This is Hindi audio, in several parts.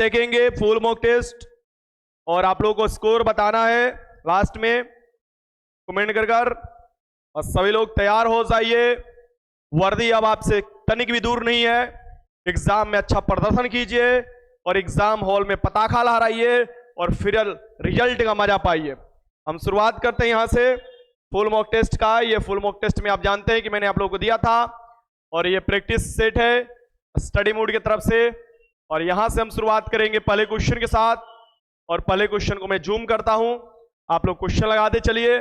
देखेंगे फुल मॉक टेस्ट और आप लोगों को स्कोर बताना है लास्ट में कमेंट कर और सभी लोग तैयार हो जाइए। वर्दी अब आपसे तनिक भी दूर नहीं है। एग्जाम में अच्छा प्रदर्शन कीजिए और एग्जाम हॉल में पताखा लहराइए और फिर रिजल्ट का मजा पाइए। हम शुरुआत करते हैं यहां से फुल मॉक टेस्ट का। ये फुल मॉक टेस्ट में आप जानते हैं कि मैंने आप लोगों को दिया था और ये प्रैक्टिस सेट है स्टडी मोड की तरफ से। और यहां से हम शुरुआत करेंगे पहले क्वेश्चन के साथ और पहले क्वेश्चन को मैं जूम करता हूं, आप लोग क्वेश्चन लगाते चलिए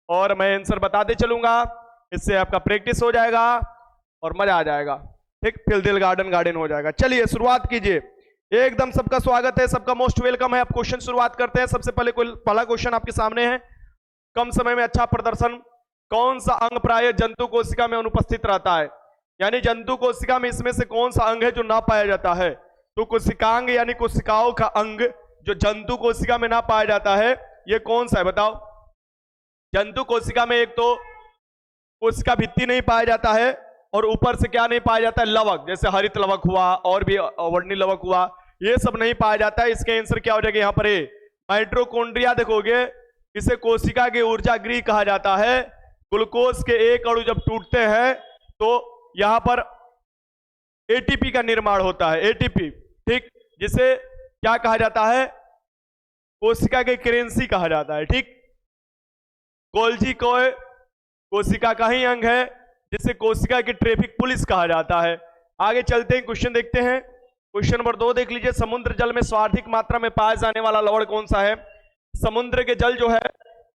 और मैं आंसर बताते चलूंगा। इससे आपका प्रैक्टिस हो जाएगा और मजा आ जाएगा। ठीक, फिल दिल गार्डन हो जाएगा। चलिए शुरुआत कीजिए। एकदम सबका स्वागत है, सबका मोस्ट वेलकम है। आप क्वेश्चन शुरुआत करते हैं। सबसे पहले पहला क्वेश्चन आपके सामने है, कम समय में अच्छा प्रदर्शन कौन सा अंग प्राय जंतु कोशिका में अनुपस्थित रहता है? यानी जंतु कोशिका में इसमें से कौन सा अंग है जो ना पाया जाता है? तो कोशिकांग यानी कोशिकाओं का अंग जो जंतु कोशिका में ना पाया जाता है ये कौन सा है बताओ? जंतु कोशिका में एक तो कोशिका भित्ति नहीं पाया जाता है और ऊपर से क्या नहीं पाया जाता है? लवक, जैसे हरित लवक हुआ और भी वर्णी लवक हुआ, ये सब नहीं पाया जाता है। इसके आंसर क्या हो जाएगा यहाँ पर? माइटोकॉन्ड्रिया देखोगे, इसे कोशिका के ऊर्जा गृह कहा जाता है। ग्लूकोज के एक अणु जब टूटते हैं तो यहां पर एटीपी का निर्माण होता है, एटीपी। ठीक, जिसे क्या कहा जाता है? कोशिका के करेंसी कहा जाता है। ठीक, गोल्जी कोशिका का ही अंग है जिसे कोशिका की ट्रैफिक पुलिस कहा जाता है। आगे चलते हैं, क्वेश्चन देखते हैं। क्वेश्चन नंबर 2 देख लीजिए, समुद्र जल में सर्वाधिक मात्रा में पाया जाने वाला लवण कौन सा है? समुद्र के जल जो है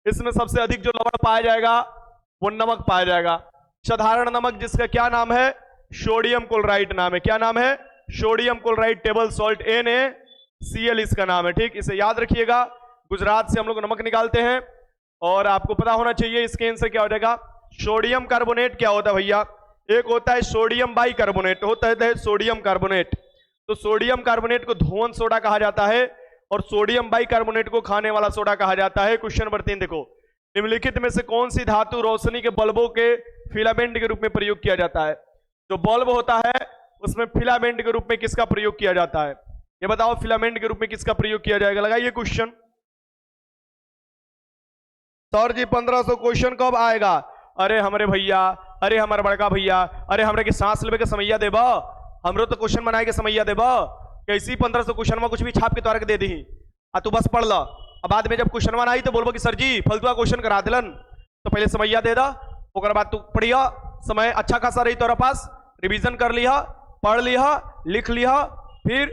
इसमें सबसे अधिक जो लवण पाया जाएगा वो नमक पाया जाएगा। साधारण नमक जिसका क्या नाम है? सोडियम क्लोराइड नाम है। क्या नाम है? Sodium chloride table salt NaCl इसका नाम है। ठीक, इसे याद रखिएगा। गुजरात से हम लोग नमक निकालते हैं और आपको पता होना चाहिए इसके आंसर क्या हो जाएगा। सोडियम कार्बोनेट क्या होता है भैया? एक होता है सोडियम बाई कार्बोनेट, होता है सोडियम कार्बोनेट। तो सोडियम कार्बोनेट को धोवन सोडा कहा जाता है और सोडियम बाई कार्बोनेट को खाने वाला सोडा कहा जाता है। क्वेश्चन नंबर 3 देखो, निम्नलिखित में से कौन सी धातु रोशनी के बल्बों के फिलामेंट के रूप में प्रयोग किया जाता है? जो बल्ब होता है उसमें फिलामेंट के रूप में किसका प्रयोग किया जाता है? ये बताओ, फिलामेंट के रूप में किसका प्रयोग किया जाएगा? लगाइए क्वेश्चन। सर जी 1500 क्वेश्चन कब आएगा? अरे हमारे भैया, अरे हमारे बड़का भैया, अरे हमरे के सांस लेवे के समैया देबा, हमरो तो क्वेश्चन बनाए के समैया देबा। कैसी 1500 क्वेश्चन में कुछ भी छाप के तोरा के दे दी आ तू बस पढ़ ला। अब बाद में जब क्वेश्चन आई तो बोलबो कि सर जी फलतुआ क्वेश्चन करा दिलन, तो पहले समैया दे दा, ओकर बाद तू पढ़िया। समय अच्छा खासा रही तोरा पास, रिवीजन कर लिया, पढ़ लिया, लिख लिया, फिर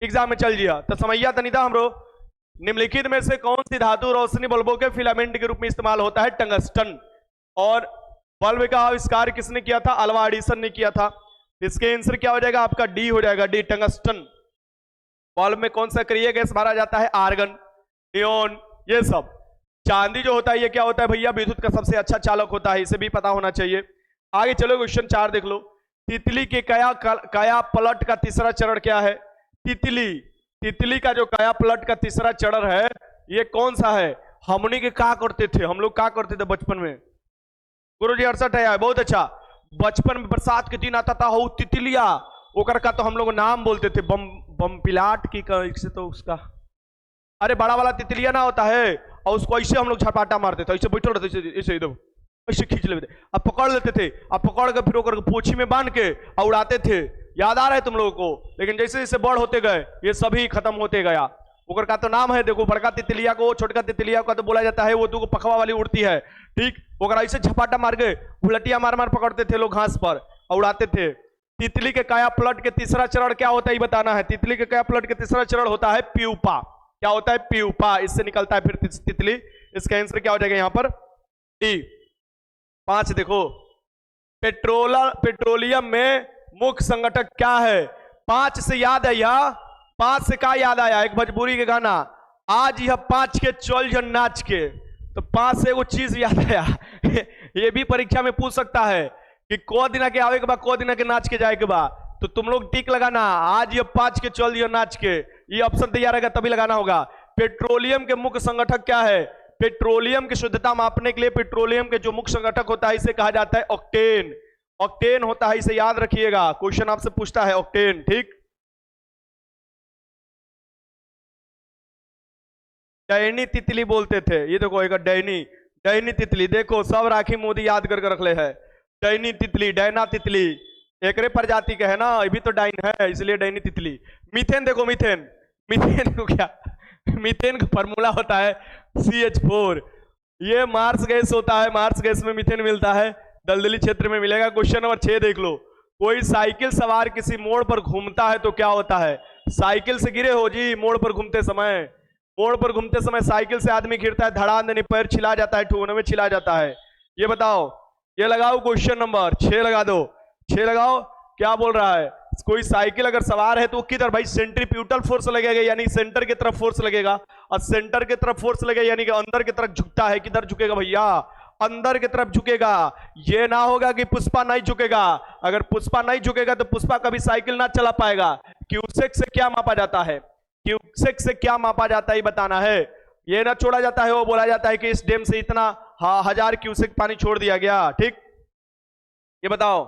एग्जाम में चल जिया। तो समैया तनी था हमरो। निम्नलिखित में से कौन सी धातु रोशनी बल्बों के फिलामेंट के रूप में इस्तेमाल होता है? टंगस्टन। और बल्ब का आविष्कार किसने किया था? अल्वा एडिसन ने किया था। इसके आंसर क्या हो जाएगा आपका? डी हो जाएगा, डी टंगस्टन। बल्ब में कौन सा क्रिया गैस भरा जाता है? आर्गन, नियोन, ये सब। चांदी जो होता है ये क्या होता है भैया? विद्युत का सबसे अच्छा चालक होता है, इसे भी पता होना चाहिए। आगे चलो, क्वेश्चन 4 देख लो। तितली के काया पलट का तीसरा चरण क्या है? तितली का जो काया पलट का तीसरा चरण है ये कौन सा है? हमनी के का करते थे, हम लोग का करते थे बचपन में? गुरुजी 68 है, बहुत अच्छा। बचपन में बरसात के दिन आता था हो तितलिया, ओकर का तो हम लोग नाम बोलते थे बम पिलाट की से तो उसका, अरे बड़ा वाला तितलिया ना होता है और उसको ऐसे हम लोग झपाटा मारते थे, ऐसे बैठल रहते, ऐसे एकदम ऐसे खींच लेते, अब पकड़ लेते थे, अब पकड़ के फिर ओकर पोछी में बांध के और उड़ाते थे। याद आ रहा है तुम लोगों को? लेकिन जैसे जैसे बड़ होते गए ये सभी खत्म होते गया। ओकर का तो नाम है, देखो बड़का तितलिया को, छोटका तितलिया को तो बोला जाता है वो दो पखवा वाली उड़ती है। ठीक, ओकर ऐसे झपाटा मार के उलटिया मार मार पकड़ते थे लोग घास पर और उड़ाते थे। तितली के काया पलट के तीसरा चरण क्या होता है ये बताना है। तितली के काया पलट के तीसरा चरण होता है प्यूपा। क्या होता है? प्यूपा। इससे निकलता है फिर तितली। इसका आंसर क्या हो जाएगा यहाँ पर? डी। 5 देखो, पेट्रोलियम में मुख्य संगठक क्या है? 5 से याद है यह, 5 से क्या याद आया? एक भोजपुरी के गाना, आज यह 5 के चल जन नाच के, तो 5 से वो चीज याद आया। ये भी परीक्षा में पूछ सकता है कि को दिना के आवे के बाद, को दिना के नाच के जाए के बाद, तो तुम लोग टिक लगाना, आज ये 5 के चल जन नाच के, ये ऑप्शन तैयार रहेगा तभी लगाना होगा। पेट्रोलियम के मुख्य संगठक क्या है? पेट्रोलियम की शुद्धता मापने के लिए पेट्रोलियम के जो मुख्य संगठक होता है इसे कहा जाता है ऑक्टेन। ऑक्टेन होता है, इसे याद रखिएगा, क्वेश्चन आपसे पूछता है ऑक्टेन। ठीक, डैनी तितली बोलते थे। ये देखो एक डैनी, डैनी तितली, देखो सब राखी मोदी याद करके रख ले है। डैनी तितली, डैना तितली एकरे प्रजाति का है ना, ये भी तो डाइन है, इसलिए डैनी तितली। मीथेन देखो, मीथेन, मीथेन को क्या, मीथेन का फॉर्मूला होता है CH4। ये मार्स गैस होता है, मार्स गैस में मीथेन मिलता है, दलदली क्षेत्र में मिलेगा। क्वेश्चन नंबर 6 देख लो। कोई साइकिल सवार किसी मोड़ पर घूमता है तो क्या होता है? साइकिल से गिरे हो जी मोड़ पर घूमते समय, मोड़ पर घूमते समय साइकिल से आदमी गिरता है, धड़ाम देने पैर छिला जाता है, ठोने में छिला जाता है। ये बताओ, ये लगाओ क्वेश्चन नंबर 6 लगा दो, 6 लगाओ। क्या बोल रहा है? कोई साइकिल अगर सवार है तो किधर भाई? सेंट्रीफ्यूटल फोर्स लगेगा, यानी सेंटर की तरफ फोर्स लगेगा, और सेंटर की तरफ फोर्स लगेगा यानी कि अंदर की तरफ झुकता है। किधर झुकेगा भैया? अंदर की तरफ झुकेगा। ये ना होगा कि पुष्पा नहीं झुकेगा, अगर पुष्पा नहीं झुकेगा तो पुष्पा कभी साइकिल ना चला पाएगा। क्यूसेक से क्या मापा जाता है? क्यूसेक से क्या मापा जाता है बताना है। ये ना छोड़ा जाता है, वो बोला जाता है कि इस डैम से इतना 1000 क्यूसेक पानी छोड़ दिया गया। ठीक, ये बताओ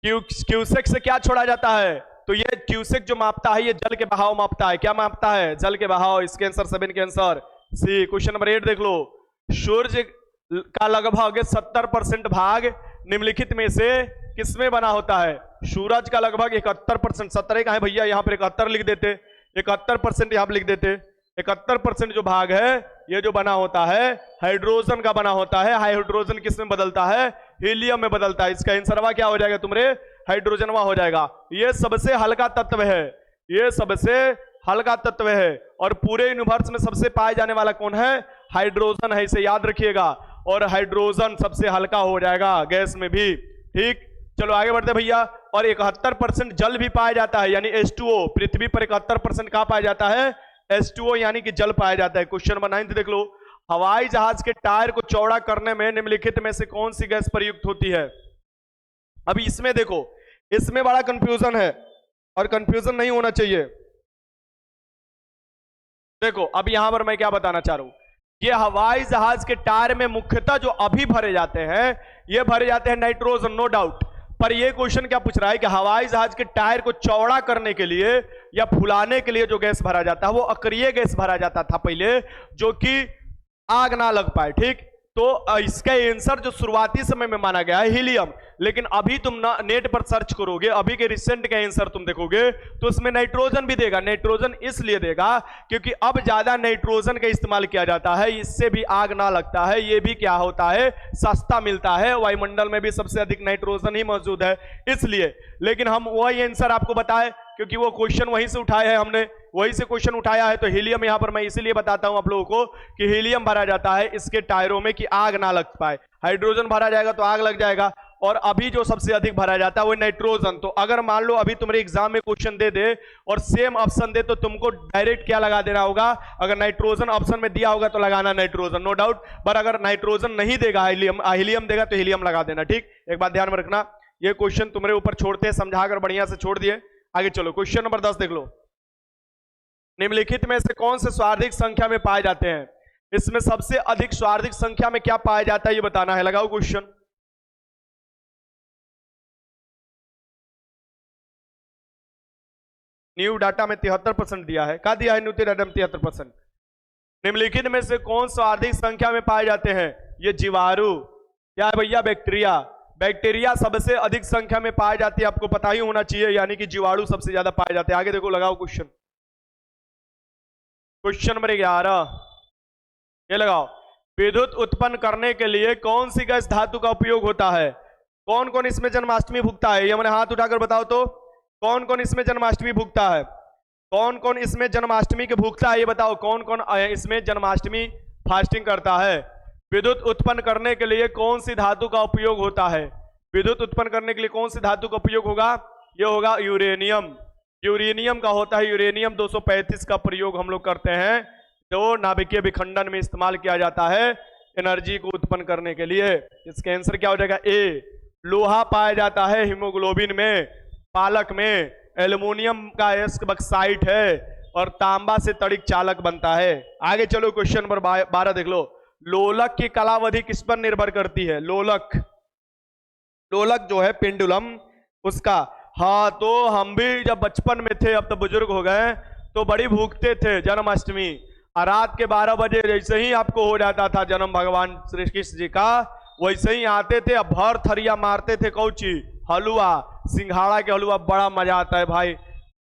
क्यूसेक से क्या छोड़ा जाता है? तो ये क्यूसेक जो मापता है ये जल के बहाव मापता है। क्या मापता है? जल के बहाव। इसके आंसर 7 के आंसर सी। क्वेश्चन नंबर 8 देख लो। सूर्य का लगभग 70% भाग निम्नलिखित में से किसमें बना होता है? सूरज का लगभग 71%, 17 का है भैया, यहाँ पर 71 लिख देते, 71% यहाँ पर लिख देते। 71% जो भाग है ये जो बना होता है हाइड्रोजन का बना होता है। हाइड्रोजन किस में बदलता है? हीलियम में बदलता है। इसका आंसरवा क्या हो जाएगा तुम्हारे? हाइड्रोजनवा हो जाएगा। ये सबसे हल्का तत्व है, ये सबसे हल्का तत्व है, और पूरे यूनिवर्स में सबसे पाए जाने वाला कौन है? हाइड्रोजन है, इसे याद रखिएगा। और हाइड्रोजन सबसे हल्का हो जाएगा गैस में भी। ठीक, चलो आगे बढ़ते भैया। और 71% जल भी पाया जाता है, यानी H2O। पृथ्वी पर 71% कहां पाया जाता है? H2O यानी कि जल पाया जाता है। क्वेश्चन नंबर 9 देख लो। हवाई जहाज के टायर को चौड़ा करने में निम्नलिखित में से कौन सी गैस प्रयुक्त होती है? अभी इसमें देखो, इसमें बड़ा कंफ्यूजन है और कंफ्यूजन नहीं होना चाहिए। देखो अब यहां पर मैं क्या बताना चाह रहा हूं, ये हवाई जहाज के टायर में मुख्यतः जो अभी भरे जाते हैं ये भरे जाते हैं नाइट्रोजन, नो डाउट। पर ये क्वेश्चन क्या पूछ रहा है कि हवाई जहाज के टायर को चौड़ा करने के लिए या फुलाने के लिए जो गैस भरा जाता है वो अक्रिय गैस भरा जाता था पहले, जो कि आग ना लग पाए। ठीक, तो इसका आंसर जो शुरुआती समय में माना गया है हीलियम, लेकिन अभी तुम नेट पर सर्च करोगे, अभी के रिसेंट का आंसर तुम देखोगे तो उसमें नाइट्रोजन भी देगा। नाइट्रोजन इसलिए देगा क्योंकि अब ज्यादा नाइट्रोजन का इस्तेमाल किया जाता है, इससे भी आग ना लगता है, ये भी क्या होता है? सस्ता मिलता है। वायुमंडल में भी सबसे अधिक नाइट्रोजन ही मौजूद है इसलिए। लेकिन हम वही आंसर आपको बताए क्योंकि वो क्वेश्चन वहीं से उठाए हैं, हमने वहीं से क्वेश्चन उठाया है। तो हीलियम यहां पर मैं इसीलिए बताता हूं आप लोगों को कि हीलियम भरा जाता है इसके टायरों में कि आग ना लग पाए। हाइड्रोजन भरा जाएगा तो आग लग जाएगा, और अभी जो सबसे अधिक भरा जाता है वो नाइट्रोजन। तो अगर मान लो अभी तुम्हारे एग्जाम में क्वेश्चन दे दे और सेम ऑप्शन दे तो तुमको डायरेक्ट क्या लगा देना होगा? अगर नाइट्रोजन ऑप्शन में दिया होगा तो लगाना नाइट्रोजन, नो डाउट। पर अगर नाइट्रोजन नहीं देगा, हीलियम देगा तो हीलियम लगा देना। ठीक, एक बात ध्यान में रखना, ये क्वेश्चन तुम्हारे ऊपर छोड़ते हैं, समझाकर बढ़िया से छोड़ दिए। आगे चलो, क्वेश्चन नंबर 10 देख लो। निम्नलिखित में से कौन से स्वार्थिक संख्या में पाए जाते हैं? इसमें सबसे अधिक स्वार्थिक संख्या में क्या पाया जाता है ये बताना है। लगाओ क्वेश्चन। न्यू डाटा में 73% दिया है। क्या दिया है न्यू डाटा में? 73%। निम्नलिखित में से कौन स्वार्थिक संख्या में पाए जाते हैं? ये जीवाणु। क्या है भैया? बैक्टीरिया। बैक्टीरिया सबसे अधिक संख्या में पाए जाती है, आपको पता ही होना चाहिए, यानी कि जीवाणु सबसे ज्यादा पाए जाते हैं। आगे देखो, लगाओ क्वेश्चन। क्वेश्चन नंबर 11 ये लगाओ। विद्युत उत्पन्न करने के लिए कौन सी गैस धातु का उपयोग होता है? कौन कौन इसमें जन्माष्टमी भुगता है? ये मैंने हाथ उठाकर बताओ तो कौन कौन इसमें जन्माष्टमी भुगता है? कौन कौन इसमें जन्माष्टमी के भुगता है ये बताओ। कौन कौन इसमें जन्माष्टमी फास्टिंग करता है? विद्युत उत्पन्न करने के लिए कौन सी धातु का उपयोग होता है? विद्युत उत्पन्न करने के लिए कौन सी धातु का उपयोग होगा? ये होगा यूरेनियम। यूरेनियम का होता है, यूरेनियम 235 का प्रयोग हम लोग करते हैं, जो नाभिकीय विखंडन में इस्तेमाल किया जाता है एनर्जी को उत्पन्न करने के लिए। इसका आंसर क्या हो जाएगा? ए। लोहा पाया जाता है हीमोग्लोबिन में, पालक में। एल्युमिनियम का बक्साइट है, और तांबा से तड़िक चालक बनता है। आगे चलो, क्वेश्चन नंबर 12 देख लो। लोलक की कालावधि किस पर निर्भर करती है? लोलक, लोलक जो है पेंडुलम उसका। हाँ, तो हम भी जब बचपन में थे, अब तो बुजुर्ग हो गए, तो बड़ी भूखते थे जन्माष्टमी। और रात के 12 बजे जैसे ही आपको हो जाता था जन्म भगवान श्री कृष्ण जी का, वैसे ही आते थे, अब भर थरिया मारते थे कौची हलवा, सिंघाड़ा के हलवा। बड़ा मजा आता है भाई,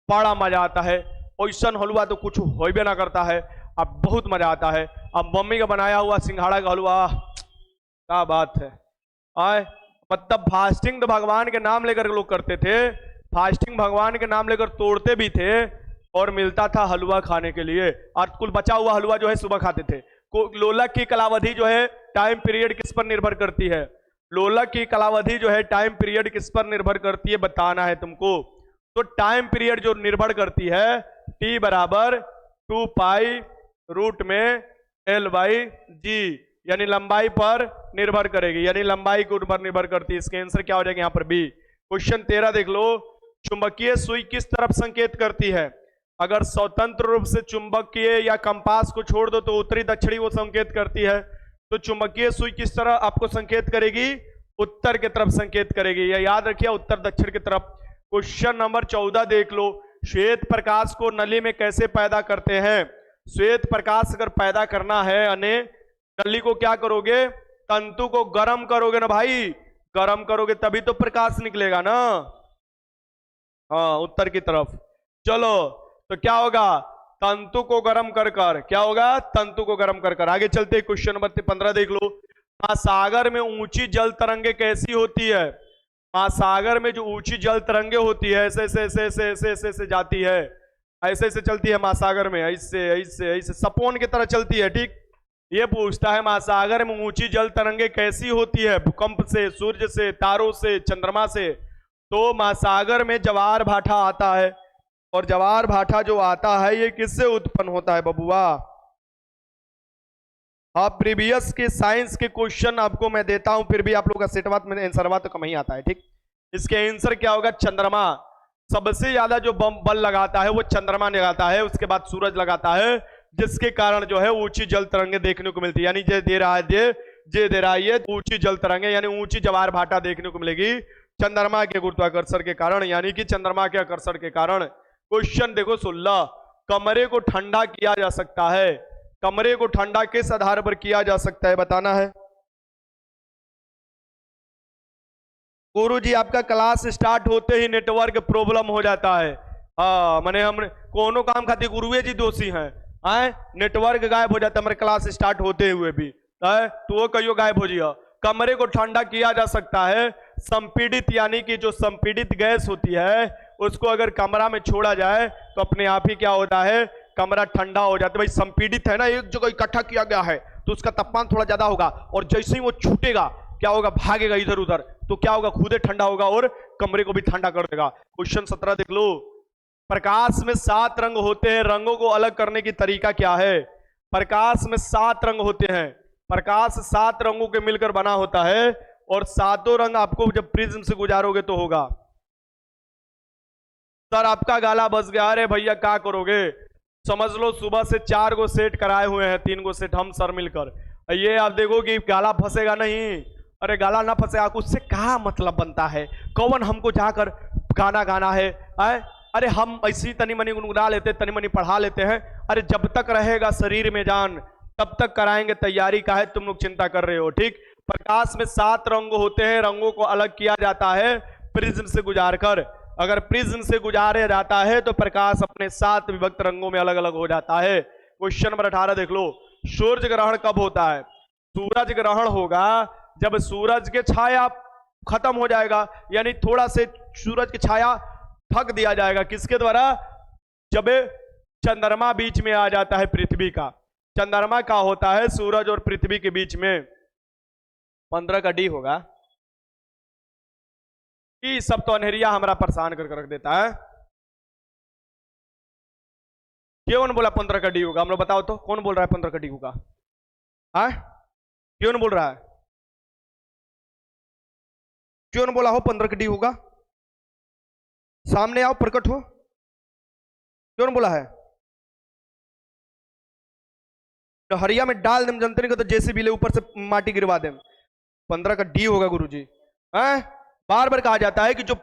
बड़ा मजा आता है। ओइसन हलवा तो कुछ होइबे ना करता है, अब बहुत मजा आता है। अब मम्मी का बनाया हुआ सिंघाड़ा का हलवा, क्या बात है। आए मतलब फास्टिंग तो भगवान के नाम लेकर लोग करते थे, फास्टिंग भगवान के नाम लेकर तोड़ते भी थे, और मिलता था हलवा खाने के लिए। और कुल बचा हुआ हलवा जो है सुबह खाते थे। लोलक की कालावधि जो है टाइम पीरियड किस पर निर्भर करती है? लोलक की कालावधि जो है टाइम पीरियड किस पर निर्भर करती है, बताना है तुमको। तो टाइम पीरियड जो निर्भर करती है T बराबर 2 पाई रूट में L/G, यानी लंबाई पर निर्भर करेगी, यानी लंबाई के ऊपर निर्भर करती है। इसका आंसर क्या हो जाएगा यहाँ पर बी। क्वेश्चन 13 देख लो, चुंबकीय सुई किस तरफ संकेत करती है? अगर स्वतंत्र रूप से चुंबकीय या कंपास को छोड़ दो तो उत्तरी दक्षिणी वो संकेत करती है। तो चुंबकीय सुई किस तरह आपको संकेत करेगी? उत्तर की तरफ संकेत करेगी, या याद रखिए उत्तर दक्षिण की तरफ। क्वेश्चन नंबर 14 देख लो, श्वेत प्रकाश को नली में कैसे पैदा करते हैं? श्वेत प्रकाश अगर पैदा करना है अने नली को क्या करोगे? तंतु को गर्म करोगे ना भाई, गर्म करोगे तभी तो प्रकाश निकलेगा ना। हाँ, उत्तर की तरफ। चलो तो क्या होगा? तंतु को गर्म कर कर, क्या होगा? तंतु को गर्म कर कर। आगे चलते क्वेश्चन नंबर 15 देख लो, महासागर में ऊंची जल तरंगे कैसी होती है? महासागर में जो ऊंची जल तरंगे होती है ऐसे ऐसे ऐसे ऐसे ऐसे ऐसे ऐसे जाती है, ऐसे ऐसे चलती है महासागर में, ऐसे ऐसे ऐसे सपोन की तरह चलती है। ठीक, ये पूछता है महासागर में ऊंची जल तरंगे कैसी होती है? भूकंप से, सूर्य से, तारों से, चंद्रमा से। तो महासागर में ज्वार भाटा आता है, और ज्वार भाटा जो आता है ये किससे उत्पन्न होता है बबुआ? आप प्रीवियस के साइंस के क्वेश्चन आपको मैं देता हूं, फिर भी आप लोग का सेटवात में आंसरवा तो कम ही आता है। ठीक, इसके आंसर क्या होगा? चंद्रमा। सबसे ज्यादा जो बल लगाता है वो चंद्रमा लगाता है, उसके बाद सूरज लगाता है, जिसके कारण जो है ऊंची जल तरंगे देखने को मिलती है। यानी जे दे रहा है जे दे रहा है ये ऊंची जल तरंगे, यानी ऊंची ज्वार भाटा देखने को मिलेगी चंद्रमा के गुरुत्वाकर्षण के कारण, यानी कि चंद्रमा के आकर्षण के कारण। क्वेश्चन देखो 16, कमरे को ठंडा किया जा सकता है, कमरे को ठंडा किस आधार पर किया जा सकता है, बताना है। गुरुजी आपका क्लास स्टार्ट होते ही नेटवर्क प्रॉब्लम हो जाता है। हाँ, मैंने हम कोनो काम खातिर गुरुए जी दोषी हैं। आए नेटवर्क गायब हो जाता है हमारे क्लास स्टार्ट होते हुए भी, तो वो कहियो गायब हो जिया। कमरे को ठंडा किया जा सकता है, संपीड़ित यानी कि जो संपीड़ित गैस होती है उसको अगर कमरा में छोड़ा जाए तो अपने आप ही क्या होता है? कमरा ठंडा हो जाता है। भाई संपीड़ित है ना, एक जगह इकट्ठा किया गया है तो उसका तापमान थोड़ा ज्यादा होगा, और जैसे ही वो छूटेगा क्या होगा? भागेगा इधर उधर, तो क्या होगा? खुदे ठंडा होगा और कमरे को भी ठंडा कर देगा। क्वेश्चन 17 देख लो, प्रकाश में 7 रंग होते हैं, रंगों को अलग करने की तरीका क्या है? प्रकाश में 7 रंग होते हैं, प्रकाश 7 रंगों के मिलकर बना होता है, और 7 रंग आपको जब प्रिज्म से गुजारोगे तो होगा। सर आपका गाला बस गया, अरे भैया क्या करोगे? समझ लो सुबह से 4 गो सेट कराए हुए हैं, 3 गो सेट हम सर मिलकर। ये आप देखो कि गाला फंसेगा नहीं, अरे गाला ना फंसेगा, उससे क्या मतलब बनता है? कौन हमको जाकर गाना गाना है? अरे हम ऐसी तनी मनी गुनगुना लेते, तनी मनी पढ़ा लेते हैं। अरे जब तक रहेगा शरीर में जान तब तक कराएंगे तैयारी, का है तुम लोग चिंता कर रहे हो। ठीक, प्रकाश में 7 रंग होते हैं, रंगों को अलग किया जाता है प्रिज्म से गुजार कर। अगर प्रिज्म से गुजारे जाता है तो प्रकाश अपने 7 विभक्त रंगों में अलग अलग हो जाता है। क्वेश्चन नंबर 18 देख लो, सूर्य ग्रहण कब होता है? सूरज ग्रहण होगा जब सूरज के छाया खत्म हो जाएगा, यानी थोड़ा से सूरज की छाया ढक दिया जाएगा, किसके द्वारा? जब चंद्रमा बीच में आ जाता है पृथ्वी का। चंद्रमा का होता है सूरज और पृथ्वी के बीच में। 15 का डी होगा। ये सब तो अनहरिया हमारा परेशान करके रख देता है। कौन बोला 15 का डी होगा? हम लोग बताओ तो, कौन बोल रहा है 15 का डी होगा? क्यों बोल रहा है? क्यों बोला हो 15 का डी होगा? सामने आओ, प्रकट हो। क्यों बोला है? तो हरिया में डाल देम, जनते नहीं को तो जैसे भी ले ऊपर से माटी गिरवा देम। 15 का डी होगा गुरुजी। हैं? बार बार कहा जाता है कि जो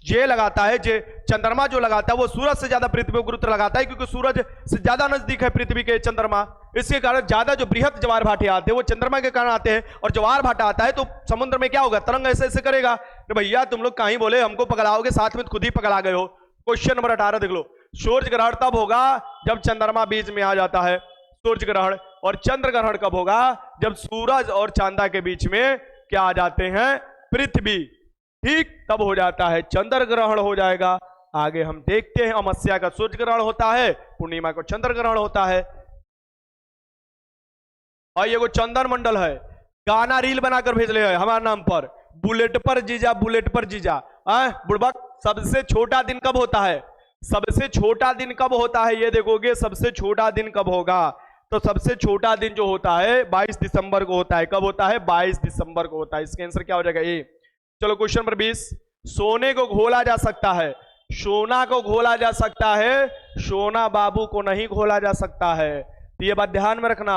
जे लगाता है, जे चंद्रमा जो लगाता है वो सूरज से ज्यादा पृथ्वी को गुरुत्व लगाता है, क्योंकि सूरज से ज्यादा नजदीक है पृथ्वी के चंद्रमा। इसके कारण ज्यादा जो बृहत ज्वार भाटे आते हैं वो चंद्रमा के कारण आते हैं, और ज्वार भाटा आता है तो समुद्र में क्या होगा, तरंग ऐसे ऐसे करेगा। तो भैया तुम लोग कहीं बोले हमको पकड़ाओगे, साथ में खुद ही पकड़ा गए हो। क्वेश्चन नंबर 18 देख लो। सूर्य ग्रहण तब होगा जब चंद्रमा बीच में आ जाता है, सूर्य ग्रहण। और चंद्र ग्रहण कब होगा, जब सूरज और चांदा के बीच में क्या आ जाते हैं, पृथ्वी, ठीक तब हो जाता है चंद्र ग्रहण हो जाएगा। आगे हम देखते हैं, अमावस्या का सूर्य ग्रहण होता है, पूर्णिमा को चंद्र ग्रहण होता है। और ये वो चंदन मंडल है, गाना रील बनाकर भेज ले हमारे नाम पर, बुलेट पर जीजा, बुलेट पर जीजा। बुड़बक, सबसे छोटा दिन कब होता है, सबसे छोटा दिन कब होता है, ये देखोगे सबसे छोटा दिन कब होगा। तो सबसे छोटा दिन जो होता है 22 दिसंबर को होता है। कब होता है, 22 दिसंबर को होता है। इसका आंसर क्या हो जाएगा, ए। चलो क्वेश्चन नंबर 20। सोने को घोला जा सकता है, सोना को घोला जा सकता है, सोना बाबू को नहीं घोला जा सकता है। तो ये बात ध्यान में रखना,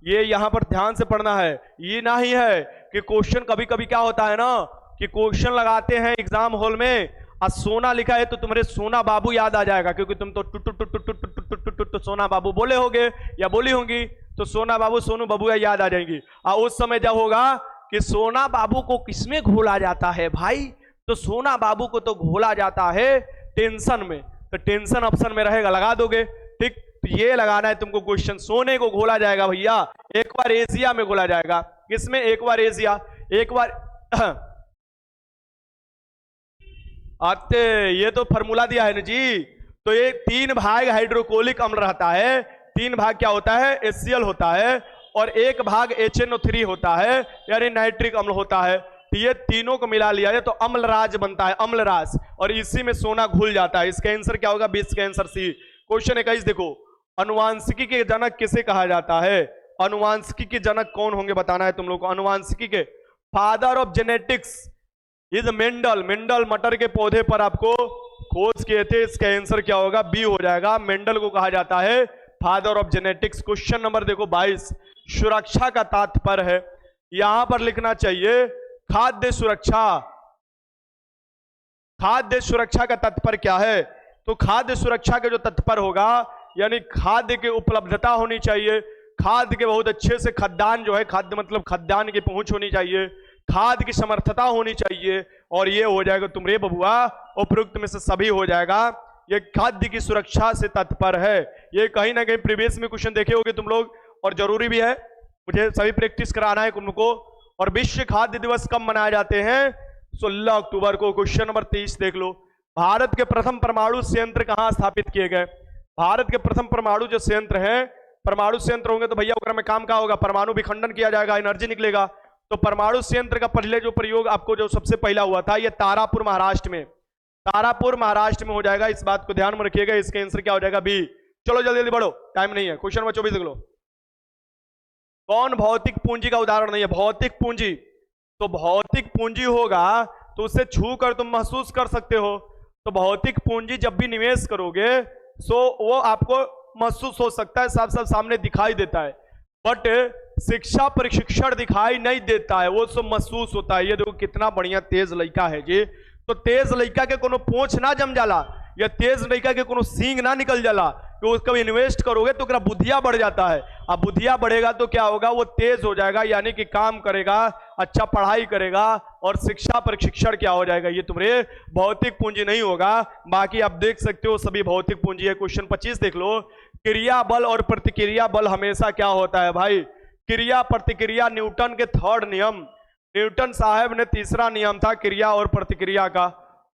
ये यहां पर ध्यान से पढ़ना है। ये नहीं है कि क्वेश्चन कभी कभी क्या होता है ना, कि क्वेश्चन लगाते हैं एग्जाम हॉल में और सोना लिखा है तो तुम्हारे सोना बाबू याद आ जाएगा, क्योंकि तुम तो टुट टुट टुट टुट टुट टुट टुट सोना बाबू बोले होगे या बोली होंगी, तो सोना बाबू सोनू बाबू याद आ जाएंगी। और उस समय जब होगा कि सोना बाबू को किसमें घोला जाता है भाई, तो सोना बाबू को तो घोला जाता है टेंशन में। तो टेंशन ऑप्शन में रहेगा, लगा दोगे, ठीक। तो ये लगाना है तुमको क्वेश्चन, सोने को घोला जाएगा भैया, एक बार एशिया में घोला जाएगा। किसमें, एक बार एशिया, एक बार आते, ये तो फॉर्मूला दिया है ना जी। तो ये 3 भाग हाइड्रोक्लोरिक अम्ल रहता है, 3 भाग क्या होता है, HCl होता है, और 1 भाग HNO3 होता है, यानी नाइट्रिक अम्ल होता है। तो ये तीनों को मिला लिया जाए तो अम्लराज बनता है, अम्लराज, और इसी में सोना घुल जाता है। इसका आंसर क्या होगा, 20 का आंसर सी। क्वेश्चन 21 देखो, अनुवांशिकी के जनक किसे कहा जाता है, अनुवांशिकी के जनक कौन होंगे बताना है तुम लोग को। अनुवांशिकी के father of genetics is Mendel. Mendel मटर के पौधे पर आपको खोज किए थे, इसका आंसर क्या होगा, बी हो जाएगा। मेंडल को कहा जाता है father of genetics. Question number देखो 22, सुरक्षा का तात्पर्य है, यहां पर लिखना चाहिए खाद्य सुरक्षा। खाद्य सुरक्षा का तात्पर्य क्या है, तो खाद्य सुरक्षा के जो तात्पर्य होगा, यानी खाद्य की उपलब्धता होनी चाहिए, खाद्य के बहुत अच्छे से खाद्यान्न जो है, खाद्य मतलब खाद्यान्न की पहुंच होनी चाहिए, खाद्य की समर्थता होनी चाहिए, और ये हो जाएगा तुम रे बबुआ, उपयुक्त में से सभी हो जाएगा। ये खाद्य की सुरक्षा से तात्पर्य है। ये कहीं ना कहीं प्रीवियस में क्वेश्चन देखे होंगे तुम लोग, और जरूरी भी है, मुझे सभी प्रैक्टिस कराना है तुमको। और विश्व खाद्य दिवस कब मनाए जाते हैं, 16 अक्टूबर को। क्वेश्चन नंबर 23 देख लो, भारत के प्रथम परमाणु संयंत्र कहां स्थापित किए गए। भारत के प्रथम परमाणु जो संयंत्र है, परमाणु संयंत्र होंगे तो भैया उनमें में काम क्या होगा, परमाणु विखंडन किया जाएगा, एनर्जी निकलेगा। तो परमाणु संयंत्र का पहले जो प्रयोग आपको जो सबसे पहला हुआ था, ये तारापुर महाराष्ट्र में, तारापुर महाराष्ट्र में हो जाएगा। इस बात को ध्यान में रखिएगा, इसका आंसर क्या हो जाएगा, बी। चलो जल्दी जल्दी बढ़ो, टाइम नहीं है। क्वेश्चन नंबर 24 देख लो, कौन भौतिक पूंजी का उदाहरण नहीं है, भौतिक पूंजी। तो भौतिक पूंजी होगा तो उसे छू कर तुम महसूस कर सकते हो। तो भौतिक पूंजी जब भी निवेश करोगे सो वो आपको महसूस हो सकता है, साफ साफ सामने दिखाई देता है, बट शिक्षा प्रशिक्षण दिखाई नहीं देता है, वो सब महसूस होता है। ये देखो कितना बढ़िया तेज लड़का है जी। तो तेज लड़का के कोनो पोंछ ना जम जाला, या तेज लड़का के कोनो सींग ना निकल जाला, तो उसको इन्वेस्ट करोगे तो उसका बुद्धिया बढ़ जाता है। अब बुद्धिया बढ़ेगा तो क्या होगा, वो तेज हो जाएगा, यानी कि काम करेगा, अच्छा पढ़ाई करेगा, और शिक्षा प्रशिक्षण क्या हो जाएगा, ये तुम्हारे भौतिक पूंजी नहीं होगा। बाकी आप देख सकते हो सभी भौतिक पूंजी है। क्वेश्चन 25 देख लो, क्रिया बल और प्रतिक्रिया बल हमेशा क्या होता है भाई, क्रिया प्रतिक्रिया। न्यूटन के 3rd नियम, न्यूटन साहब ने 3रा नियम था क्रिया और प्रतिक्रिया का,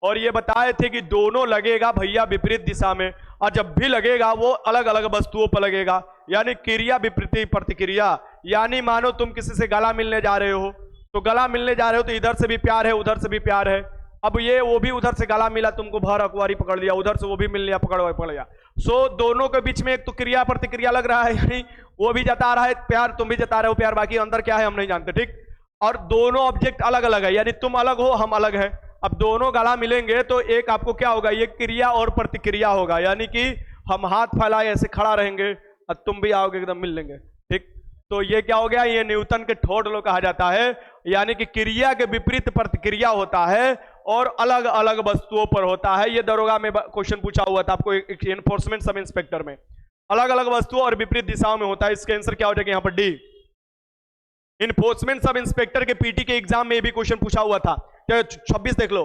और ये बताए थे कि दोनों लगेगा भैया विपरीत दिशा में, और जब भी लगेगा वो अलग अलग वस्तुओं पर लगेगा, यानी क्रिया विपरीत प्रतिक्रिया। यानी मानो तुम किसी से गला मिलने जा रहे हो, तो गला मिलने जा रहे हो तो इधर से भी प्यार है, उधर से भी प्यार है। अब ये वो भी उधर से गला मिला, तुमको भर अखबारी पकड़ लिया, उधर से वो भी मिल लिया, पकड़ लिया। सो दोनों के बीच में एक तो क्रिया प्रतिक्रिया लग रहा है, यानी वो भी जता रहा है प्यार, तुम भी जता रहे हो प्यार, बाकी अंदर क्या है हम नहीं जानते, ठीक। और दोनों ऑब्जेक्ट अलग अलग है, यानी तुम अलग हो हम अलग है। अब दोनों गला मिलेंगे तो एक आपको क्या होगा, ये क्रिया और प्रतिक्रिया होगा, यानी कि हम हाथ फैलाए ऐसे खड़ा रहेंगे और तुम भी आओगे एकदम मिल लेंगे, ठीक। तो ये क्या हो गया, ये न्यूटन के थर्ड लॉ कहा जाता है, यानी कि क्रिया के विपरीत प्रतिक्रिया होता है और अलग अलग वस्तुओं पर होता है। ये दरोगा में क्वेश्चन पूछा हुआ था आपको एनफोर्समेंट सब इंस्पेक्टर में, अलग अलग वस्तुओं और विपरीत दिशाओं में होता है। इसका आंसर क्या हो जाएगा यहाँ पर डी। इन्फोर्समेंट सब इंस्पेक्टर के पीटी के एग्जाम में भी क्वेश्चन पूछा हुआ था। 26 देख लो,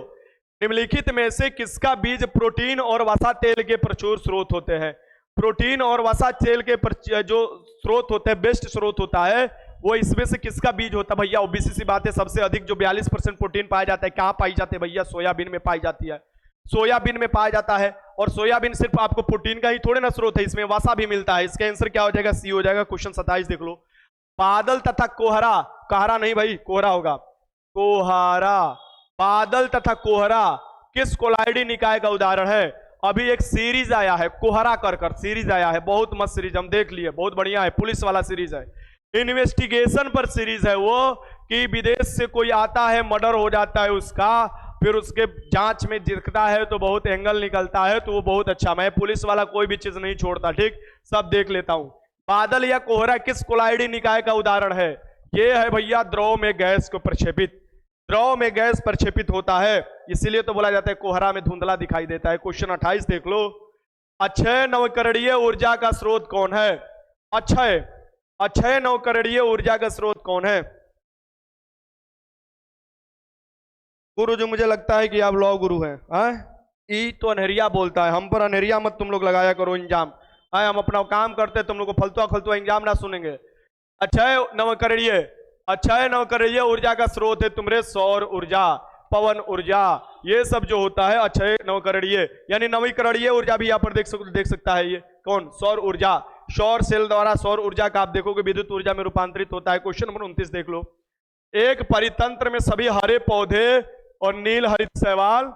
निम्नलिखित में से किसका बीज प्रोटीन और वसा तेल के प्रचुर स्रोत होते हैं। प्रोटीन और वसा तेल के जो स्रोत होते हैं, बेस्ट स्रोत होता है, वो इसमें से किसका बीज होता है भैया? ओबीसी सी बात है, सबसे अधिक जो 42% प्रोटीन पाया जाता है कहां पाई जाती है भैया? सोयाबीन में पाई जाती है, सोयाबीन में पाया जाता है। और सोयाबीन सिर्फ आपको प्रोटीन का ही थोड़े ना स्रोत है, इसमें वसा भी मिलता है। इसका आंसर क्या हो जाएगा? सी हो जाएगा। क्वेश्चन 27 देख लो, बादल तथा कोहरा, कोहरा नहीं भाई, कोहरा होगा, कोहरा, बादल तथा कोहरा किस कोलाइडी निकाय का उदाहरण है? अभी एक सीरीज आया है, कोहरा कर सीरीज आया है, बहुत मस्त सीरीज, हम देख लिए, बहुत बढ़िया है, पुलिस वाला सीरीज है, इन्वेस्टिगेशन पर सीरीज है वो, कि विदेश से कोई आता है, मर्डर हो जाता है उसका, फिर उसके जांच में दिखता है तो बहुत एंगल निकलता है, तो वो बहुत अच्छा, मैं पुलिस वाला कोई भी चीज नहीं छोड़ता, ठीक, सब देख लेता हूं। बादल या कोहरा किस कोलाइडी निकाय का उदाहरण है? ये है भैया द्रव में गैस को प्रक्षेपित, द्रव में गैस प्रक्षेपित होता है, इसीलिए तो बोला जाता है कोहरा में धुंधला दिखाई देता है। क्वेश्चन 28 देख लो, अक्षय नवकरणीय ऊर्जा का स्रोत कौन है? अक्षय नवकरणीय ऊर्जा का स्रोत कौन है? गुरु जी मुझे लगता है कि आप लॉ गुरु हैं। ई तो अनहरिया बोलता है, हम पर अनहरिया मत तुम लोग लगाया करो इंजाम। हम अपना काम करते, तुम लोग को फलतुआ खलतुआ इंजाम ना सुनेंगे। अक्षय नवकरणीय ऊर्जा का स्रोत है तुम्हारे सौर ऊर्जा, पवन ऊर्जा, ये सब जो होता है अक्षय नवकरणीय, यानी नवीकरणीय ऊर्जा भी यहाँ पर देख सकता है। ये कौन? सौर ऊर्जा, सौर सेल द्वारा सौर ऊर्जा का आप देखोगे विद्युत ऊर्जा में रूपांतरित होता है। क्वेश्चन नंबर 29 देख लो, एक परितंत्र में सभी हरे पौधे और नील हरित शैवाल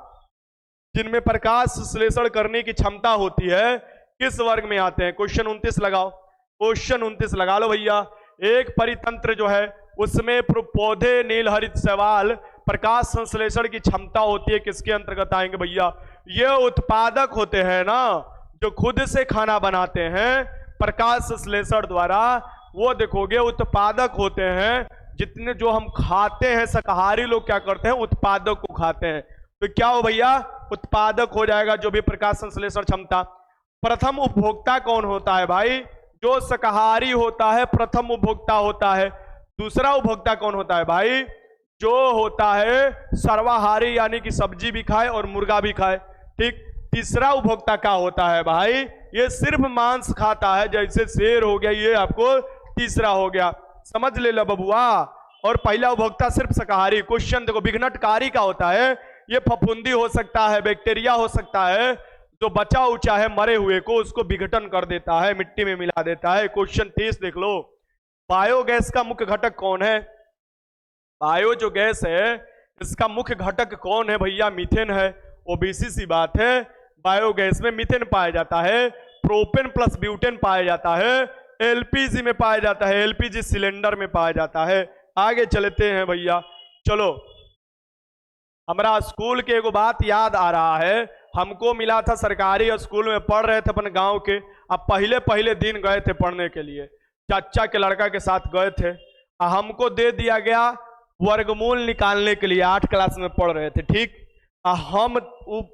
जिनमें प्रकाश संश्लेषण करने की क्षमता होती है किस वर्ग में आते हैं? क्वेश्चन 29 लगाओ, क्वेश्चन 29 लगा लो भैया। एक परितंत्र जो है उसमें पौधे, नील हरित शैवाल, प्रकाश संश्लेषण की क्षमता होती है, किसके अंतर्गत आएंगे भैया? ये उत्पादक होते हैं ना, जो खुद से खाना बनाते हैं प्रकाश संश्लेषण द्वारा, वो देखोगे उत्पादक होते हैं। जितने जो हम खाते हैं शाकाहारी लोग क्या करते हैं? उत्पादक को खाते हैं, तो क्या हो भैया? उत्पादक हो जाएगा जो भी प्रकाश संश्लेषण क्षमता। प्रथम उपभोक्ता कौन होता है भाई? जो शाकाहारी होता है प्रथम उपभोक्ता होता है। दूसरा उपभोक्ता कौन होता है भाई? जो होता है सर्वाहारी, यानी कि सब्जी भी खाए और मुर्गा भी खाए, ठीक। तीसरा उपभोक्ता क्या होता है भाई? ये सिर्फ मांस खाता है, जैसे शेर हो गया, ये आपको तीसरा हो गया, समझ ले लो बबुआ। और पहला उपभोक्ता सिर्फ शाकाहारी। क्वेश्चन देखो, विघटनकारी का होता है, ये फफूंदी हो सकता है, बैक्टीरिया हो सकता है, जो बचा उचा है मरे हुए को उसको विघटन कर देता है, मिट्टी में मिला देता है। क्वेश्चन 30 देख लो, बायोगैस का मुख्य घटक कौन है? बायो जो गैस है इसका मुख्य घटक कौन है भैया? मीथेन है। ओबीसी सी बात है, बायोगैस में मीथेन पाया जाता है, प्रोपेन प्लस ब्यूटेन पाया जाता है, एलपीजी में पाया जाता है, एलपीजी सिलेंडर में पाया जाता है। आगे चलते हैं भैया, चलो। हमारा स्कूल के एक बात याद आ रहा है, हमको मिला था सरकारी स्कूल में, पढ़ रहे थे अपन गांव के। अब पहले दिन गए थे पढ़ने के लिए, चाचा के लड़का के साथ गए थे, हमको दे दिया गया वर्गमूल निकालने के लिए, 8 क्लास में पढ़ रहे थे, ठीक। हम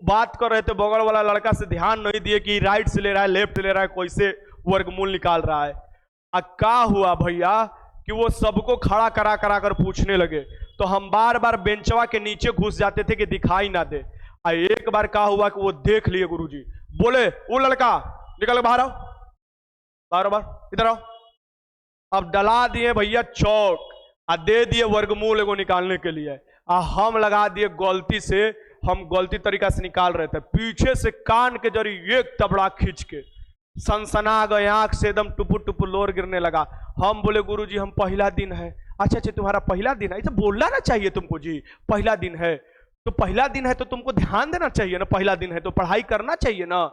बात कर रहे थे, बगल वाला लड़का से ध्यान नहीं दिए कि राइट से ले रहा है लेफ्ट से ले रहा है, कैसे वर्गमूल निकाल रहा है। क्या हुआ भैया कि वो सबको खड़ा करा कर पूछने लगे, तो हम बार बार बेंचवा के नीचे घुस जाते थे कि दिखाई ना दे। एक बार क्या हुआ कि वो देख लिए गुरुजी, बोले वो लड़का निकल बाहर आओ, बार इधर आओ। अब डला दिए भैया चौक, दे दिए वर्गमूल को निकालने के लिए, हम लगा दिए गलती से, हम गलती तरीका से निकाल रहे थे, पीछे से कान के जरिए एक तबड़ा खींच के सनसना गए, आंख से एकदम टुपुर टुपुर लोर गिरने लगा। हम बोले गुरुजी हम पहला दिन है। अच्छा तुम्हारा पहला दिन है, तो बोलना ना चाहिए तुमको जी, पहला दिन है तो पहला दिन है तो तुमको ध्यान देना चाहिए ना, पहला दिन है तो पढ़ाई करना चाहिए ना।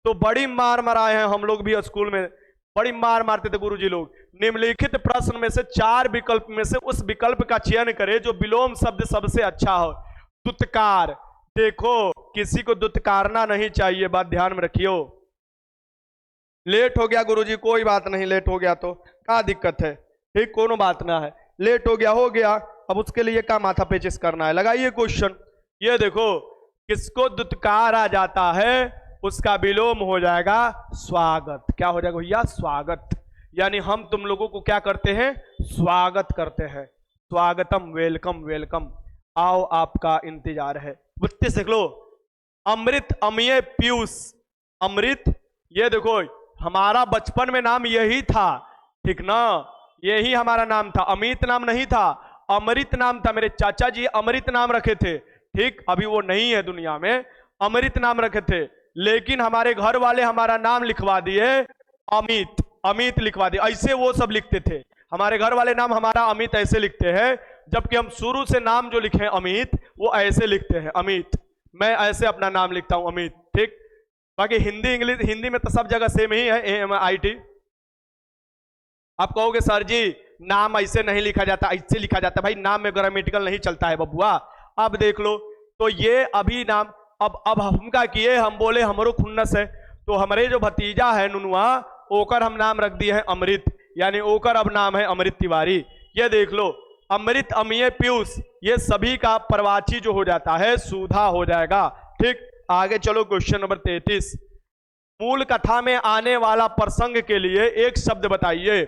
तो बड़ी मार मराए हैं हम लोग भी स्कूल में, बड़ी मार मारते थे गुरुजी लोग। निम्नलिखित प्रश्न में से 4 विकल्प में से उस विकल्प का चयन करें जो विलोम शब्द सबसे अच्छा हो। दुत्कार, देखो किसी को दुत्कारना नहीं चाहिए, बात ध्यान में रखियो। लेट हो गया गुरुजी, कोई बात नहीं, लेट हो गया तो क्या दिक्कत है, ठीक, कोनो बात ना है, लेट हो गया। अब उसके लिए क्या माथा पेचिस करना है, लगाइए क्वेश्चन। ये देखो, किसको दुत्कारा जाता है उसका विलोम हो जाएगा स्वागत। क्या हो जाएगा भैया? स्वागत। यानी हम तुम लोगों को क्या करते हैं? स्वागत करते हैं। स्वागतम, वेलकम वेलकम, आओ आपका इंतजार है। बुत्ती सीख लो। अमृत, अमीय, पीयूष। अमृत, ये देखो हमारा बचपन में नाम यही था, ठीक ना, यही हमारा नाम था, अमित नाम नहीं था, अमृत नाम था। मेरे चाचा जी अमृत नाम रखे थे, ठीक, अभी वो नहीं है दुनिया में, अमृत नाम रखे थे, लेकिन हमारे घर वाले हमारा नाम लिखवा दिए अमित, अमित लिखवा दिए। ऐसे वो सब लिखते थे, हमारे घर वाले नाम हमारा अमित ऐसे लिखते हैं, जबकि हम शुरू से नाम जो लिखे अमित वो ऐसे लिखते हैं अमित। मैं ऐसे अपना नाम लिखता हूं अमित, ठीक। बाकी हिंदी इंग्लिश, हिंदी में तो सब जगह सेम ही है, AMIT। आप कहोगे सर जी नाम ऐसे नहीं लिखा जाता, ऐसे लिखा जाता। भाई नाम में ग्रामेटिकल नहीं चलता है बबुआ। अब देख लो, तो ये अभी नाम, अब हम क्या किए, हम बोले हमरो खुन्नस है, तो हमारे जो भतीजा है नुनुआ, ओकर हम नाम रख दिए हैं अमृत, यानी ओकर अब नाम है अमृत तिवारी। ये देख लो, अमृत, अमीय, पीयूष, ये सभी का प्रवाची जो हो जाता है सुधा हो जाएगा, ठीक। आगे चलो, क्वेश्चन नंबर 33। मूल कथा में आने वाला प्रसंग के लिए एक शब्द बताइए।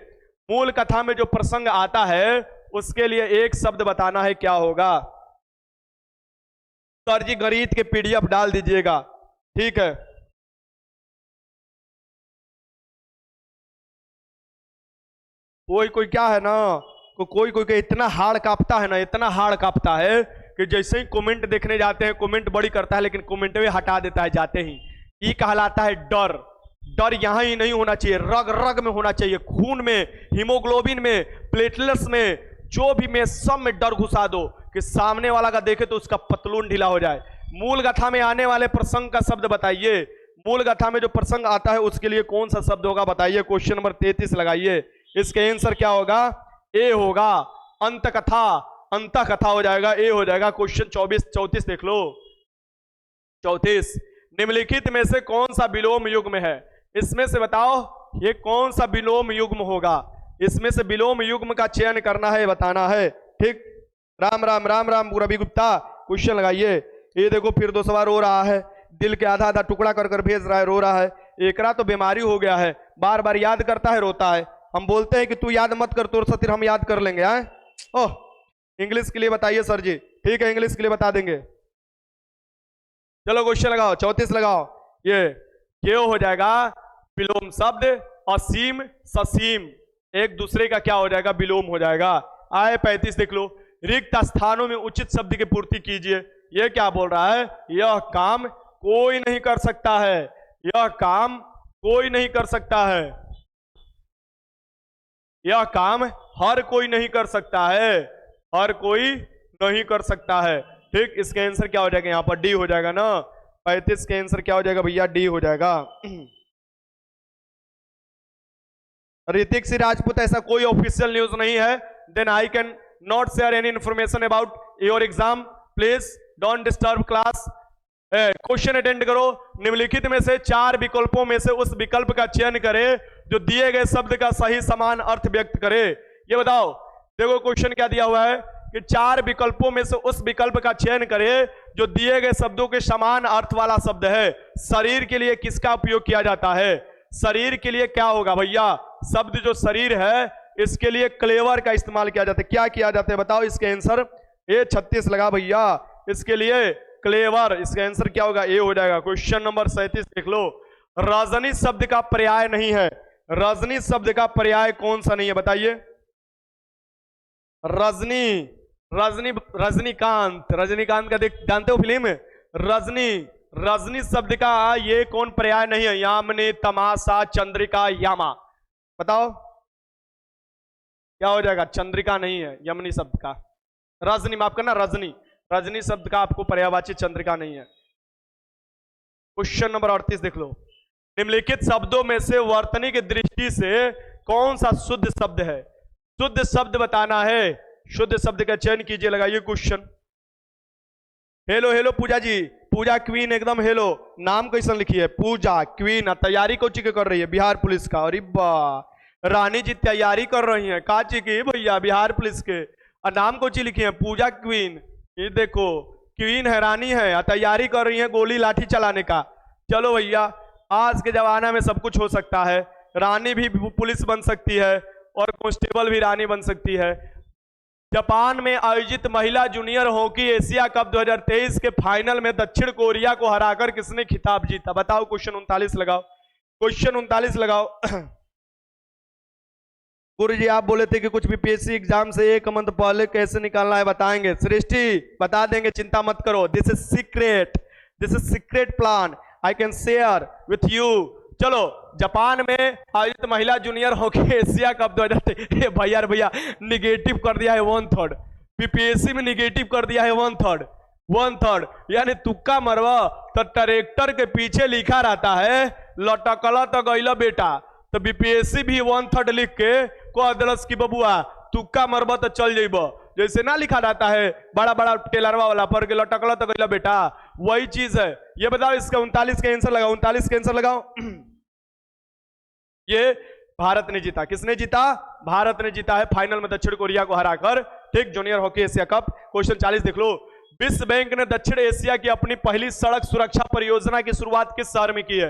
मूल कथा में जो प्रसंग आता है उसके लिए एक शब्द बताना है, क्या होगा? सर जी गणित के PDF डाल दीजिएगा, ठीक है। कोई क्या है ना, कोई के इतना हाड़ कांपता है ना, इतना हाड़ कांपता है कि जैसे ही कमेंट देखने जाते हैं, कमेंट बड़ी करता है लेकिन कमेंट में हटा देता है जाते ही। ये कहलाता है डर। डर यहां ही नहीं होना चाहिए, रग रग में होना चाहिए, खून में, हीमोग्लोबिन में, प्लेटलेट्स में, जो भी में, सब में डर घुसा दो कि सामने वाला का देखे तो उसका पतलून ढीला हो जाए। मूल गाथा में आने वाले प्रसंग का शब्द बताइए। मूल गाथा में जो प्रसंग आता है उसके लिए कौन सा शब्द होगा बताइए। क्वेश्चन नंबर 33 लगाइए। इसके आंसर क्या होगा? ए होगा। अंत कथा, अंत कथा हो जाएगा, ए हो जाएगा। क्वेश्चन 34 देख लो। 34, निम्नलिखित में से कौन सा विलोम युग्म है? इसमें से बताओ ये कौन सा विलोम युग्म होगा? इसमें से विलोम युग्म का चयन करना है, बताना है, ठीक। राम राम राम राम रवि गुप्ता, क्वेश्चन लगाइए। ये देखो फिर दो सवार रो रहा है, दिल के आधा आधा टुकड़ा कर कर भेज रहा है, रो रहा है। एकरा तो बीमारी हो गया है, बार बार याद करता है, रोता है। हम बोलते हैं कि तू याद मत कर, तो फिर हम याद कर लेंगे। आए ओह, इंग्लिश के लिए बताइए सर जी, ठीक है, इंग्लिश के लिए बता देंगे। चलो क्वेश्चन लगाओ, 34 लगाओ। ये हो जाएगा विलोम शब्द। असीम, ससीम, एक दूसरे का क्या हो जाएगा? विलोम हो जाएगा। आए 35 देख लो। रिक्त स्थानों में उचित शब्द की पूर्ति कीजिए। यह क्या बोल रहा है? यह काम कोई नहीं कर सकता है, यह काम कोई नहीं कर सकता है, यह काम हर कोई नहीं कर सकता है, हर कोई नहीं कर सकता है, ठीक। इसका आंसर क्या हो जाएगा? यहां पर डी हो जाएगा ना। 35 का आंसर क्या हो जाएगा भैया? डी हो जाएगा। ऋतिक सिंह राजपूत, ऐसा कोई ऑफिशियल न्यूज नहीं है। Then I can not share any information about your exam, please don't disturb class. Question attend करो। निम्नलिखित में से 4 विकल्पों में से उस विकल्प का चयन करें जो दिए गए शब्द का सही समान अर्थ व्यक्त करे। ये बताओ, देखो क्वेश्चन क्या दिया हुआ है कि 4 विकल्पों में से उस विकल्प का चयन करें जो दिए गए शब्दों के समान अर्थ वाला शब्द है। शरीर के लिए किसका उपयोग किया जाता है? शरीर के लिए क्या होगा भैया? शब्द जो शरीर है इसके लिए क्लेवर का इस्तेमाल किया जाता है। क्या किया जाता है बताओ? इसके आंसर ए 36 लगा भैया, इसके लिए क्लेवर। इसका आंसर क्या होगा? ए हो जाएगा। क्वेश्चन नंबर 37 देख लो। रजनी शब्द का पर्याय नहीं है। रजनी शब्द का पर्याय कौन सा नहीं है बताइए? रजनी, रजनी, रजनीकांत, रजनीकांत का जानते हो फिल्म? रजनी, रजनी शब्द का ये कौन पर्याय नहीं है? यामिनी, तमाशा, चंद्रिका, यामा। बताओ क्या हो जाएगा? चंद्रिका नहीं है यमनी शब्द का। रजनी, माफ करना, रजनी, रजनी शब्द का आपको पर्यायवाची चंद्रिका नहीं है। क्वेश्चन नंबर 38 देख लो। निम्नलिखित शब्दों में से वर्तनी की दृष्टि से कौन सा शुद्ध शब्द है? शुद्ध शब्द बताना है। शुद्ध शब्द का चयन कीजिए, लगाइए क्वेश्चन। हेलो हेलो पूजा जी, पूजा क्वीन एकदम हेलो। नाम कैसा लिखी है? पूजा क्वीन। तैयारी कौन ची के कर रही है? बिहार पुलिस का। अरे वाह, रानी जी तैयारी कर रही हैं काची की भैया बिहार पुलिस के, और नाम को ची लिखी है पूजा क्वीन। ये देखो क्वीन है, रानी है, और तैयारी कर रही है गोली लाठी चलाने का। चलो भैया, आज के जमाना में सब कुछ हो सकता है, रानी भी पुलिस बन सकती है और कांस्टेबल भी रानी बन सकती है। जापान में आयोजित महिला जूनियर हॉकी एशिया कप 2023 के फाइनल में दक्षिण कोरिया को हराकर किसने खिताब जीता? बताओ, क्वेश्चन 39 लगाओ, क्वेश्चन 39 लगाओ। गुरु जी आप बोले थे कि कुछ भी पीएससी एग्जाम से एक मंथ पहले कैसे निकालना है बताएंगे। सृष्टि बता देंगे, चिंता मत करो। This is secret, this is secret plan I can share with you. चलो, जापान में आयोजित महिला जूनियर हॉकी एशिया कप 2023 भैया निगेटिव कर दिया है 1/3, पीपीएससी में निगेटिव कर दिया है 1/3 यानी तुक्का मरवा तो ट्रैक्टर के पीछे लिखा रहता है लटकला तो गईला बेटा, तो बीपीएससी भी 1/3 लिख के को दलस की बबुआ तुक्का मरबा तो चल जाइब, जैसे ना लिखा रहता है बड़ा बड़ा टेलरवा वाला पर के लटकला तो गईला बेटा, वही चीज है। ये बताओ, इसका 39 का आंसर लगाओ, 39 का आंसर लगाओ। ये भारत ने जीता। किसने जीता? भारत ने जीता है फाइनल में दक्षिण कोरिया को हराकर, ठीक, junior hockey Asia cup. Question 40 देख लो। विश्व बैंक ने दक्षिण एशिया की अपनी पहली सड़क सुरक्षा परियोजना की शुरुआत किस शहर में की है?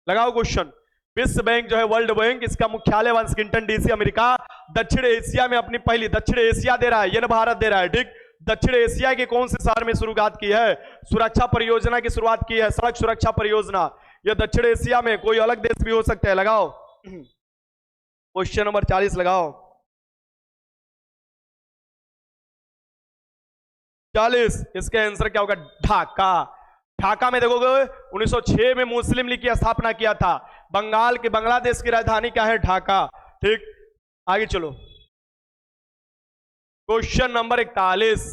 लगाओ क्वेश्चन। विश्व बैंक जो है वर्ल्ड बैंक, इसका मुख्यालय वाशिंगटन डीसी अमेरिका। दक्षिण एशिया में अपनी पहली, दक्षिण एशिया दे रहा है, ये ना भारत दे रहा है, ठीक। दक्षिण एशिया के कौन से शहर में शुरुआत की है? सुरक्षा परियोजना की शुरुआत की है, सड़क सुरक्षा परियोजना। यह दक्षिण एशिया में, कोई अलग देश भी हो सकता है। लगाओ क्वेश्चन नंबर 40 लगाओ। 40, इसका आंसर क्या होगा? ढाका। ढाका में देखोगे 1906 में मुस्लिम लीग की स्थापना किया था। बंगाल के, बांग्लादेश की राजधानी क्या है? ढाका, ठीक। आगे चलो, क्वेश्चन नंबर 41।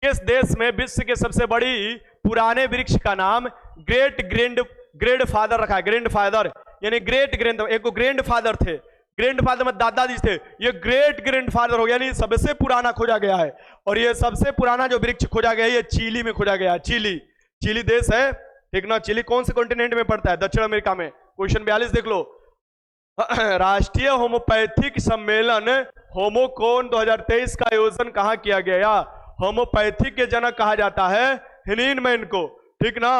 किस देश में विश्व के सबसे बड़ी पुराने वृक्ष का नाम ग्रेट फादर रखा है? ग्रैंड फादर यानी ग्रेट ग्रैंड, एक ग्रैंड फादर थे, ग्रैंड फादर में दादाजी थे, ये ग्रेट ग्रैंड फादर हो गया, यानी सबसे पुराना खोजा गया है। और ये सबसे पुराना जो वृक्ष खोजा गया है ये चिली में खोजा गया है। चिली देश है, ठीक ना। चिली कौन से कॉन्टिनेंट में पड़ता है? दक्षिण अमेरिका में। क्वेश्चन 42 देख लो। राष्ट्रीय होम्योपैथिक सम्मेलन होमोकॉन 2023 का आयोजन कहां किया गया? होम्योपैथी के जनक कहा जाता है हिनीनमैन को, ठीक ना।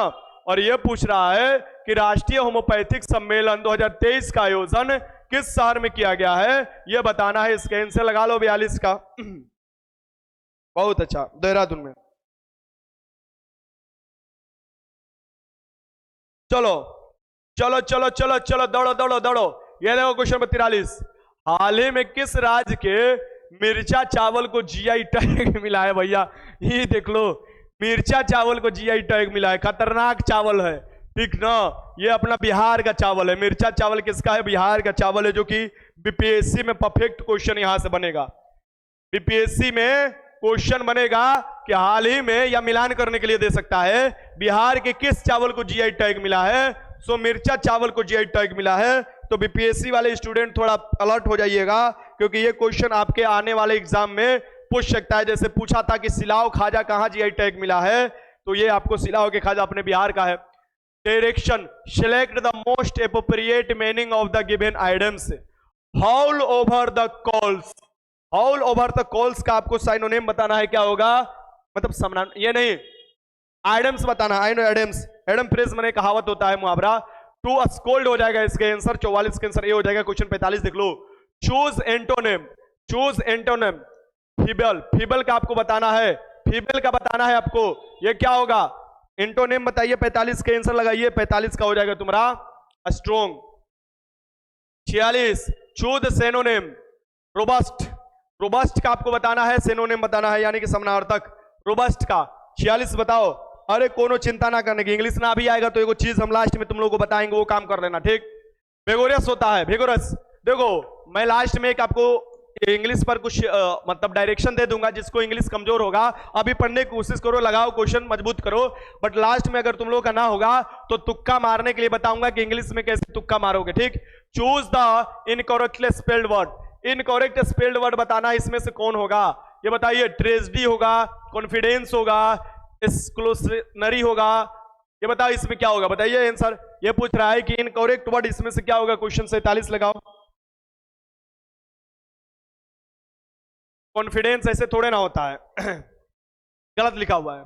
और यह पूछ रहा है कि राष्ट्रीय होम्योपैथिक सम्मेलन 2023 का आयोजन किस शहर में किया गया है, यह बताना है। इसका आंसर लगा लो 42 का। बहुत अच्छा, देहरादून में। चलो चलो चलो चलो चलो, दौड़ो दौड़ो दौड़ो। ये देखो क्वेश्चन नंबर 43। हाल ही में किस राज्य के मिर्चा चावल को जीआई टैग मिला है? भैया ये देख लो, मिर्चा चावल को जीआई टैग मिला है, खतरनाक चावल है, ठीक ना। ये अपना बिहार का चावल है। मिर्चा चावल किसका है? बिहार का चावल है, जो कि बीपीएससी में परफेक्ट क्वेश्चन यहां से बनेगा। बीपीएससी में क्वेश्चन बनेगा कि हाल ही में, या मिलान करने के लिए दे सकता है, बिहार के किस चावल को जीआई टैग मिला है? सो मिर्चा चावल को जीआई टैग मिला है। तो बीपीएससी वाले स्टूडेंट थोड़ा अलर्ट हो जाइएगा, क्योंकि ये क्वेश्चन आपके आने वाले एग्जाम में पूछ सकता है। जैसे पूछा था कि सिलाव खाजा कहां जीआई टैग मिला है, तो ये आपको सिलाव के खाजा अपने बिहार का है। Direction, select the most appropriate meaning of the given items. All over the calls, all over the calls का आपको साइनोनिम बताना है, क्या होगा? मतलब समानार्थक, ये नहीं, आइटम्स बताना। I know idioms, idiom phrase मैंने कहावत होता है, मुहावरा। टू अस्कोल्ड हो जाएगा इसके आंसर। 44 के आंसर ये हो जाएगा। क्वेश्चन 45 देख लो। Choose antonym, choose antonym. Feeble, feeble का आपको बताना है, फीबल का बताना है आपको, ये क्या होगा? एंटोनिम बताइए। 45 के आंसर लगाइए। 45 का हो जाएगा तुम्हारा strong. 46 choose synonym. Robust, robust का आपको बताना है, सेनोनिम बताना है, यानी कि समानार्थक रोबस्ट का। 46 बताओ। अरे कोनो चिंता ना करने की, इंग्लिश ना भी आएगा तो एगो चीज हम लास्ट में तुम लोगों को बताएंगे, वो काम कर लेना, ठीक। वेगोरस होता है, वेगोरस। देखो मैं लास्ट में एक आपको इंग्लिश पर कुछ मतलब डायरेक्शन दे दूंगा, जिसको इंग्लिश कमजोर होगा अभी पढ़ने की कोशिश करो, लगाओ क्वेश्चन, मजबूत करो। बट लास्ट में अगर तुम लोगों का ना होगा तो तुक्का मारने के लिए बताऊंगा कि इंग्लिश में कैसे तुक्का मारोगे, ठीक। Choose the incorrectly spelled word, incorrect spelled word बताना है, इसमें से कौन होगा ये बताइए। ट्रेजेडी होगा, कॉन्फिडेंस होगा, एक्सक्लूसिवरी होगा, ये बताओ इसमें क्या होगा, बताइए आंसर। ये पूछ रहा है कि इनकरेक्ट वर्ड इसमें से क्या होगा। क्वेश्चन 47 लगाओ। कॉन्फिडेंस ऐसे थोड़े ना होता है। गलत लिखा हुआ है,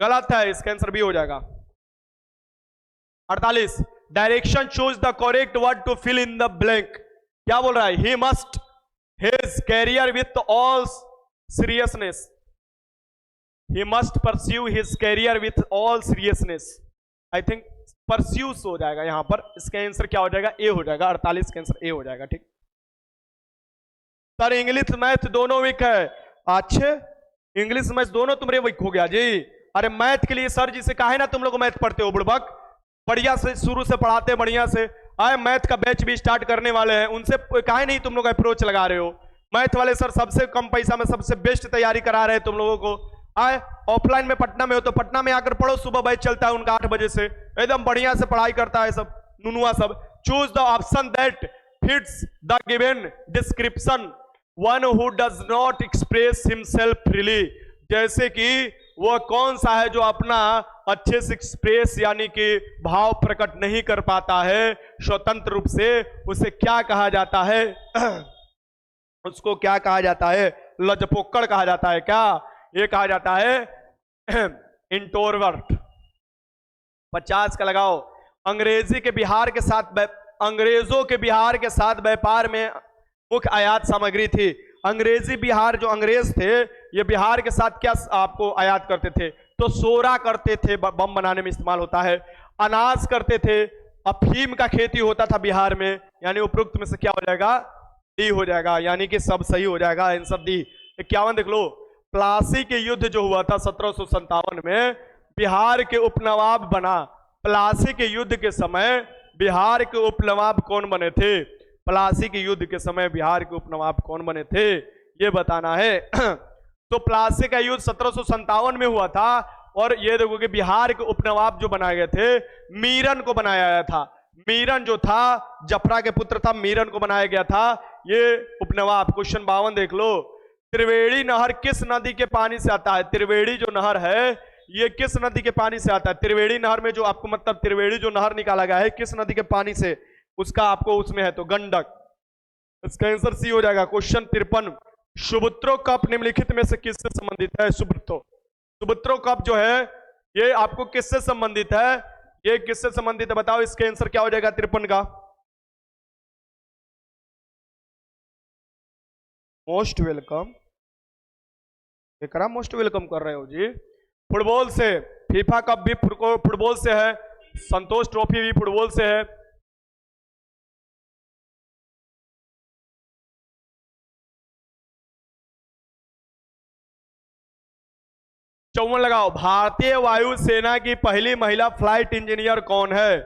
गलत है, इसका आंसर बी हो जाएगा। 48, direction choose the correct word to fill in the blank. क्या बोल रहा है? He must his career with all seriousness, he must pursue his career with all seriousness. I think pursues हो जाएगा यहां पर, इसका आंसर क्या हो जाएगा? ए हो जाएगा। 48 का आंसर ए हो जाएगा। ठीक सर, इंग्लिश मैथ दोनों वीक है। अच्छे, इंग्लिश मैथ दोनों तुम्हारे वीक हो गया जी। अरे मैथ के लिए सर जी से कहा ना तुम लोग मैथ पढ़ते हो बुड़बक, बढ़िया से शुरू से पढ़ाते हैं बढ़िया से। आए मैथ का बैच भी स्टार्ट करने वाले हैं, उनसे कहा नहीं तुम लोग अप्रोच लगा रहे हो? मैथ वाले सर सबसे कम पैसा में सबसे बेस्ट तैयारी करा रहे हैं तुम लोगों को। आए ऑफलाइन में पटना में हो तो पटना में आकर पढ़ो, सुबह बैच चलता है उनका 8 बजे से, एकदम बढ़िया से पढ़ाई करता है सब नुनुआ सब। Choose the option that fits the given description, one who does not express himself freely. जैसे कि वह कौन सा है जो अपना अच्छे से एक्सप्रेस यानी कि भाव प्रकट नहीं कर पाता है स्वतंत्र रूप से, उसे क्या कहा जाता है? उसको क्या कहा जाता है? लजपोक्कड़ कहा जाता है। क्या ये कहा जाता है? इंट्रोवर्ट। 50 का लगाओ। अंग्रेजों के बिहार के साथ व्यापार में मुख्य आयात सामग्री थी। अंग्रेजी बिहार जो अंग्रेज थे ये बिहार के साथ क्या आपको आयात करते थे? तो सोरा करते थे, बम बनाने में इस्तेमाल होता है। अनाज करते थे, अफीम का खेती होता था बिहार में, यानी उपरोक्त में से क्या हो जाएगा? डी हो जाएगा, यानी कि सब सही हो जाएगा, आंसर डी। 51 देख लो। प्लासी के युद्ध जो हुआ था 1757 में, बिहार के उपनवाब बना। प्लासी के युद्ध के समय बिहार के उपनवाब कौन बने थे? प्लासी के युद्ध के समय बिहार के उपनवाब कौन बने थे, ये बताना है। तो प्लासी का युद्ध 1757 में हुआ था, और ये देखो कि बिहार के उपनवाब जो बनाए गए थे, मीरन को बनाया गया था। मीरन जो था जफरा के पुत्र था, मीरन को बनाया गया था ये उपनवाब। क्वेश्चन 52 देख लो। त्रिवेणी नहर किस नदी के पानी से आता है? त्रिवेणी जो नहर है ये किस नदी के पानी से आता है? त्रिवेणी नहर में जो आपको मतलब त्रिवेणी जो नहर निकाला गया है किस नदी के पानी से, उसका आपको उसमें है तो गंडक। इसका आंसर सी हो जाएगा। क्वेश्चन 53, सुपुत्रो कप निम्नलिखित में से किससे संबंधित है? सुपुत्रो कप जो है ये आपको किससे संबंधित है? ये किससे संबंधित है बताओ, इसका आंसर क्या हो जाएगा 53 का? Most welcome. मोस्ट वेलकम कर रहे हो जी। फुटबॉल से, फीफा कप भी फुटबॉल से है, संतोष ट्रॉफी भी फुटबॉल से है। चौवन लगाओ। भारतीय वायुसेना की पहली महिला फ्लाइट इंजीनियर कौन है?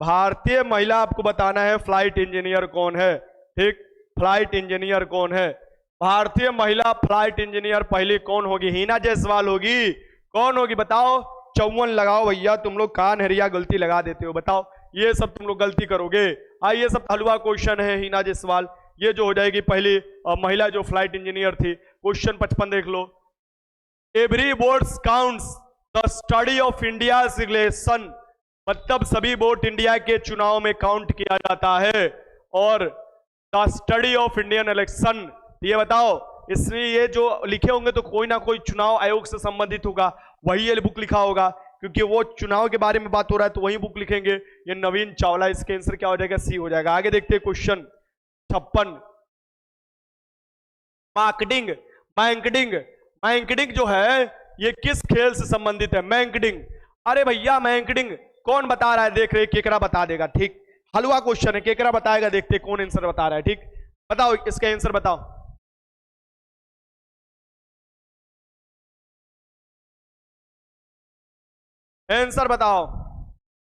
भारतीय महिला आपको बताना है फ्लाइट इंजीनियर कौन है। ठीक, फ्लाइट इंजीनियर कौन है? भारतीय महिला फ्लाइट इंजीनियर पहली कौन होगी? हिना जायसवाल होगी। कौन होगी बताओ? 54 लगाओ भैया, तुम लोग कान हरिया गलती लगा देते हो। बताओ, ये सब तुम लोग गलती करोगे। ये सब हलवा क्वेश्चन है। हिना जायसवाल ये जो हो जाएगी पहली महिला जो फ्लाइट इंजीनियर थी। क्वेश्चन 55 देख लो। Every votes counts the study of India election, मतलब सभी वोट इंडिया के चुनाव में काउंट किया जाता है। और the study of Indian election, ये बताओ इसमें ये जो लिखे होंगे तो कोई ना कोई चुनाव आयोग से संबंधित होगा, वही ये बुक लिखा होगा, क्योंकि वो चुनाव के बारे में बात हो रहा है तो वही बुक लिखेंगे। ये नवीन चावला, इसके आंसर क्या हो जाएगा? सी हो जाएगा। आगे देखते हैं क्वेश्चन 56। मार्केटिंग, मैंकडिंग जो है ये किस खेल से संबंधित है? मैंकडिंग। अरे भैया मैंकडिंग कौन बता रहा है? देख रहे केकरा बता देगा। ठीक, हलवा क्वेश्चन है, केकरा बताएगा, देखते कौन आंसर बता रहा है। ठीक, बताओ इसका आंसर बताओ। आंसर बताओ।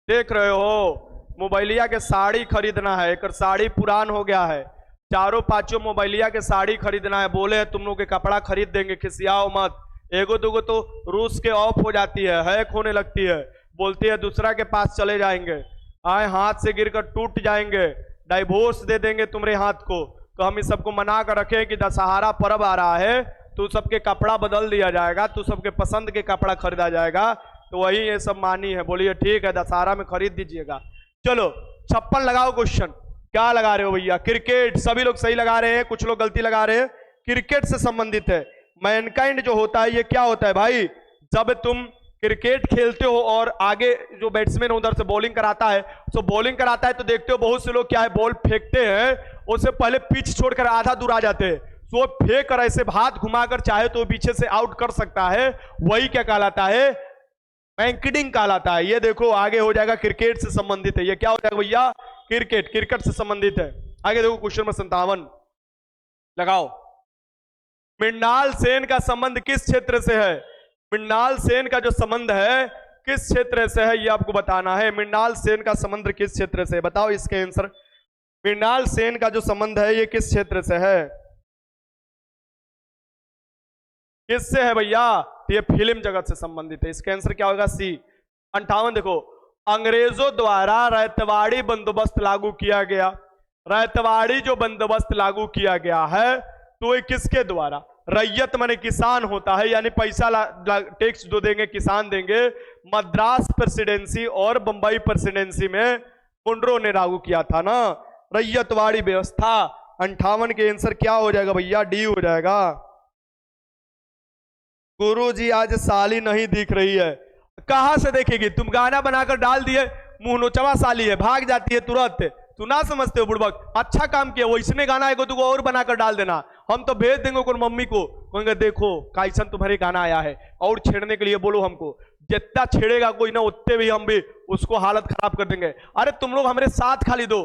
देख रहे हो मोबाइलिया के साड़ी खरीदना है, एक साड़ी पुरान हो गया है, चारों पांचों मोबाइलिया के साड़ी खरीदना है। बोले तुम लोग के कपड़ा खरीद देंगे, खिसियाओ मत। एगो दुगो तो रूस के ऑफ हो जाती है, हैक होने लगती है, बोलती है दूसरा के पास चले जाएंगे, आए हाथ से गिरकर टूट जाएंगे, डाइवोर्स दे देंगे तुम्हारे हाथ को। तो हम इस सबको मना कर रखे कि दशहरा पर्व आ रहा है तो सबके कपड़ा बदल दिया जाएगा, तो सबके पसंद के कपड़ा खरीदा जाएगा। तो वही ये सब मानी है। बोलिए ठीक है, दशहरा में खरीद दीजिएगा। चलो 56 लगाओ क्वेश्चन। क्या लगा रहे हो भैया? क्रिकेट। सभी लोग सही लगा रहे हैं, कुछ लोग गलती लगा रहे हैं। क्रिकेट से संबंधित है। मैनकाइंड जो होता है ये क्या होता है भाई? जब तुम क्रिकेट खेलते हो और आगे जो बैट्समैन उधर से बॉलिंग कराता है, तो बॉलिंग कराता है तो देखते हो बहुत से लोग क्या है, बॉल फेंकते हैं, उससे पहले पिच छोड़कर आधा दूर आ जाते हैं, तो फेंक कर ऐसे हाथ घुमाकर चाहे तो पीछे से आउट कर सकता है। वही क्या कहलाता है? बैंकिडिंग कहलाता है। ये देखो आगे हो जाएगा, क्रिकेट से संबंधित है। ये क्या हो जाएगा भैया? क्रिकेट। क्रिकेट से संबंधित है। आगे देखो क्वेश्चन नंबर 57 लगाओ। मृणाल सेन का संबंध किस क्षेत्र से है? मृणाल सेन का जो संबंध है किस क्षेत्र से है, ये आपको बताना है। मृणाल सेन का संबंध किस क्षेत्र से? बताओ इसके आंसर। मृणाल सेन का जो संबंध है ये किस क्षेत्र से है? किससे है भैया? ये फिल्म जगत से संबंधित है। इसका आंसर क्या होगा? सी। 58 देखो। अंग्रेजों द्वारा रैयतवाड़ी बंदोबस्त लागू किया गया। रैयतवाड़ी जो बंदोबस्त लागू किया गया है तो ये किसके द्वारा? रैयत माने किसान होता है, यानी पैसा टैक्स जो देंगे किसान देंगे। मद्रास प्रेसिडेंसी और बंबई प्रेसिडेंसी में मुंड्रो ने लागू किया था ना रैयतवाड़ी व्यवस्था। 58 के आंसर क्या हो जाएगा भैया? डी हो जाएगा। गुरुजी आज साली नहीं दिख रही है। कहां से देखेगी? तुम गाना बनाकर डाल दिए, मुंह नोचवा साली है, भाग जाती है तुरंत। तू ना समझते हो बुड़बक? अच्छा काम किया, वैसने गाना है तुमको और बनाकर डाल देना, हम तो भेज देंगे उनको मम्मी को, कहेंगे देखो कैसन तुम्हारे गाना आया है, और छेड़ने के लिए बोलो हमको। जितना छेड़ेगा कोई ना उतने भी हम भी उसको हालत खराब कर देंगे। अरे तुम लोग हमारे साथ खाली दो,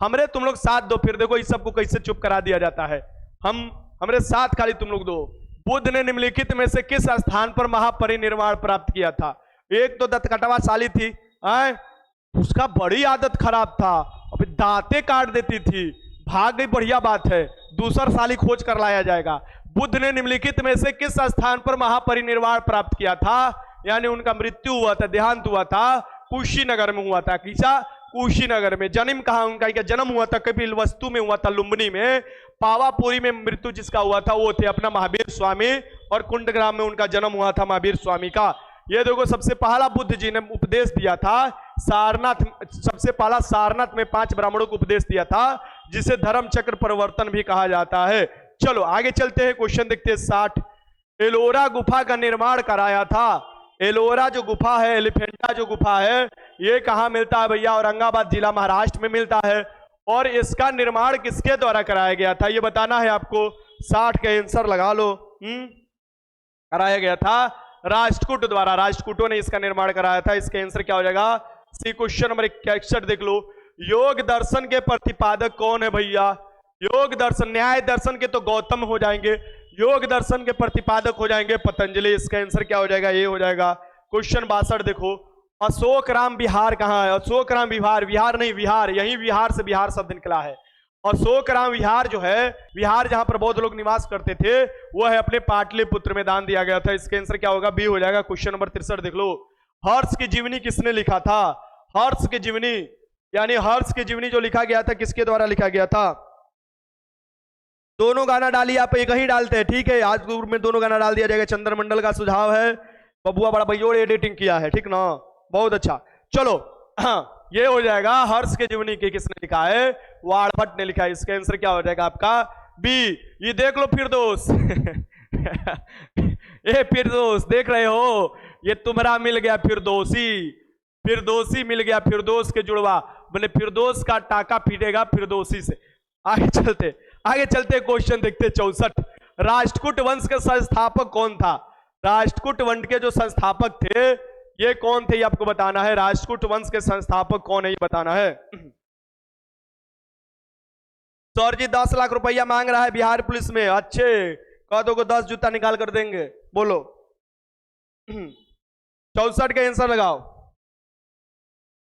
तुम लोग साथ दो, फिर देखो इस सबको कैसे चुप करा दिया जाता है। हमारे साथ खाली तुम लोग दो। बुद्ध ने निम्नलिखित में से किस स्थान पर महापरिनिर्वाण प्राप्त किया था? एक तो दत्तकटवा साली थी, उसका बड़ी आदत खराब था, अभी दांते काट देती थी, भाग गई, बढ़िया बात है, दूसरा साली खोज कर लाया जाएगा। बुद्ध ने निम्नलिखित में से किस स्थान पर महापरिनिर्वाण प्राप्त किया था? यानी उनका मृत्यु हुआ था, देहांत हुआ था, कुशीनगर में हुआ था। किसा? कुशीनगर में। जन्म कहाँ उनका? क्या जन्म हुआ था? कपिल वस्तु में हुआ था, लुम्बिनी में। पावापुरी में मृत्यु जिसका हुआ था वो थे अपना महावीर स्वामी, और कुंडग्राम में उनका जन्म हुआ था महावीर स्वामी का। ये देखो सबसे पहला बुद्ध जी ने उपदेश दिया था सारनाथ, सबसे पहला सारनाथ में 5 ब्राह्मणों को उपदेश दिया था, जिसे धर्म चक्र परिवर्तन भी कहा जाता है। चलो आगे चलते हैं, क्वेश्चन देखते हैं 60। एलोरा गुफा का निर्माण कराया था। एलोरा जो गुफा है, एलिफेंटा जो गुफा है, ये कहाँ मिलता है भैया? औरंगाबाद जिला महाराष्ट्र में मिलता है। और इसका निर्माण किसके द्वारा कराया गया था ये बताना है आपको। 60 का आंसर लगा लो। कराया गया था राष्ट्रकूट द्वारा, राष्ट्रकूटों ने इसका निर्माण कराया था। इसका आंसर क्या हो जाएगा? सी। क्वेश्चन नंबर 61 देख लो। योग दर्शन के प्रतिपादक कौन है भैया? योग दर्शन, न्याय दर्शन के तो गौतम हो जाएंगे, योग दर्शन के प्रतिपादक हो जाएंगे पतंजलि। इसका आंसर क्या हो जाएगा? ये हो जाएगा। क्वेश्चन 62 देखो। अशोक राम विहार कहाँ है? अशोक राम विहार, विहार नहीं विहार, यही विहार से बिहार शब्द निकला है। अशोक राम विहार जो है, विहार जहां पर बौद्ध लोग निवास करते थे, वो है अपने पाटलिपुत्र में दान दिया गया था। इसका आंसर क्या होगा? बी हो जाएगा। क्वेश्चन नंबर 63 देख लो। हर्ष की जीवनी किसने लिखा था? हर्ष की जीवनी, यानी हर्ष की जीवनी जो लिखा गया था, किसके द्वारा लिखा गया था? दोनों गाना डालिए, आप एक ही डालते हैं, ठीक है? आज ग्रुप में दोनों गाना डाल दिया जाएगा। चंद्रमंडल का सुझाव है, बबुआ बड़ा बेजोड़ एडिटिंग किया है, ठीक ना? बहुत अच्छा। चलो हाँ, ये हो जाएगा। हर्ष के जीवनी की किसने लिखा है? वाणभट्ट ने लिखा है। इसका आंसर क्या हो जाएगा आपका? बी। ये देख लो फिरदौस ये फिरदौस देख रहे हो, ये तुम्हारा मिल गया फिरदौसी, फिरदौसी मिल गया, फिरदौस के जुड़वा, मैंने फिरदौस का टाका पीटेगा फिरदौसी से। आगे चलते क्वेश्चन देखते 64। राष्ट्रकूट वंश के संस्थापक कौन था? राष्ट्रकूट वंश के जो संस्थापक थे ये कौन थे, ये आपको बताना है। राष्ट्रकूट वंश के संस्थापक कौन है ये बताना है। सौर जी 10 लाख रुपया मांग रहा है बिहार पुलिस में। अच्छे, कह दो को 10 जूता निकाल कर देंगे। बोलो 64 का आंसर लगाओ।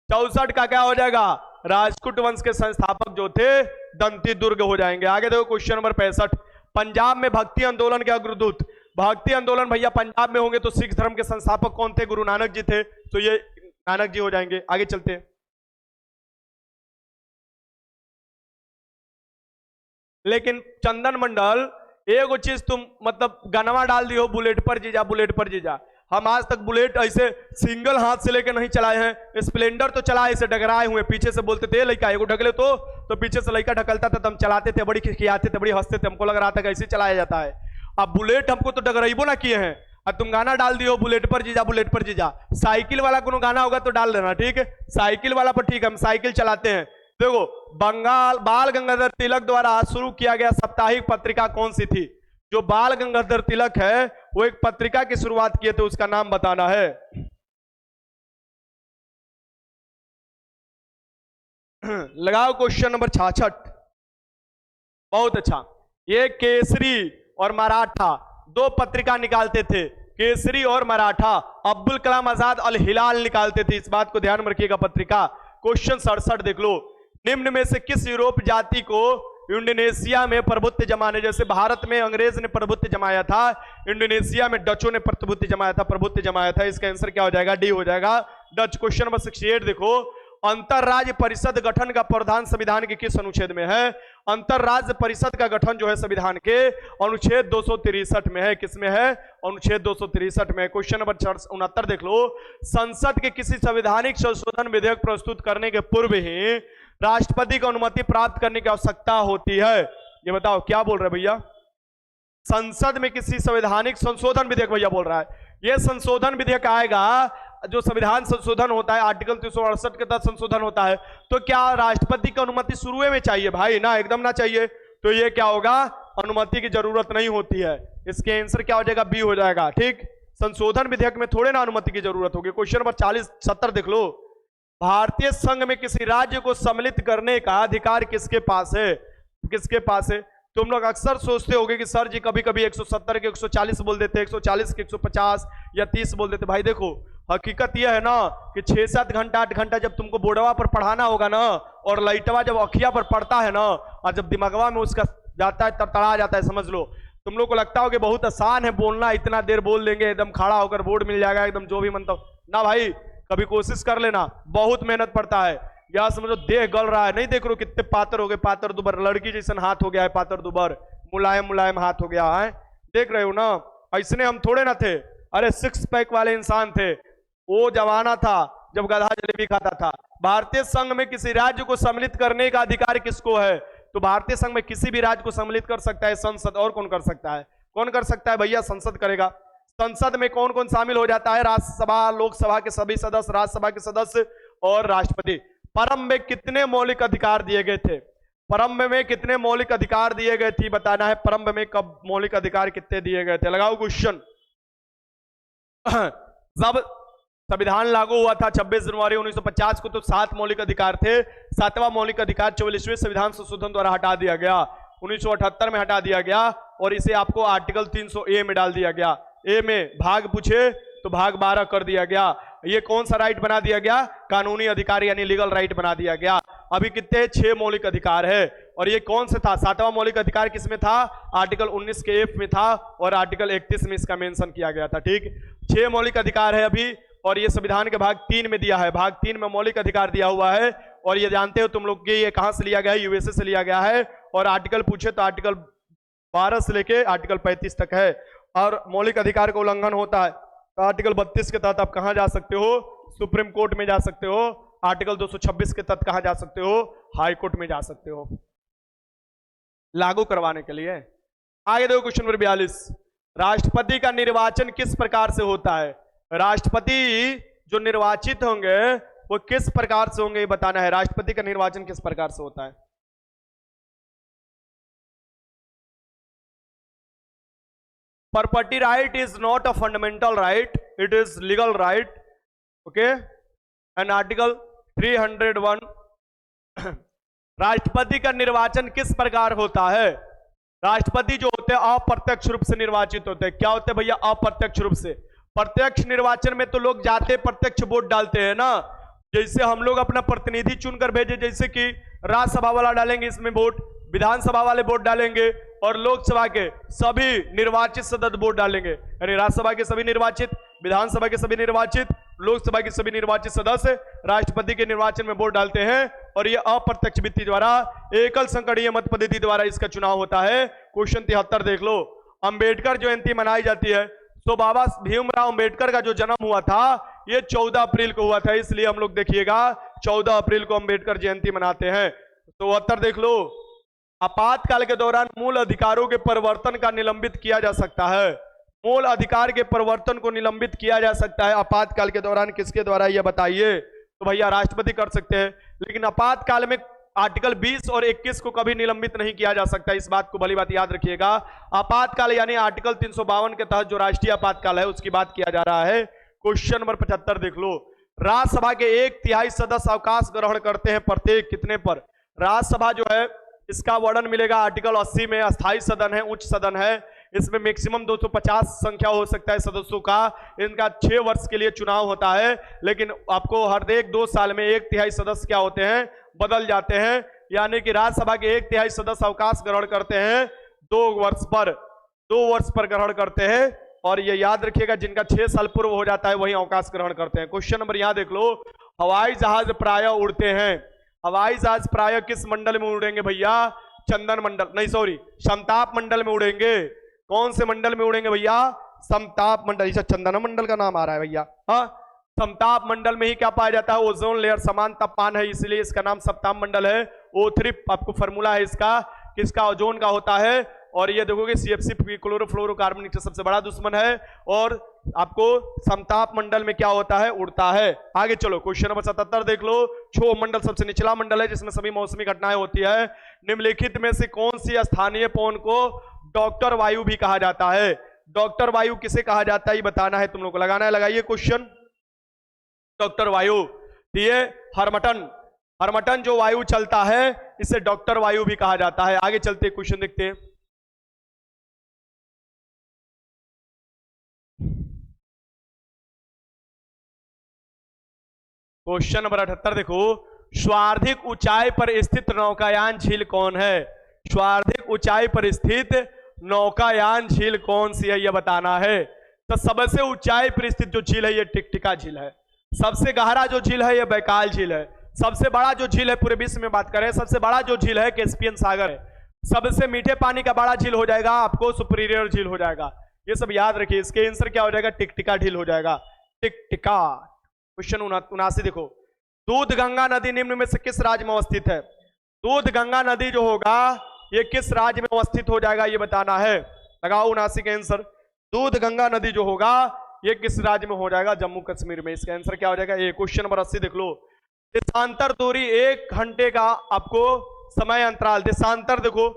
64 का क्या हो जाएगा? राजपूत वंश के संस्थापक जो थे दंती दुर्ग हो जाएंगे। आगे देखो क्वेश्चन नंबर 65। पंजाब में भक्ति आंदोलन के अग्रदूत, भक्ति आंदोलन भैया पंजाब में होंगे तो सिख धर्म के संस्थापक कौन थे? गुरु नानक जी थे, तो ये नानक जी हो जाएंगे। आगे चलते हैं। लेकिन चंदन मंडल एगो चीज तुम मतलब गनवा डाल दी हो, बुलेट पर जीजा, बुलेट पर जीजा। हम आज तक बुलेट ऐसे सिंगल हाथ से लेकर नहीं चलाए हैं। स्प्लेंडर तो चलाए, ऐसे डगराए हुए, पीछे से बोलते थे लड़का एगो ढकले तो पीछे से लड़का ढकलता था, तो हम चलाते थे, बड़ी खिखियाते थे, बड़ी हंसते थे, हमको लग रहा था कि ऐसे चलाया जाता है। अब बुलेट हमको तो डगराइबो ना किए हैं। अब तुम गाना डाल दियो बुलेट पर जीजा, बुलेट पर जीजा। साइकिल वाला कोनो गाना होगा तो डाल देना, ठीक है, साइकिल वाला पर ठीक है, हम साइकिल चलाते हैं। देखो, बंगाल बाल गंगाधर तिलक द्वारा शुरू किया गया साप्ताहिक पत्रिका कौन सी थी? जो बाल गंगाधर तिलक है वो एक पत्रिका की शुरुआत किए थे, उसका नाम बताना है। लगाओ क्वेश्चन नंबर 66। बहुत अच्छा। ये केसरी और मराठा दो पत्रिका निकालते थे, केसरी और मराठा। अब्दुल कलाम आजाद अल हिलाल निकालते थे, इस बात को ध्यान में रखिएगा। पत्रिका क्वेश्चन 67 देख लो। निम्न में से किस यूरोप जाति को इंडोनेशिया में प्रभुत्व जमाने, जैसे भारत में अंग्रेज ने प्रभुत्व जमाया था, इंडोनेशिया में डचों ने प्रभुत्व जमाया था, इसका आंसर क्या हो जाएगा? डी हो जाएगा, डच। क्वेश्चन नंबर 68 देखो। अंतरराज्य परिषद गठन का प्रावधान संविधान के किस अनुच्छेद में है? अंतरराज्य परिषद का गठन जो है संविधान के अनुच्छेद 263 में है। किसमें है? अनुच्छेद 263 में। क्वेश्चन नंबर 69 देख लो। संसद के किसी संवैधानिक संशोधन विधेयक प्रस्तुत करने के पूर्व ही राष्ट्रपति की अनुमति प्राप्त करने की आवश्यकता होती है। ये बताओ क्या बोल रहे भैया? संसद में किसी संवैधानिक संशोधन विधेयक, भैया बोल रहा है ये संशोधन विधेयक आएगा, जो संविधान संशोधन होता है, आर्टिकल 368 के तहत संशोधन होता है, तो क्या राष्ट्रपति की अनुमति शुरू में चाहिए? भाई ना, एकदम ना चाहिए। तो ये क्या होगा? अनुमति की जरूरत नहीं होती है। इसके आंसर क्या हो जाएगा? बी हो जाएगा, ठीक। संशोधन विधेयक में थोड़े ना अनुमति की जरूरत होगी। क्वेश्चन नंबर 70 देख लो। भारतीय संघ में किसी राज्य को सम्मिलित करने का अधिकार किसके पास है? किसके पास है? तुम लोग अक्सर सोचते होगे कि सर जी कभी कभी 170 के 140 बोल देते, 140 के 150 या 30 बोल देते। भाई देखो, हकीकत यह है ना कि 6-7 घंटा 8 घंटा जब तुमको बोर्डवा पर पढ़ाना होगा ना, और लाइटवा जब अखिया पर पड़ता है ना, और जब दिमागवा में उसका जाता है, तड़तड़ा जाता है, समझ लो। तुम लोग को लगता हो कि बहुत आसान है बोलना, इतना देर बोल लेंगे, एकदम खड़ा होकर बोर्ड मिल जाएगा, एकदम जो भी मनता ना। भाई कभी कोशिश कर लेना, बहुत मेहनत पड़ता है। या समझो देह गल रहा है, नहीं देख रहे कितने पातर हो गए, पातर दुबर, लड़की जैसा हाथ हो गया है, पातर दुबर, मुलायम मुलायम हाथ हो गया है, देख रहे हो ना। ऐसने हम थोड़े ना थे, अरे 6 पैक वाले इंसान थे। वो जमाना था जब गधा जलेबी खाता था। भारतीय संघ में किसी राज्य को सम्मिलित करने का अधिकार किसको है? तो भारतीय संघ में किसी भी राज्य को सम्मिलित कर सकता है संसद। और कौन कर सकता है? कौन कर सकता है भैया? संसद करेगा। संसद में कौन कौन शामिल हो जाता है? राज्यसभा, लोकसभा के सभी सदस्य, राज्यसभा के सदस्य और राष्ट्रपति। प्रारंभ में कितने मौलिक अधिकार दिए गए थे? प्रारंभ में कितने मौलिक अधिकार दिए गए थे बताना है। प्रारंभ में कब मौलिक अधिकार कितने दिए गए थे? लगाओ क्वेश्चन। जब संविधान लागू हुआ था 26 जनवरी 1950 को, तो 7 मौलिक अधिकार थे। 7वां मौलिक अधिकार 44वें संविधान संशोधन द्वारा हटा दिया गया, 1978 में हटा दिया गया, और इसे आपको आर्टिकल 300A में डाल दिया गया। ए में भाग पूछे तो भाग 12 कर दिया गया। ये कौन सा राइट बना दिया गया? कानूनी अधिकार यानी लीगल राइट बना दिया गया। अभी कितने? 6 मौलिक अधिकार है। और ये कौन से था? 7वां मौलिक अधिकार किसमें था? आर्टिकल 19 के F में था, और आर्टिकल 31 में इसका मेंशन किया गया था, ठीक। 6 मौलिक अधिकार है अभी, और ये संविधान के भाग 3 में दिया है। भाग 3 में मौलिक अधिकार दिया हुआ है। और ये जानते हो तुम लोग ये कहां से लिया गया है? यूएसए से लिया गया है। और आर्टिकल पूछे तो आर्टिकल 12 से लेके आर्टिकल 35 तक है। और मौलिक अधिकार का उल्लंघन होता है तो आर्टिकल 32 के तहत आप कहां जा सकते हो? सुप्रीम कोर्ट में जा सकते हो। आर्टिकल 226 के तहत कहां जा सकते हो? हाई कोर्ट में जा सकते हो, लागू करवाने के लिए। आगे देखो क्वेश्चन नंबर 42। राष्ट्रपति का निर्वाचन किस प्रकार से होता है? राष्ट्रपति जो निर्वाचित होंगे वो किस प्रकार से होंगे, ये बताना है। राष्ट्रपति का निर्वाचन किस प्रकार से होता है? Property right is not a fundamental right, it is legal right, okay? And article 301 राष्ट्रपति का निर्वाचन किस प्रकार होता है? राष्ट्रपति जो होते हैं अप्रत्यक्ष रूप से निर्वाचित होते हैं। क्या होते हैं भैया? अप्रत्यक्ष रूप से। प्रत्यक्ष निर्वाचन में तो लोग जाते प्रत्यक्ष वोट डालते हैं ना, जैसे हम लोग अपना प्रतिनिधि चुनकर भेजे, जैसे कि राज्यसभा वाला डालेंगे इसमें वोट, विधानसभा वाले वोट डालेंगे, और लोकसभा के सभी निर्वाचित सदस्य वोट डालेंगे। यानी राज्यसभा के सभी निर्वाचित, विधानसभा के सभी निर्वाचित, लोकसभा के सभी निर्वाचित सदस्य राष्ट्रपति के निर्वाचन में वोट डालते हैं। और यह अप्रत्यक्ष विधि द्वारा, एकल संगणीय मत पद्धति द्वारा इसका चुनाव होता है। क्वेश्चन 73 देख लो। अंबेडकर जयंती मनाई जाती है तो बाबा भीमराव अंबेडकर का जो जन्म हुआ था ये 14 अप्रैल को हुआ था, इसलिए हम लोग देखिएगा 14 अप्रैल को अंबेडकर जयंती मनाते हैं। तो उत्तर देख लो, आपातकाल के दौरान मूल अधिकारों के परिवर्तन का निलंबित किया जा सकता है। मूल अधिकार के परिवर्तन को निलंबित किया जा सकता है आपातकाल के दौरान, किसके द्वारा ये बताइए? तो भैया राष्ट्रपति कर सकते हैं, लेकिन आपातकाल में आर्टिकल 20 और 21 को कभी निलंबित नहीं किया जा सकता। इस बात को भली बात याद रखिएगा। आपातकाल यानी आर्टिकल 352 के तहत जो राष्ट्रीय आपातकाल है उसकी बात किया जा रहा है। क्वेश्चन नंबर 75 देख लो, राज्यसभा के 1/3 सदस्य अवकाश ग्रहण करते हैं प्रत्येक कितने पर? राज्यसभा जो है इसका वर्णन मिलेगा आर्टिकल 80 में। अस्थायी सदन है, उच्च सदन है, इसमें मैक्सिमम 250 संख्या हो सकता है सदस्यों का। इनका 6 वर्ष के लिए चुनाव होता है, लेकिन आपको हर एक 2 साल में 1/3 सदस्य क्या होते हैं? बदल जाते हैं। यानी कि राज्यसभा के 1/3 सदस्य अवकाश ग्रहण करते हैं 2 वर्ष पर ग्रहण करते हैं। और ये याद रखिएगा, जिनका 6 साल पूर्व हो जाता है वही अवकाश ग्रहण करते हैं। क्वेश्चन नंबर यहां देख लो, हवाई जहाज प्राय उड़ते हैं। हवाई जहाज प्राय किस मंडल में उड़ेंगे भैया? चंदन मंडल, नहीं सॉरी, समताप मंडल में उड़ेंगे। कौन से मंडल में उड़ेंगे भैया? समताप मंडल। इसे चंदन मंडल का नाम आ रहा है भैया। हाँ, समताप मंडल में ही क्या पाया जाता है? ओजोन लेयर समान तापमान है, इसलिए इसका नाम समताप मंडल है। O3 आपको फॉर्मूला है इसका, किसका? ओजोन का होता है। और ये देखोगे CFC क्लोरोफ्लोरोकार्बन का सबसे बड़ा दुश्मन है, और आपको समताप मंडल में क्या होता है? उड़ता है। आगे चलो, क्वेश्चन नंबर 77 देख लो, क्षोभ मंडल सबसे निचला मंडल है जिसमें सभी मौसमी घटनाएं होती है। निम्नलिखित में से कौन सी स्थानीय पवन को डॉक्टर वायु भी कहा जाता है? डॉक्टर वायु किसे कहा जाता है ये बताना है तुम लोग को, लगाना है, लगाइए क्वेश्चन। डॉक्टर वायु ये हरमटन जो वायु चलता है इसे डॉक्टर वायु भी कहा जाता है। आगे चलते क्वेश्चन देखते हैं। क्वेश्चन नंबर 78 देखो, सर्वाधिक ऊंचाई पर स्थित नौकायान झील कौन है? सर्वाधिक ऊंचाई पर स्थित नौकायान झील कौन सी है यह बताना है। तो सबसे ऊंचाई पर स्थित जो झील है ये टिकटिका झील है। सबसे गहरा जो झील है ये बैकाल झील है। सबसे बड़ा जो झील है पूरे विश्व में बात करें, सबसे बड़ा जो झील है कैस्पियन सागर है। सबसे मीठे पानी का बड़ा झील हो जाएगा आपको सुपीरियर झील हो जाएगा। ये सब याद रखिए, इसके आंसर क्या हो जाएगा? टिकटिका झील हो जाएगा, टिकटिका। क्वेश्चन 79 देखो, दूध गंगा नदी निम्न में से किस राज्य में अवस्थित है? दूध गंगा नदी जो होगा ये किस राज्य में अवस्थित हो जाएगा ये बताना है। लगाओ 79 का आंसर। दूध गंगा नदी जो होगा ये किस राज्य में हो जाएगा? जम्मू कश्मीर में। इसका आंसर क्या हो जाएगा? ये। क्वेश्चन नंबर 80 देख लो, देशांतर दूरी 1 घंटे का आपको समय अंतराल। देशांतर देखो,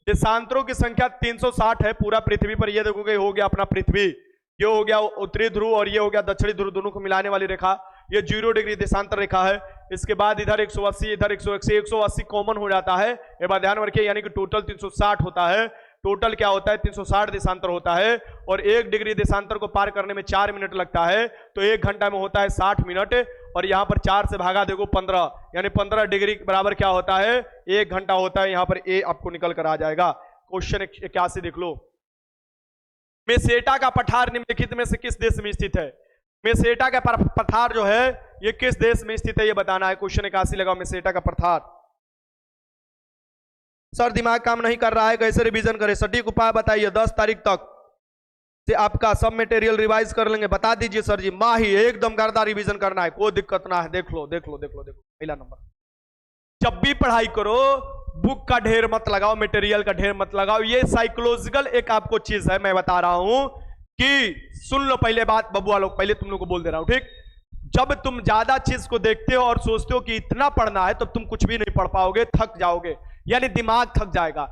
देशांतरों की संख्या 360 है पूरा पृथ्वी पर। ये देखोगे हो गया अपना पृथ्वी, ये हो गया उत्तरी ध्रुव और ये हो गया दक्षिणी ध्रुव, दोनों को मिलाने वाली रेखा ये 0 डिग्री देशांतर रेखा है। इसके बाद इधर 180, इधर 180, 180 कॉमन हो जाता है। एक बार ध्यान रखिए, यानी कि टोटल 360 होता है। टोटल क्या होता है? 360 देशांतर होता है। और 1 डिग्री देशांतर को पार करने में 4 मिनट लगता है, तो 1 घंटा में होता है 60 मिनट। और यहां पर 4 से भागा देखो 15, यानी 15 डिग्री बराबर क्या होता है? 1 घंटा होता है। यहां पर ए आपको निकल कर आ जाएगा। क्वेश्चन 81 देख लो, मेसेटा का पठार निम्नलिखित में से किस देश में स्थित है? मेसेटा का पठार जो है ये किस देश में स्थित है ये बताना है। क्वेश्चन 81 लगाओ, मेसेटा का पठार। सर दिमाग काम नहीं कर रहा है, कैसे रिवीजन करें? सटीक उपाय बताइए। 10 तारीख तक से आपका सब मटेरियल रिवाइज कर लेंगे। बता दीजिए सर जी, माही एकदम गर्दा रिवीजन करना है, कोई दिक्कत ना है। देख लो पहला नंबर, जब भी पढ़ाई करो बुक का ढेर मत लगाओ, मटेरियल का ढेर मत लगाओ। ये साइकोलॉजिकल एक आपको चीज है, मैं बता रहा हूं कि सुन लो पहले बात बबुआ लोग, पहले तुम लोग को बोल दे रहा हूं, ठीक? जब तुम ज्यादा चीज को देखते हो और सोचते हो कि इतना पढ़ना है, तब तुम कुछ भी नहीं पढ़ पाओगे, थक जाओगे, यानी दिमाग थक जाएगा।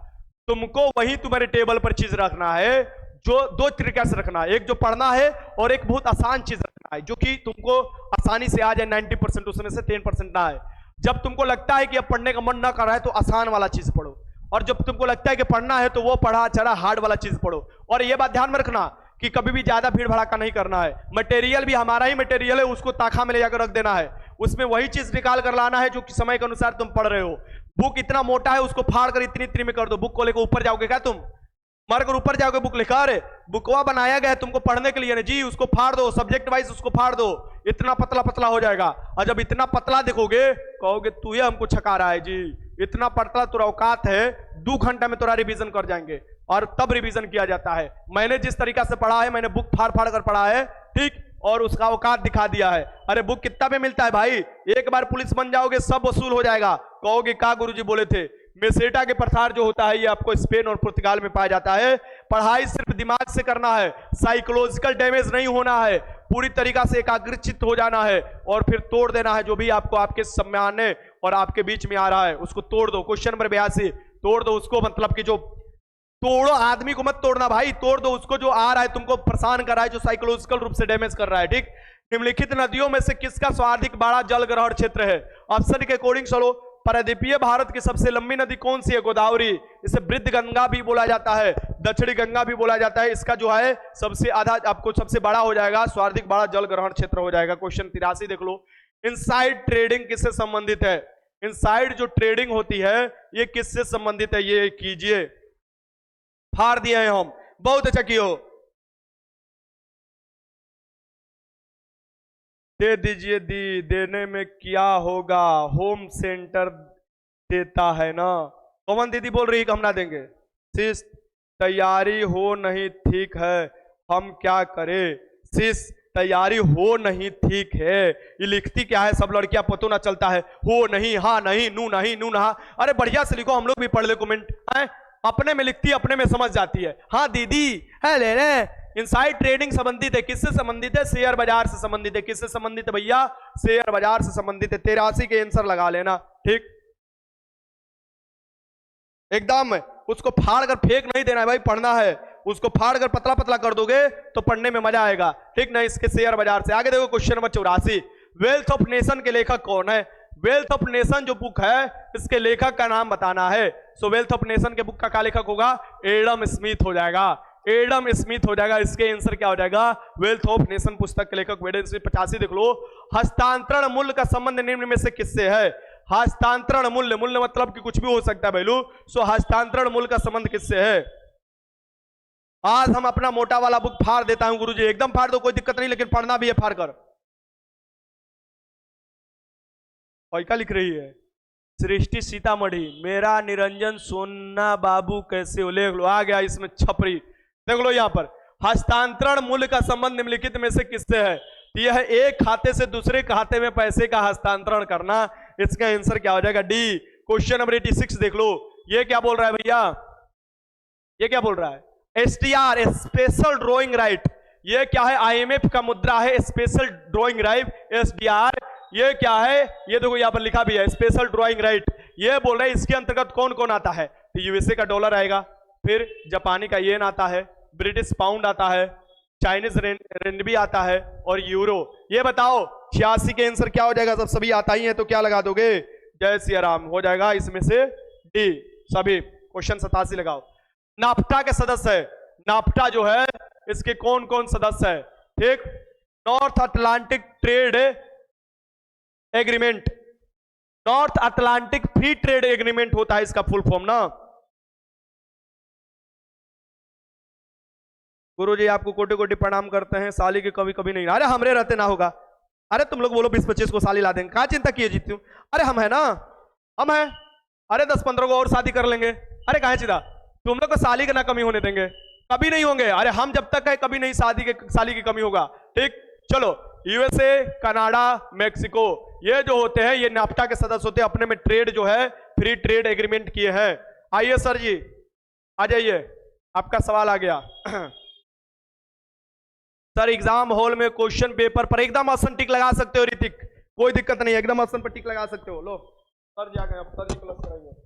तुमको वही तुम्हारे टेबल पर चीज रखना है जो 2 तरीके से रखना है। एक जो पढ़ना है और एक बहुत आसान चीज रखना है जो कि तुमको आसानी से आ जाए। 90% उसमें से 10% ना आए। जब तुमको लगता है कि अब पढ़ने का मन ना कर रहा है तो आसान वाला चीज पढ़ो, और जब तुमको लगता है कि पढ़ना है तो वो पढ़ा चढ़ा हार्ड वाला चीज पढ़ो। और ये बात ध्यान में रखना कि कभी भी ज्यादा भीड़ भड़ाका नहीं करना है। मटेरियल भी हमारा ही मटेरियल है, उसको ताखा में ले जाकर रख देना है, उसमें वही चीज निकाल कर लाना है जो कि समय के अनुसार तुम पढ़ रहे हो। बुक इतना मोटा है उसको फाड़ कर इतनी इतनी में कर दो, बुक को लेकर ऊपर जाओगे क्या तुम? मर कर ऊपर जाओगे बुक लेकर? बुकवा बनाया गया है तुमको पढ़ने के लिए ना जी, उसको फाड़ दो, सब्जेक्ट वाइज उसको फाड़ दो, इतना पतला पतला हो जाएगा। और जब इतना पतला देखोगे कहोगे तू ये हमको छका रहा है जी, इतना पतला तुरा औकात है, 2 घंटा में तुरा रिवीजन कर जाएंगे। और तब रिवीजन किया जाता है। मैंने जिस तरीका से पढ़ा है, मैंने बुक फाड़ फाड़ कर पढ़ा है, ठीक, और उसका औकात दिखा दिया है। अरे बुक कितना पे मिलता है भाई? एक बार पुलिस बन जाओगे सब वसूल हो जाएगा। कहोगे क्या गुरुजी बोले थे? मेसेटा के प्रसार जो होता है ये आपको स्पेन और पुर्तगाल में पाया जाता है। पढ़ाई सिर्फ दिमाग से करना है, साइकोलॉजिकल डैमेज नहीं होना है, पूरी तरीका से एकाग्रचित्त हो जाना है और फिर तोड़ देना है जो भी आपको आपके सामने और आपके बीच में आ रहा है उसको तोड़ दो। क्वेश्चन नंबर 82 तोड़ दो उसको, मतलब कि जो तोड़ो आदमी को मत तोड़ना भाई, तोड़ दो उसको जो आ रहा है तुमको परेशान कर रहा है, जो साइकोलॉजिकल रूप से डैमेज कर रहा है, ठीक। निम्नलिखित नदियों में से किसका सर्वाधिक बड़ा जल ग्रहण क्षेत्र है? ऑप्शन के अकॉर्डिंग चलो। प्रायद्वीपीय भारत की सबसे लंबी नदी कौन सी है? गोदावरी। इसे वृद्ध गंगा भी बोला जाता है, दक्षिणी गंगा भी बोला जाता है। इसका जो है सबसे आधा आपको सबसे बड़ा हो जाएगा, सर्वाधिक बड़ा जल ग्रहण क्षेत्र हो जाएगा। क्वेश्चन 83 देख लो। इनसाइड ट्रेडिंग किससे संबंधित है? इनसाइड जो ट्रेडिंग होती है ये किससे संबंधित है? ये कीजिए, फाड़ दिए हैं हम, बहुत अच्छा कियो। दे दीजिए दी, देने में क्या होगा, होम सेंटर देता है ना। कौन दीदी बोल रही है कि हम ना देंगे? शीश तैयारी हो नहीं ठीक है, हम क्या करें? शीश तैयारी हो नहीं ठीक है, ये लिखती क्या है? सब लड़कियां पतो ना चलता है, हो नहीं, हाँ नहीं, नू नहीं, नू नहा। अरे बढ़िया से लिखो, हम लोग भी पढ़ ले कमेंट है। अपने में लिखती है, अपने में समझ जाती है। हाँ दीदी है ले ले। इनसाइड ट्रेडिंग संबंधित है, किससे संबंधित है? शेयर बाजार से संबंधित है। किससे संबंधित है भैया? शेयर बाजार से संबंधित है। 83 के आंसर लगा लेना, ठीक। एकदम उसको फाड़ कर फेंक नहीं देना है भाई, पढ़ना है। उसको फाड़ कर पतला पतला कर दोगे तो पढ़ने में मजा आएगा, ठीक ना। इसके शेयर बाजार से आगे देखो। Question number 84 wealth of nation के लेखक कौन है? वेल्थ ऑफ नेशन जो बुक है इसके लेखक का नाम बताना है। सो वेल्थ ऑफ नेशन के बुक का क्या लेखक होगा? एडम स्मिथ हो जाएगा, एडम स्मिथ हो जाएगा। इसके आंसर क्या हो जाएगा? वेल्थ ऑफ नेशन पुस्तक के लेखक एडम स्मिथ। 85 देख लो। हस्तांतरण मूल्य का संबंध निम्न में से किससे है? हस्तांतरण मूल्य, मूल्य मतलब कि कुछ भी हो सकता है भैलू। सो हस्तांतरण मूल्य का संबंध किससे है? आज हम अपना मोटा वाला बुक फाड़ देता हूं गुरुजी, एकदम फाड़ दो, कोई दिक्कत नहीं, लेकिन पढ़ना भी है फाड़ कर। और क्या लिख रही है? सृष्टि सीतामढ़ी, मेरा निरंजन सोना बाबू कैसे हो? ले लो, आ गया इसमें छपरी। देख लो यहाँ पर, हस्तांतरण मूल्य का संबंध निम्नलिखित में से किससे है? यह है एक खाते से दूसरे खाते में पैसे का हस्तांतरण करना। इसका आंसर क्या हो जाएगा? डी। क्वेश्चन नंबर 86 देख लो। ये क्या बोल रहा है भैया? ये क्या बोल रहा है? SDR special drawing right. ये क्या है? IMF का मुद्रा है स्पेशल ड्रॉइंग राइट, SDR। ये क्या है? ये देखो यहाँ पर लिखा भी है स्पेशल ड्रॉइंग राइट। ये बोल रहे हैं इसके अंतर्गत कौन कौन आता है? तो USA का डॉलर आएगा, फिर जापानी का येन आता है, ब्रिटिश पाउंड आता है, चाइनीज रेनबी आता है और यूरो। ये बताओ 86 के आंसर क्या हो जाएगा? सब सभी आता ही है तो क्या लगा दोगे? जय सिया राम हो जाएगा इसमें से डी सभी। क्वेश्चन 87 लगाओ। नाफ्टा के सदस्य है, नाफ्टा जो है इसके कौन कौन सदस्य है? ठीक, north Atlantic trade agreement, north Atlantic free trade agreement होता है इसका फुल फॉर्म ना। गुरुजी आपको कोटि कोटि प्रणाम करते हैं, साली के कभी कभी नहीं। अरे हमरे रहते ना होगा। अरे तुम लोग बोलो 20-25 को साली ला देंगे, कहां चिंता किए जीती हूँ। अरे हम है ना, हम है। अरे 10-15 को और शादी कर लेंगे। अरे कहां चिंता, तुम लोग को साली के ना कमी होने देंगे, कभी नहीं होंगे। अरे हम जब तक है कभी नहीं साली की कमी होगा, ठीक। चलो USA, कनाडा, मेक्सिको, ये जो होते हैं ये नाफ्टा के सदस्य होते हैं, अपने में ट्रेड जो है फ्री ट्रेड एग्रीमेंट किए हैं। आइए सर जी आ जाइए, आपका सवाल आ गया। सर एग्जाम हॉल में क्वेश्चन पेपर पर एकदम आसन टिक लगा सकते हो ऋतिक, कोई दिक्कत नहीं, एकदम आसन पर टिक लगा सकते हो। लो सर जाके अब सर जी क्लास कराएंगे।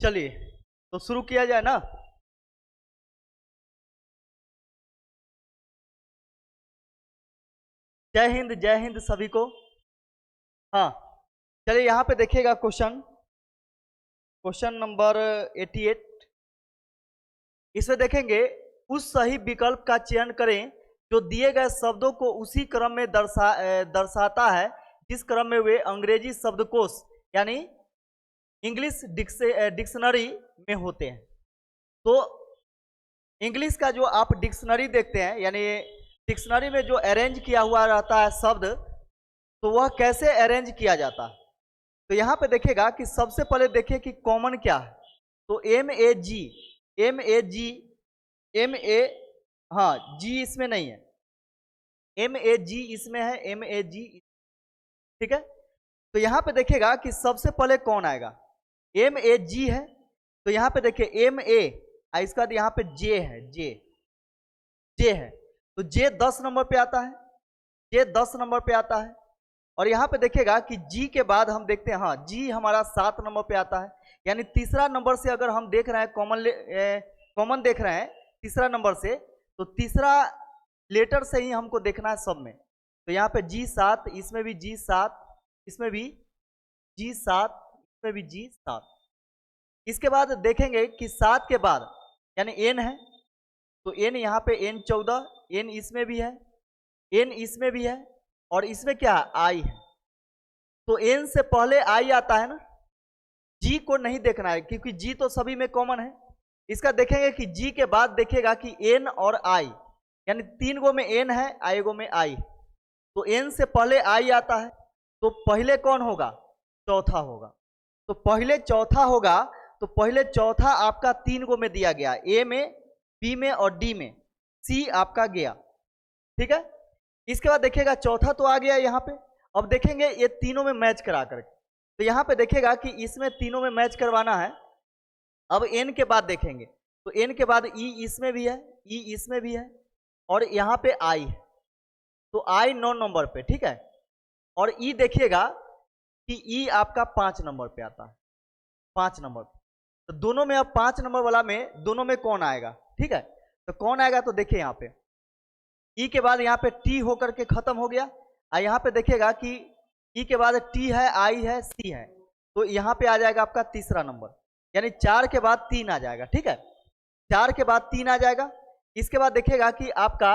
चलिए तो शुरू किया जाए ना। जय हिंद सभी को। हाँ चलिए यहाँ पे देखिएगा क्वेश्चन नंबर 88। इसमें देखेंगे उस सही विकल्प का चयन करें जो दिए गए शब्दों को उसी क्रम में दर्शाता है जिस क्रम में वे अंग्रेजी शब्दकोश यानी इंग्लिश डिक्शनरी में होते हैं। तो इंग्लिश का जो आप डिक्शनरी देखते हैं, यानी डिक्शनरी में जो अरेंज किया हुआ रहता है शब्द, तो वह कैसे अरेंज किया जाता है। तो यहाँ पे देखिएगा कि सबसे पहले देखिए कि कॉमन क्या है। तो M-A-G, हाँ जी इसमें नहीं है, M-A-G इसमें है, M-A-G, ठीक है। तो यहाँ पे देखिएगा कि सबसे पहले कौन आएगा, M-A-G है। तो यहाँ पे देखिए M-A, इसके बाद यहाँ पे J है, J है, तो J 10 नंबर पे आता है, J 10 नंबर पे आता है। और यहाँ पे देखिएगा कि G के बाद हम देखते हैं, हाँ G हमारा 7 नंबर पे आता है। यानी तीसरा नंबर से अगर हम देख रहे हैं कॉमन देख रहे हैं तीसरा नंबर से, तो तीसरा लेटर से ही हमको देखना है सब में। तो यहाँ पे G7, इसमें भी G7, इसमें भी G7, इसमें भी G7। इसके बाद देखेंगे कि 7 के बाद यानी N है, तो N यहाँ पे N14, N इसमें भी है, N इसमें भी है, और इसमें क्या है, I है। तो N से पहले I आता है ना, G को नहीं देखना है क्योंकि G तो सभी में कॉमन है। इसका देखेंगे कि G के बाद देखिएगा कि N और I, यानी 3 गो में N है, I गो में I। तो N से पहले I आता है, तो पहले कौन होगा, चौथा होगा। तो पहले चौथा होगा, तो पहले चौथा आपका 3 गो में दिया गया, A में, B में और D में, C आपका गया, ठीक है। इसके बाद देखिएगा चौथा तो आ गया यहाँ पे। अब देखेंगे ये तीनों में मैच करा करके, तो यहाँ पे देखिएगा कि इसमें तीनों में मैच करवाना है। अब N के बाद देखेंगे, तो N के बाद E इसमें भी है, E इसमें भी है, और यहाँ पे I है, तो I 9 नंबर पे, ठीक है। और E देखिएगा कि E आपका 5 नंबर पे आता है, 5 नंबर पे। तो दोनों में, अब 5 नंबर वाला में दोनों में कौन आएगा, ठीक है। तो कौन आएगा, तो देखिए यहाँ पे E के बाद यहाँ पे T होकर के खत्म हो गया, और यहाँ पे देखिएगा कि E के बाद T है, I है, C है, तो यहाँ पे आ जाएगा आपका तीसरा नंबर, यानी 4 के बाद 3 आ जाएगा, ठीक है। 4 के बाद 3 आ जाएगा। इसके बाद देखिएगा कि आपका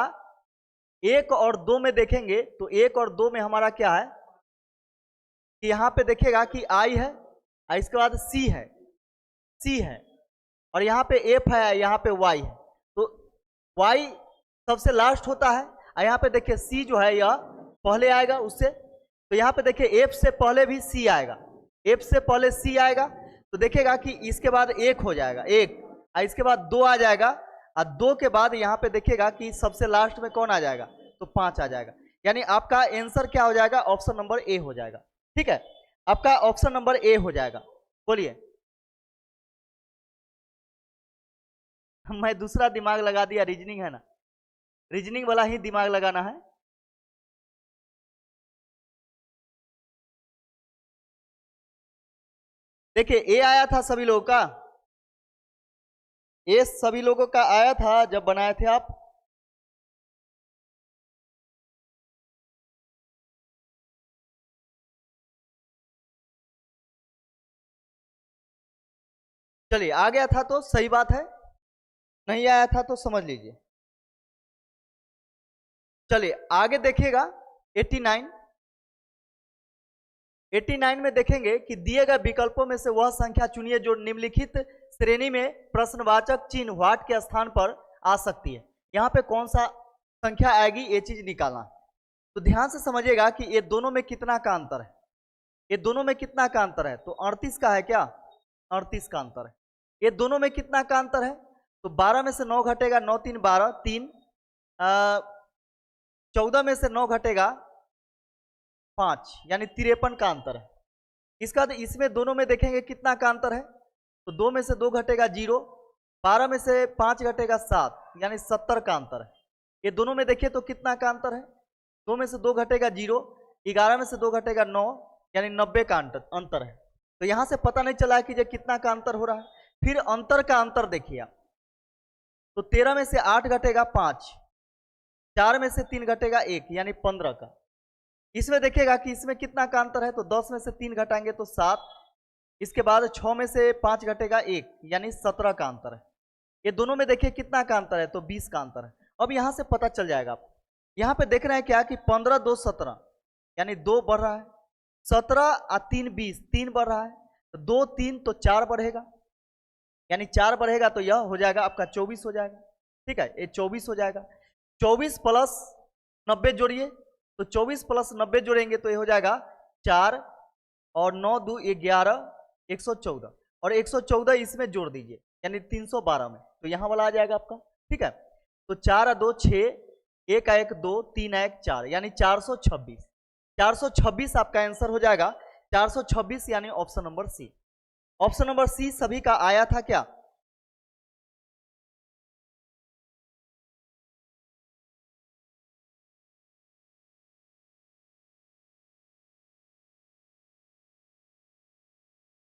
1 और 2 में देखेंगे, तो 1 और 2 में हमारा क्या है कि यहाँ पे देखिएगा कि I है, और इसके बाद C है, और यहाँ पे F है, यहाँ पे Y है, तो Y सबसे लास्ट होता है। और यहाँ पे देखिए C जो है यह पहले आएगा उससे, तो यहाँ पे देखिए F से पहले भी C आएगा, F से पहले C आएगा, तो देखिएगा कि इसके बाद 1 हो जाएगा, 1, और इसके बाद 2 आ जाएगा, और 2 के बाद यहाँ पे देखिएगा कि सबसे लास्ट में कौन आ जाएगा, तो 5 आ जाएगा। यानी आपका आंसर क्या हो जाएगा, ऑप्शन नंबर ए हो जाएगा, ठीक है। आपका ऑप्शन नंबर ए हो जाएगा। बोलिए, मैं दूसरा दिमाग लगा दिया, रीजनिंग है ना, रीजनिंग वाला ही दिमाग लगाना है। देखिए ए आया था सभी लोगों का, ए सभी लोगों का आया था जब बनाए थे आप। चलिए आ गया था तो सही बात है, नहीं आया था तो समझ लीजिए। चलिए आगे देखिएगा 89 में देखेंगे कि दिए गए विकल्पों में से वह संख्या चुनिए जो निम्नलिखित श्रेणी में प्रश्नवाचक चिन्ह व्हाट के स्थान पर आ सकती है। यहाँ पे कौन सा संख्या आएगी, ये चीज निकालना। तो ध्यान से समझिएगा कि ये दोनों में कितना का अंतर है, ये दोनों में कितना का अंतर है, तो 38 का है क्या, 38 का अंतर है। ये दोनों में कितना का अंतर है, तो 12 में से 9 घटेगा, 9 3 12, 3, 14 में से 9 घटेगा 5, यानी 53 का अंतर है। इसका बाद इसमें दोनों में देखेंगे कितना का अंतर है, तो 2 में से 2 घटेगा 0, 12 में से 5 घटेगा 7, यानी 70 का अंतर है। ये दोनों में देखिए तो कितना का अंतर है, 2 में से 2 घटेगा 0, 11 में से 2 घटेगा 9, यानी 90 का अंतर है। तो यहां से पता नहीं चला है कि ये कितना का अंतर हो रहा है। फिर अंतर का अंतर देखिए आप, तो 13 में से 8 घटेगा 5, 4 में से 3 घटेगा 1, यानी 15 का। इसमें देखिएगा कि इसमें कितना का अंतर है, तो 10 में से 3 घटाएंगे तो 7, इसके बाद 6 में से 5 घटेगा 1, यानी 17 का अंतर है। ये दोनों में देखिए कितना का अंतर है, तो 20 का अंतर है। अब यहां से पता चल जाएगा आप, यहाँ पे देख रहे हैं क्या कि 15 2 17, यानी 2 बढ़ रहा है, 17 और 3 20, 3 बढ़ रहा है, तो 2 3 तो 4 बढ़ेगा, यानी 4 बढ़ेगा तो यह हो जाएगा आपका 24 हो जाएगा। ठीक है, ये 24 हो जाएगा। 24 प्लस 90 जोड़िए, तो 24 प्लस 90 जोड़ेंगे तो ये हो जाएगा 4 और 9 2 11 114, और 114 इसमें जोड़ दीजिए यानी 312 में, तो यहाँ वाला आ जाएगा आपका। ठीक है, तो 4 और 2 6, 1 और 1 2, 3 और 1 4, यानी 426। 426 आपका आंसर हो जाएगा, 426 यानी option number C. Option number C सभी का आया था क्या?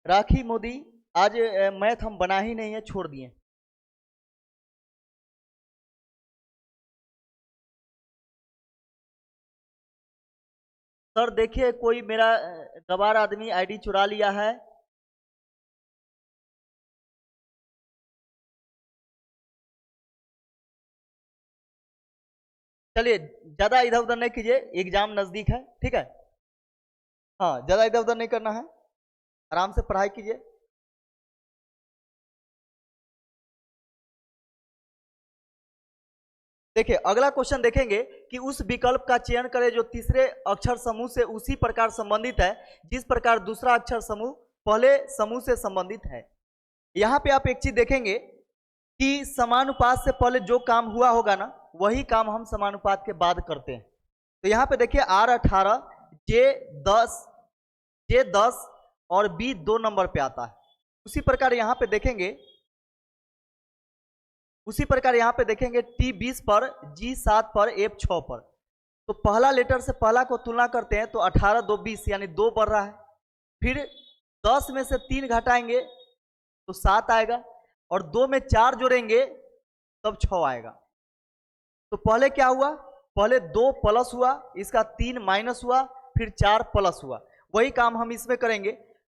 राखी मोदी, आज मैथ हम बना ही नहीं है, छोड़ दिए। सर देखिए कोई मेरा गवार आदमी आईडी चुरा लिया है। चलिए ज्यादा इधर उधर नहीं कीजिए, एग्जाम नजदीक है। ठीक है, हाँ ज्यादा इधर उधर नहीं करना है, आराम से पढ़ाई कीजिए। देखिए अगला क्वेश्चन देखेंगे कि उस विकल्प का चयन करें जो तीसरे अक्षर समूह से उसी प्रकार संबंधित है जिस प्रकार दूसरा अक्षर समूह पहले समूह से संबंधित है। यहाँ पे आप एक चीज देखेंगे कि समानुपात से पहले जो काम हुआ होगा ना, वही काम हम समानुपात के बाद करते हैं। तो यहाँ पे देखिए R18, J10 और B 2 नंबर पे आता है। उसी प्रकार यहाँ पे देखेंगे T20 पर, G7 पर, F6 पर। तो पहला लेटर से पहला को तुलना करते हैं तो 18 2 20 यानी 2 बढ़ रहा है। फिर 10 में से 3 घटाएंगे तो 7 आएगा, और 2 में 4 जोड़ेंगे तब 6 आएगा। तो पहले क्या हुआ, पहले 2 प्लस हुआ, इसका 3 माइनस हुआ, फिर 4 प्लस हुआ। वही काम हम इसमें करेंगे।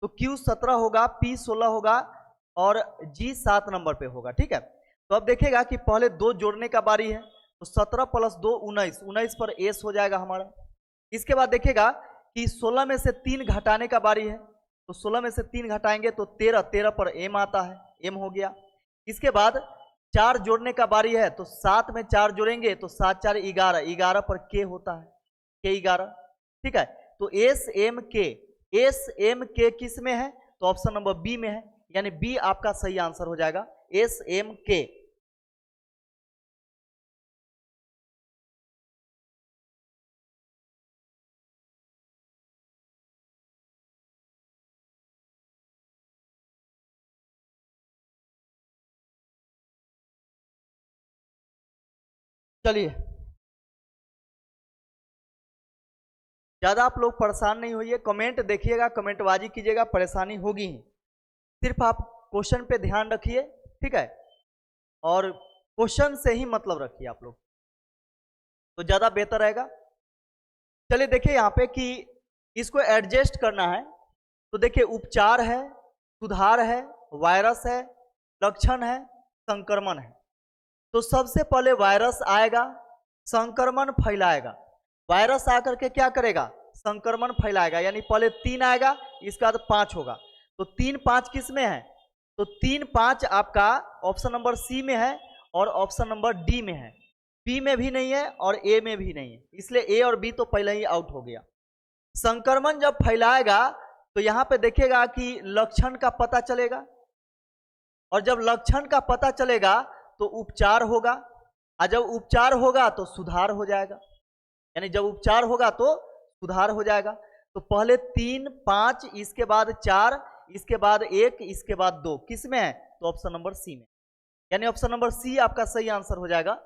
तो Q17 होगा, P16 होगा और G7 नंबर पे होगा। ठीक है, तो अब देखिएगा कि पहले 2 जोड़ने का बारी है, तो 17 प्लस 2 19, 19 पर एस हो जाएगा हमारा। इसके बाद देखिएगा कि 16 में से 3 घटाने का बारी है, तो 16 में से 3 घटाएंगे तो 13, 13 पर एम आता है, एम हो गया। इसके बाद 4 जोड़ने का बारी है, तो 7 में 4 जोड़ेंगे तो 7 4 11, 11 पर के होता है, के 11। ठीक है, तो एस एम के किस में है, तो ऑप्शन नंबर बी में है, यानी बी आपका सही आंसर हो जाएगा, एस एम के। चलिए ज्यादा आप लोग परेशान नहीं होइए, कमेंट देखिएगा, कमेंटबाजी कीजिएगा, परेशानी होगी ही। सिर्फ आप क्वेश्चन पे ध्यान रखिए। ठीक है, और क्वेश्चन से ही मतलब रखिए आप लोग, तो ज्यादा बेहतर रहेगा। चलिए देखिए यहाँ पे कि इसको एडजस्ट करना है, तो देखिए उपचार है, सुधार है, वायरस है, लक्षण है, संक्रमण है। तो सबसे पहले वायरस आएगा, संक्रमण फैलाएगा। वायरस आकर के क्या करेगा, संक्रमण फैलाएगा, यानी पहले 3 आएगा, इसके बाद 5 होगा। तो 3 5 किस में है, तो 3 5 आपका ऑप्शन नंबर सी में है और ऑप्शन नंबर डी में है। बी में भी नहीं है और ए में भी नहीं है, इसलिए ए और बी तो पहले ही आउट हो गया। संक्रमण जब फैलाएगा तो यहां पे देखिएगा कि लक्षण का पता चलेगा, और जब लक्षण का पता चलेगा तो उपचार होगा, और जब उपचार होगा तो सुधार हो जाएगा, यानी जब उपचार होगा तो सुधार हो जाएगा। तो पहले 3 5, इसके बाद 4, इसके बाद 1, इसके बाद 2, किस में है, तो ऑप्शन नंबर सी में, यानी ऑप्शन नंबर सी आपका सही आंसर हो जाएगा।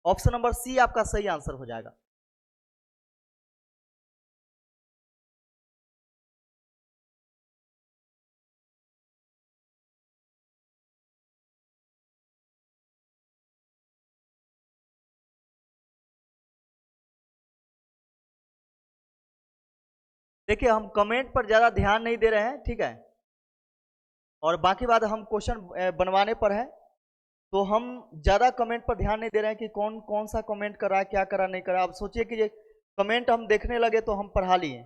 ऑप्शन नंबर सी आपका सही आंसर हो जाएगा। देखिए हम कमेंट पर ज़्यादा ध्यान नहीं दे रहे हैं। ठीक है, और बाकी बात हम क्वेश्चन बनवाने पर है, तो हम ज़्यादा कमेंट पर ध्यान नहीं दे रहे हैं कि कौन कौन सा कमेंट कर रहा है, क्या कर रहा नहीं कर रहा। अब सोचिए कि ये कमेंट हम देखने लगे तो हम पढ़ा लिए,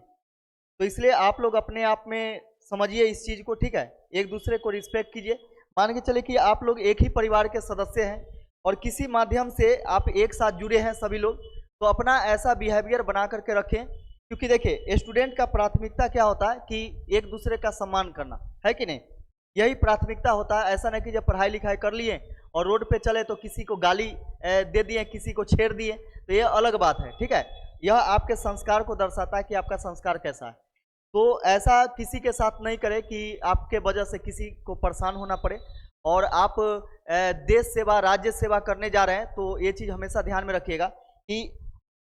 तो इसलिए आप लोग अपने आप में समझिए इस चीज़ को। ठीक है, एक दूसरे को रिस्पेक्ट कीजिए। मान के चले कि आप लोग एक ही परिवार के सदस्य हैं और किसी माध्यम से आप एक साथ जुड़े हैं सभी लोग, तो अपना ऐसा बिहेवियर बना करके रखें, क्योंकि देखिए स्टूडेंट का प्राथमिकता क्या होता है कि एक दूसरे का सम्मान करना, है कि नहीं? यही प्राथमिकता होता है। ऐसा नहीं कि जब पढ़ाई लिखाई कर लिए और रोड पे चले तो किसी को गाली दे दिए, किसी को छेड़ दिए, तो ये अलग बात है, ठीक है? यह आपके संस्कार को दर्शाता है कि आपका संस्कार कैसा है। तो ऐसा किसी के साथ नहीं करें कि आपके वजह से किसी को परेशान होना पड़े। और आप देश सेवा, राज्य सेवा करने जा रहे हैं, तो ये चीज़ हमेशा ध्यान में रखिएगा कि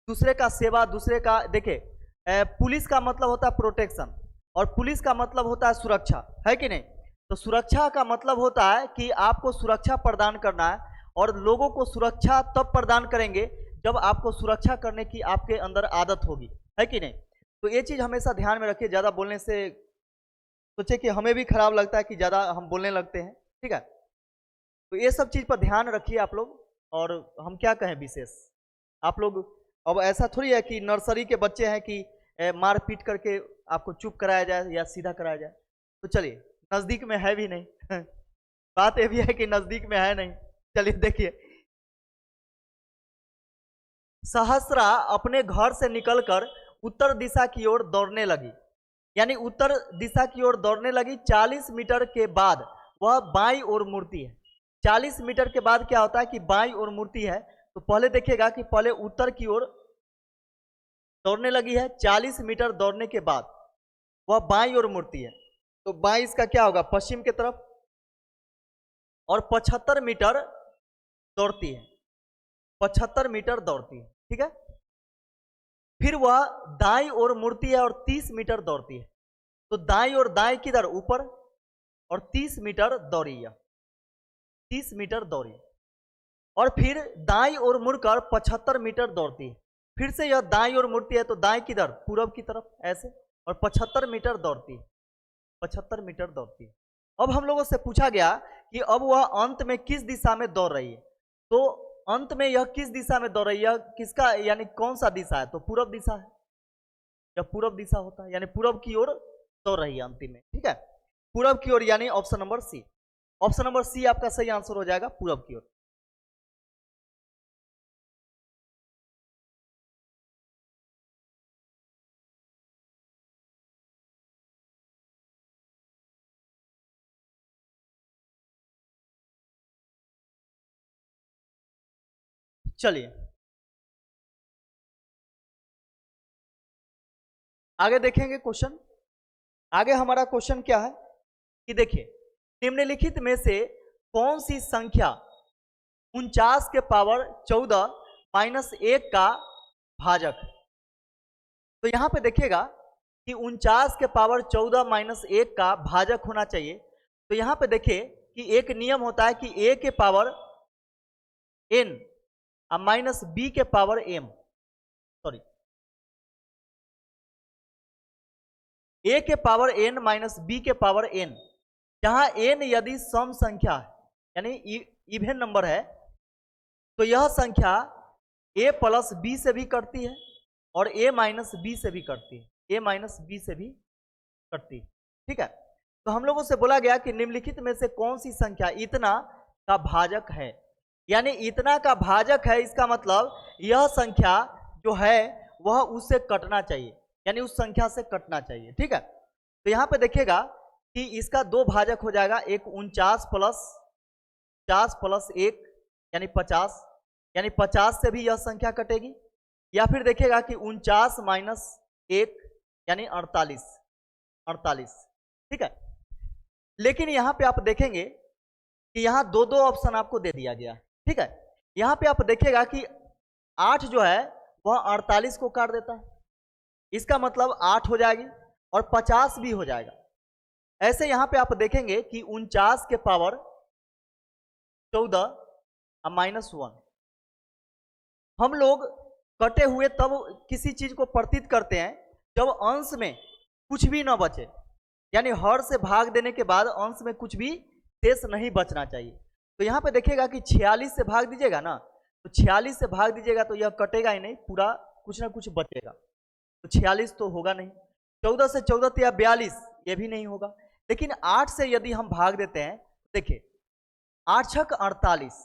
दूसरे का सेवा, दूसरे का, देखिए पुलिस का मतलब होता है प्रोटेक्शन और पुलिस का मतलब होता है सुरक्षा, है कि नहीं? तो सुरक्षा का मतलब होता है कि आपको सुरक्षा प्रदान करना है, और लोगों को सुरक्षा तब प्रदान करेंगे जब आपको सुरक्षा करने की आपके अंदर आदत होगी, है कि नहीं? तो ये चीज़ हमेशा ध्यान में रखिए। ज़्यादा बोलने से सोचे कि हमें भी खराब लगता है कि ज़्यादा हम बोलने लगते हैं, ठीक है? तो ये सब चीज़ पर ध्यान रखिए आप लोग। और हम क्या कहें विशेष, आप लोग अब ऐसा थोड़ी है कि नर्सरी के बच्चे हैं कि मार पीट करके आपको चुप कराया जाए या सीधा कराया जाए। तो चलिए, नज़दीक में है भी नहीं बात ये भी है कि नज़दीक में है नहीं। चलिए देखिए, सहस्रा अपने घर से निकलकर उत्तर दिशा की ओर दौड़ने लगी, यानी उत्तर दिशा की ओर दौड़ने लगी। 40 मीटर के बाद वह बाईं ओर मुड़ती है। 40 मीटर के बाद क्या होता है कि बाईं ओर मुड़ती है। तो पहले देखिएगा कि पहले उत्तर की ओर दौड़ने लगी है, 40 मीटर दौड़ने के बाद वह बाईं ओर मुड़ती है। तो बाईं इसका क्या होगा, पश्चिम की तरफ, और 75 मीटर दौड़ती है, 75 मीटर दौड़ती है, ठीक है? फिर वह दाईं ओर मुड़ती है और 30 मीटर दौड़ती है। तो दाईं और दाएं किधर, ऊपर, और 30 मीटर दौड़ी, 30 मीटर दौड़ी, और फिर दाईं ओर मुड़कर 75 मीटर दौड़ती है। फिर से यह दाईं ओर मुड़ती है, तो दाएं किधर, पूरब की तरफ, ऐसे, और 75 मीटर दौड़ती है, 75 मीटर दौड़ती है। अब हम लोगों से पूछा गया कि अब वह अंत में किस दिशा में दौड़ रही है। तो अंत में यह किस दिशा में दौड़ रही है, किसका, यानी कौन सा दिशा है? तो पूरब दिशा है, या पूरब दिशा होता है, यानी पूरब की ओर दौड़ रही है अंतिम में, ठीक है? पूरब की ओर, यानी option number C. Option number C आपका सही आंसर हो जाएगा, पूरब की ओर। चलिए आगे देखेंगे क्वेश्चन। आगे हमारा क्वेश्चन क्या है कि देखिए, निम्नलिखित में से कौन सी संख्या 49 के पावर 14 माइनस 1 का भाजक है? तो यहां पे देखिएगा कि 49 के पावर 14 माइनस 1 का भाजक होना चाहिए। तो यहां पे देखिए कि एक नियम होता है कि a के पावर n माइनस b के पावर m, सॉरी, a के पावर n माइनस b के पावर n, जहां n यदि सम संख्या है, यानी इवन नंबर है, तो यह संख्या a प्लस b से भी कटती है और a माइनस b से भी कटती है, a माइनस b से भी कटती है, ठीक है? तो हम लोगों से बोला गया कि निम्नलिखित में से कौन सी संख्या इतना का भाजक है, यानी इतना का भाजक है, इसका मतलब यह संख्या जो है वह उससे कटना चाहिए, यानी उस संख्या से कटना चाहिए, ठीक है? तो यहां पे देखिएगा कि इसका दो भाजक हो जाएगा, एक 49 प्लस 1 यानी 50, यानी 50 से भी यह संख्या कटेगी, या फिर देखिएगा कि 49 माइनस 1 यानी 48, ठीक है? लेकिन यहां पे आप देखेंगे कि यहां दो दो ऑप्शन आपको दे दिया गया, ठीक है? यहां पे आप देखिएगा कि 8 जो है वह 48 को काट देता है, इसका मतलब 8 हो जाएगी और 50 भी हो जाएगा। ऐसे यहां पे आप देखेंगे कि 49 के पावर 14 माइनस 1, हम लोग कटे हुए तब किसी चीज को प्रतीत करते हैं जब अंश में कुछ भी ना बचे, यानी हर से भाग देने के बाद अंश में कुछ भी शेष नहीं बचना चाहिए। तो यहाँ पे देखिएगा कि 46 से भाग दीजिएगा ना, तो 46 से भाग दीजिएगा तो यह कटेगा ही नहीं, पूरा कुछ ना कुछ बचेगा। तो 46 तो होगा नहीं, 14 से 14 या 42 ये भी नहीं होगा। लेकिन 8 से यदि हम भाग देते हैं, देखिए 8 छक 48,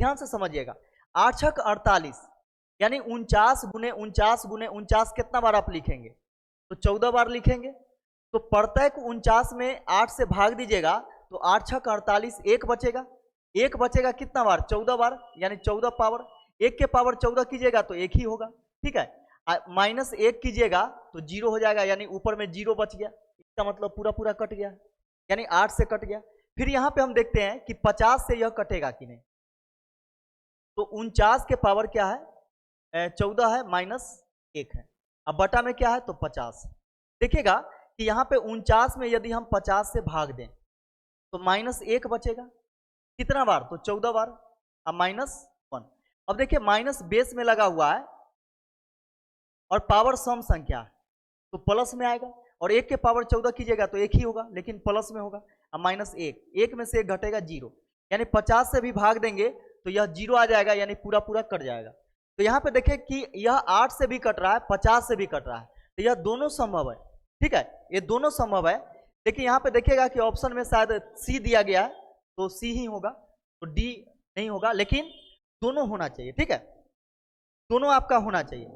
ध्यान से समझिएगा, 8 छक 48 यानी 49 गुने 49 गुने 49 कितना बार आप लिखेंगे? तो 14 बार लिखेंगे। तो प्रत्येक 49 में 8 से भाग दीजिएगा तो 8 छक 48, एक बचेगा। एक बचेगा कितना बार? 14 बार, यानी 14 पावर। एक के पावर 14 कीजिएगा तो एक ही होगा, ठीक है। माइनस एक कीजिएगा तो 0 हो जाएगा, यानी ऊपर में 0 बच गया। इसका मतलब पूरा पूरा कट गया, यानी 8 से कट गया। फिर यहाँ पे हम देखते हैं कि 50 से यह कटेगा कि नहीं। तो 49 के पावर क्या है? 14 है, माइनस 1 है। अब बटा में क्या है? तो 50। देखिएगा कि यहाँ पे 49 में यदि हम 50 से भाग दें तो माइनस 1 बचेगा। कितना बार? तो 14 बार। अब माइनस 1। अब देखिए माइनस बेस में लगा हुआ है और पावर सम संख्या है तो प्लस में आएगा, और 1 के पावर 14 कीजिएगा तो एक ही होगा, लेकिन प्लस में होगा। अब माइनस 1, 1 में से 1 घटेगा 0, यानी 50 से भी भाग देंगे तो यह 0 आ जाएगा, यानी पूरा पूरा कट जाएगा। तो यहाँ पे देखें कि यह 8 से भी कट रहा है, 50 से भी कट रहा है, तो यह दोनों संभव है, ठीक है, ये दोनों संभव है। लेकिन यहाँ पे देखिएगा कि ऑप्शन में शायद सी दिया गया है तो सी ही होगा, तो डी नहीं होगा, लेकिन दोनों होना चाहिए, ठीक है, दोनों आपका होना चाहिए।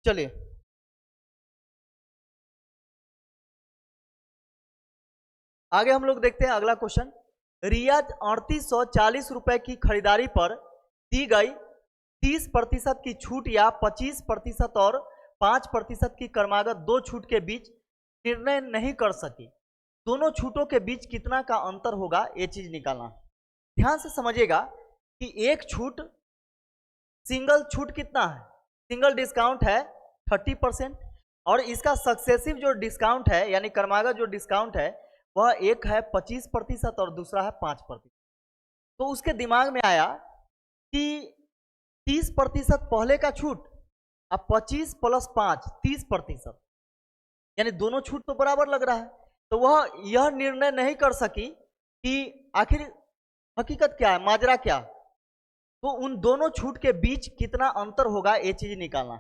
चलिए आगे हम लोग देखते हैं अगला क्वेश्चन। रिया 3840 रुपए की खरीदारी पर दी गई 30% की छूट या 25% और 5% की क्रमागत दो छूट के बीच निर्णय नहीं कर सकी। दोनों छूटों के बीच कितना का अंतर होगा, ये चीज निकालना। ध्यान से समझिएगा कि एक छूट, सिंगल छूट कितना है? सिंगल डिस्काउंट है 30%, और इसका सक्सेसिव जो डिस्काउंट है यानी क्रमागत जो डिस्काउंट है वह एक है 25% और दूसरा है 5%। तो उसके दिमाग में आया कि 30% पहले का छूट, अब 25 प्लस 5 30%, यानी दोनों छूट तो बराबर लग रहा है। तो वह यह निर्णय नहीं कर सकी कि आखिर हकीकत क्या है, माजरा क्या। तो उन दोनों छूट के बीच कितना अंतर होगा, ये चीज निकालना।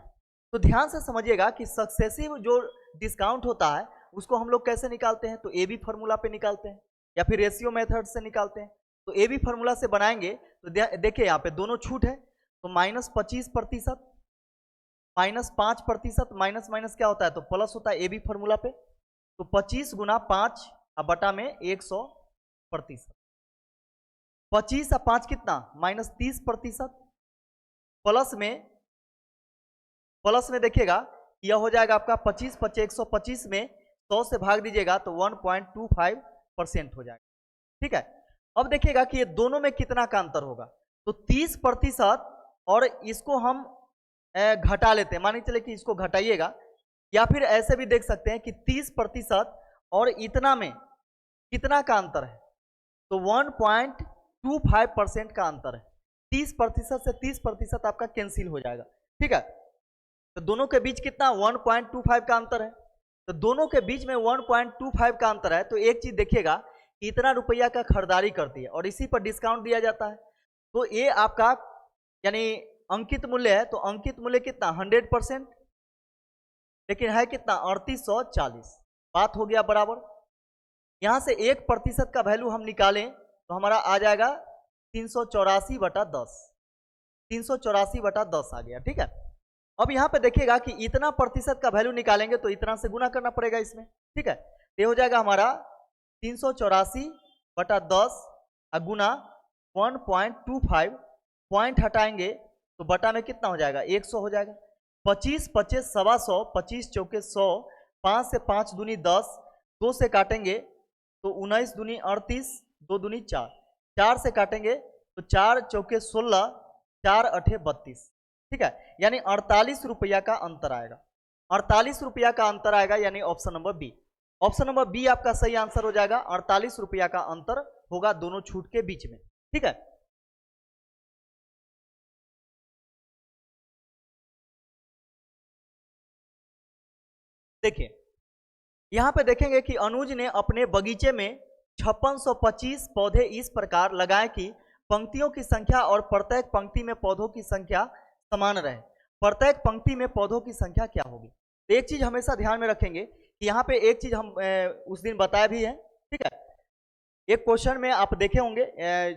तो ध्यान से समझिएगा कि सक्सेसिव जो डिस्काउंट होता है उसको हम लोग कैसे निकालते हैं? तो ए बी फॉर्मूला पे निकालते हैं या फिर रेशियो मेथड से निकालते हैं। तो ए बी फॉर्मूला से बनाएंगे तो देखिए यहाँ पे दोनों छूट है, तो -25%, -5%, माइनस माइनस क्या होता है? तो प्लस होता है ए बी फॉर्मूला पे। तो 25 गुना 5 बटा में 100%, 25 और 5 कितना? -30%, प्लस में देखिएगा यह हो जाएगा आपका 25 25 125 में 100 से भाग दीजिएगा तो 1.25% हो जाएगा, ठीक है। अब देखिएगा कि ये दोनों में कितना का अंतर होगा। तो 30% और इसको हम घटा लेते हैं, मान के चले कि इसको घटाइएगा, या फिर ऐसे भी देख सकते हैं कि 30% और इतना में कितना का अंतर है? तो 1.25% का अंतर है। 30% से 30% आपका कैंसिल हो जाएगा, ठीक है। तो दोनों के बीच कितना? 1.25 का अंतर है। तो दोनों के बीच में 1.25 का अंतर है, तो एक चीज देखिएगा कि इतना रुपया का खरीदारी करती है और इसी पर डिस्काउंट दिया जाता है, तो ये आपका यानी अंकित मूल्य है। तो अंकित मूल्य कितना? 100%, लेकिन है कितना? 3840। बात हो गया बराबर। यहां से 1% का वैल्यू हम निकालें तो हमारा आ जाएगा 384/10, 384/10 आ गया, ठीक है। अब यहाँ पे देखिएगा कि इतना प्रतिशत का वैल्यू निकालेंगे तो इतना से गुना करना पड़ेगा इसमें, ठीक है। ये हो जाएगा हमारा 384/10 गुना 1.25, पॉइंट हटाएंगे तो बटा में कितना हो जाएगा? 100 हो जाएगा। 25 25 125, 25 चौके 100, 5 से 5 दूनी 10, 2 से काटेंगे तो 19 दूनी 38, 2 दूनी 4, 4 से काटेंगे तो 4 चौके 16, 4 अठे 32, ठीक है। यानी 48 रुपया का अंतर आएगा, 48 रुपया का अंतर आएगा, यानी option number B. Option number B आपका सही आंसर हो जाएगा। 48 रुपया का अंतर होगा दोनों छूट के बीच में, ठीक है। देखिए यहां पे देखेंगे कि अनुज ने अपने बगीचे में 5625 पौधे इस प्रकार लगाएं कि पंक्तियों की संख्या और प्रत्येक पंक्ति में पौधों की संख्या समान रहे। प्रत्येक पंक्ति में पौधों की संख्या क्या होगी? तो एक चीज हमेशा ध्यान में रखेंगे कि यहाँ पे एक चीज हम उस दिन बताया भी है, ठीक है। एक क्वेश्चन में आप देखे होंगे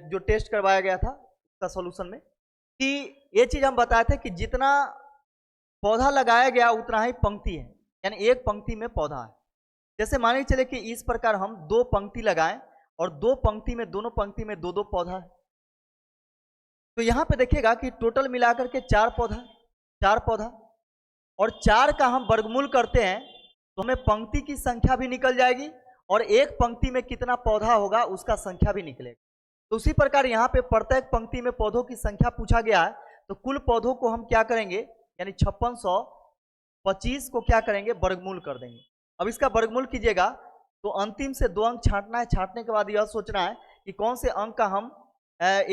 जो टेस्ट करवाया गया था उसका सॉल्यूशन में, कि ये चीज हम बताए थे कि जितना पौधा लगाया गया उतना ही पंक्ति है, यानी एक पंक्ति में पौधा है। जैसे मान के चले कि इस प्रकार हम 2 पंक्ति लगाएं और 2 पंक्ति में, दोनों पंक्ति में 2-2 पौधा है, तो यहां पे देखिएगा कि टोटल मिलाकर के 4 पौधा, और 4 का हम वर्गमूल करते हैं तो हमें पंक्ति की संख्या भी निकल जाएगी और एक पंक्ति में कितना पौधा होगा उसका संख्या भी निकलेगा। तो उसी प्रकार यहाँ पे प्रत्येक पंक्ति में पौधों की संख्या पूछा गया है, तो कुल पौधों को हम क्या करेंगे, यानी 5625 को क्या करेंगे, वर्गमूल कर देंगे। अब इसका वर्गमूल कीजिएगा तो अंतिम से 2 अंक छांटना है। छांटने के बाद यह सोचना है कि कौन से अंक का हम